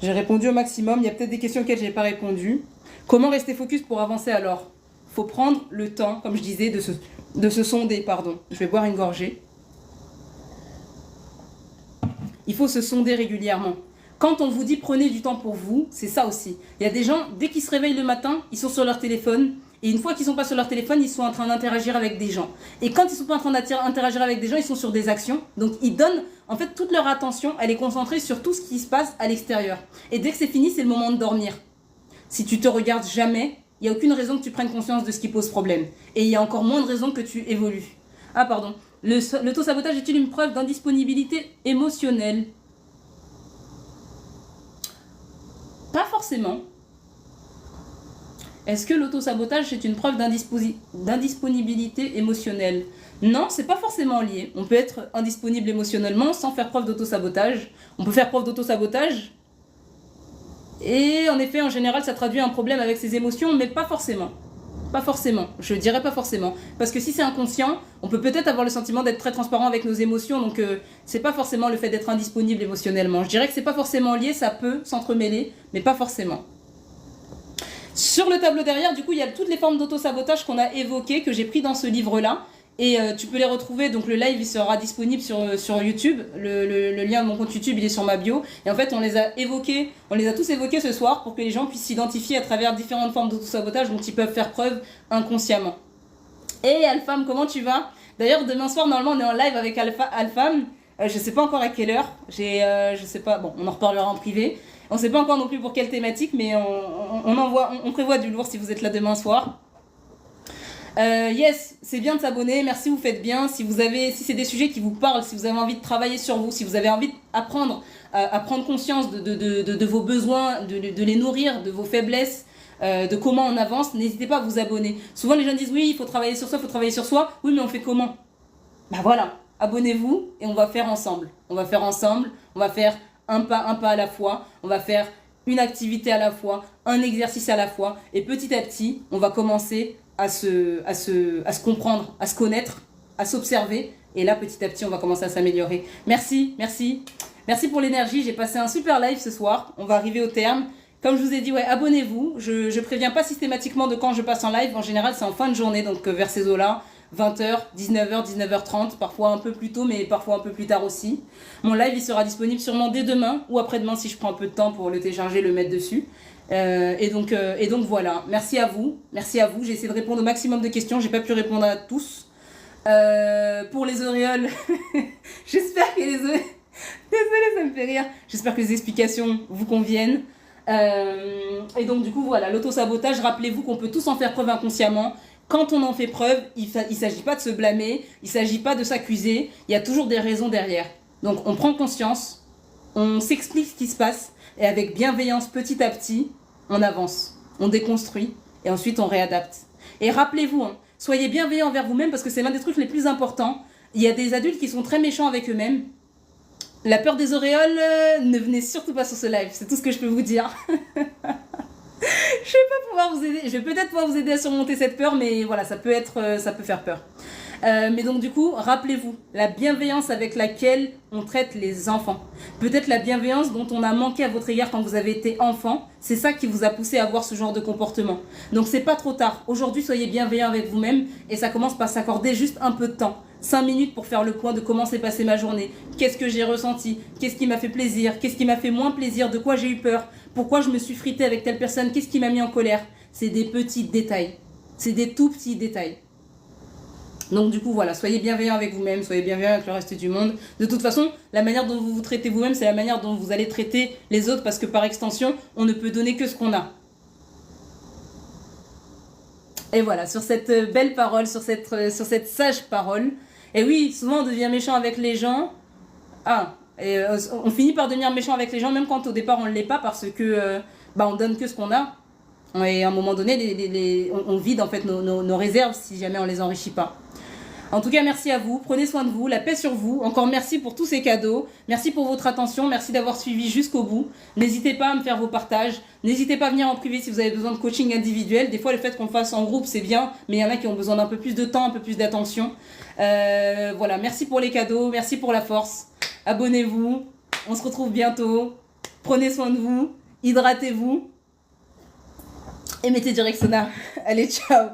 J'ai répondu au maximum. Il y a peut-être des questions auxquelles je n'ai pas répondu. Comment rester focus pour avancer alors? Faut prendre le temps, comme je disais, de se sonder, pardon. Je vais boire une gorgée. Il faut se sonder régulièrement. Quand on vous dit prenez du temps pour vous, c'est ça aussi. Il y a des gens, dès qu'ils se réveillent le matin, ils sont sur leur téléphone. Et une fois qu'ils ne sont pas sur leur téléphone, ils sont en train d'interagir avec des gens. Et quand ils ne sont pas en train d'interagir avec des gens, ils sont sur des actions. Donc ils donnent, en fait, toute leur attention, elle est concentrée sur tout ce qui se passe à l'extérieur. Et dès que c'est fini, c'est le moment de dormir. Si tu te regardes jamais, il n'y a aucune raison que tu prennes conscience de ce qui pose problème. Et il y a encore moins de raisons que tu évolues. Ah pardon. L'auto-sabotage est-il une preuve d'indisponibilité émotionnelle? Pas forcément. Est-ce que l'auto-sabotage est une preuve d'indisponibilité émotionnelle? Non, c'est pas forcément lié. On peut être indisponible émotionnellement sans faire preuve d'auto-sabotage. On peut faire preuve d'auto-sabotage. Et en effet, en général, ça traduit un problème avec ses émotions, mais pas forcément. Pas forcément. Je dirais pas forcément. Parce que si c'est inconscient, on peut peut-être avoir le sentiment d'être très transparent avec nos émotions, donc c'est pas forcément le fait d'être indisponible émotionnellement. Je dirais que c'est pas forcément lié, ça peut s'entremêler, mais pas forcément. Sur le tableau derrière, du coup, il y a toutes les formes d'auto-sabotage qu'on a évoquées, que j'ai pris dans ce livre-là. Et tu peux les retrouver, donc le live il sera disponible sur YouTube, le lien de mon compte YouTube il est sur ma bio, et en fait on les a tous évoqués ce soir pour que les gens puissent s'identifier à travers différentes formes d'auto-sabotage dont ils peuvent faire preuve inconsciemment. Et Alpham, comment tu vas? D'ailleurs demain soir normalement on est en live avec Alpham, je sais pas encore à quelle heure, je sais pas, bon on en reparlera en privé, on sait pas encore non plus pour quelle thématique, mais on prévoit du lourd si vous êtes là demain soir. Yes, c'est bien de s'abonner, merci, vous faites bien. Si c'est des sujets qui vous parlent, si vous avez envie de travailler sur vous, si vous avez envie d'apprendre à prendre conscience de vos besoins, de les nourrir, de vos faiblesses, de comment on avance, n'hésitez pas à vous abonner. Souvent les gens disent oui, il faut travailler sur soi, il faut travailler sur soi. Oui, mais on fait comment? Bah voilà, abonnez-vous et on va faire ensemble. On va faire un pas à la fois, on va faire une activité à la fois, un exercice à la fois, et petit à petit, on va commencer à se comprendre, à se connaître, à s'observer. Et là, petit à petit, on va commencer à s'améliorer. Merci pour l'énergie. J'ai passé un super live ce soir. On va arriver au terme. Comme je vous ai dit, ouais, abonnez-vous. Je préviens pas systématiquement de quand je passe en live. En général, c'est en fin de journée, donc vers ces eaux-là. 20h, 19h, 19h30, parfois un peu plus tôt, mais parfois un peu plus tard aussi. Mon live, il sera disponible sûrement dès demain ou après-demain si je prends un peu de temps pour le télécharger, le mettre dessus. Et donc voilà, merci à vous, j'ai essayé de répondre au maximum de questions, j'ai pas pu répondre à tous. Pour les auréoles, j'espère que désolée, ça me fait rire, j'espère que les explications vous conviennent. Et donc du coup voilà, l'auto-sabotage, rappelez-vous qu'on peut tous en faire preuve inconsciemment. Quand on en fait preuve, il s'agit pas de se blâmer, il s'agit pas de s'accuser, il y a toujours des raisons derrière. Donc on prend conscience, on s'explique ce qui se passe, et avec bienveillance, petit à petit, on avance, on déconstruit, et ensuite on réadapte. Et rappelez-vous, soyez bienveillants envers vous-même, parce que c'est l'un des trucs les plus importants. Il y a des adultes qui sont très méchants avec eux-mêmes. La peur des auréoles, ne venez surtout pas sur ce live, c'est tout ce que je peux vous dire. Je vais peut-être pouvoir vous aider à surmonter cette peur, mais voilà, ça peut faire peur. Mais donc du coup, rappelez-vous, la bienveillance avec laquelle on traite les enfants. Peut-être la bienveillance dont on a manqué à votre égard quand vous avez été enfant, c'est ça qui vous a poussé à avoir ce genre de comportement. Donc c'est pas trop tard. Aujourd'hui, soyez bienveillant avec vous-même et ça commence par s'accorder juste un peu de temps. 5 minutes pour faire le point de comment s'est passée ma journée. Qu'est-ce que j'ai ressenti? Qu'est-ce qui m'a fait plaisir? Qu'est-ce qui m'a fait moins plaisir? De quoi j'ai eu peur? Pourquoi je me suis fritée avec telle personne? Qu'est-ce qui m'a mis en colère? C'est des petits détails. C'est des tout petits détails. Donc du coup voilà, soyez bienveillants avec vous-même, soyez bienveillants avec le reste du monde. De toute façon, la manière dont vous vous traitez vous-même, c'est la manière dont vous allez traiter les autres, parce que par extension, on ne peut donner que ce qu'on a. Et voilà, sur cette belle parole, sur cette sage parole. Et oui, souvent on devient méchant avec les gens. On finit par devenir méchant avec les gens, même quand au départ on ne l'est pas, parce que on donne que ce qu'on a. Et à un moment donné, on vide en fait nos réserves si jamais on les enrichit pas. En tout cas, merci à vous, prenez soin de vous, la paix sur vous. Encore merci pour tous ces cadeaux, merci pour votre attention, merci d'avoir suivi jusqu'au bout. N'hésitez pas à me faire vos partages, n'hésitez pas à venir en privé si vous avez besoin de coaching individuel. Des fois, le fait qu'on le fasse en groupe, c'est bien, mais il y en a qui ont besoin d'un peu plus de temps, un peu plus d'attention. Voilà, merci pour les cadeaux, merci pour la force. Abonnez-vous, on se retrouve bientôt. Prenez soin de vous, hydratez-vous. et mettez du Rexona. Allez, ciao.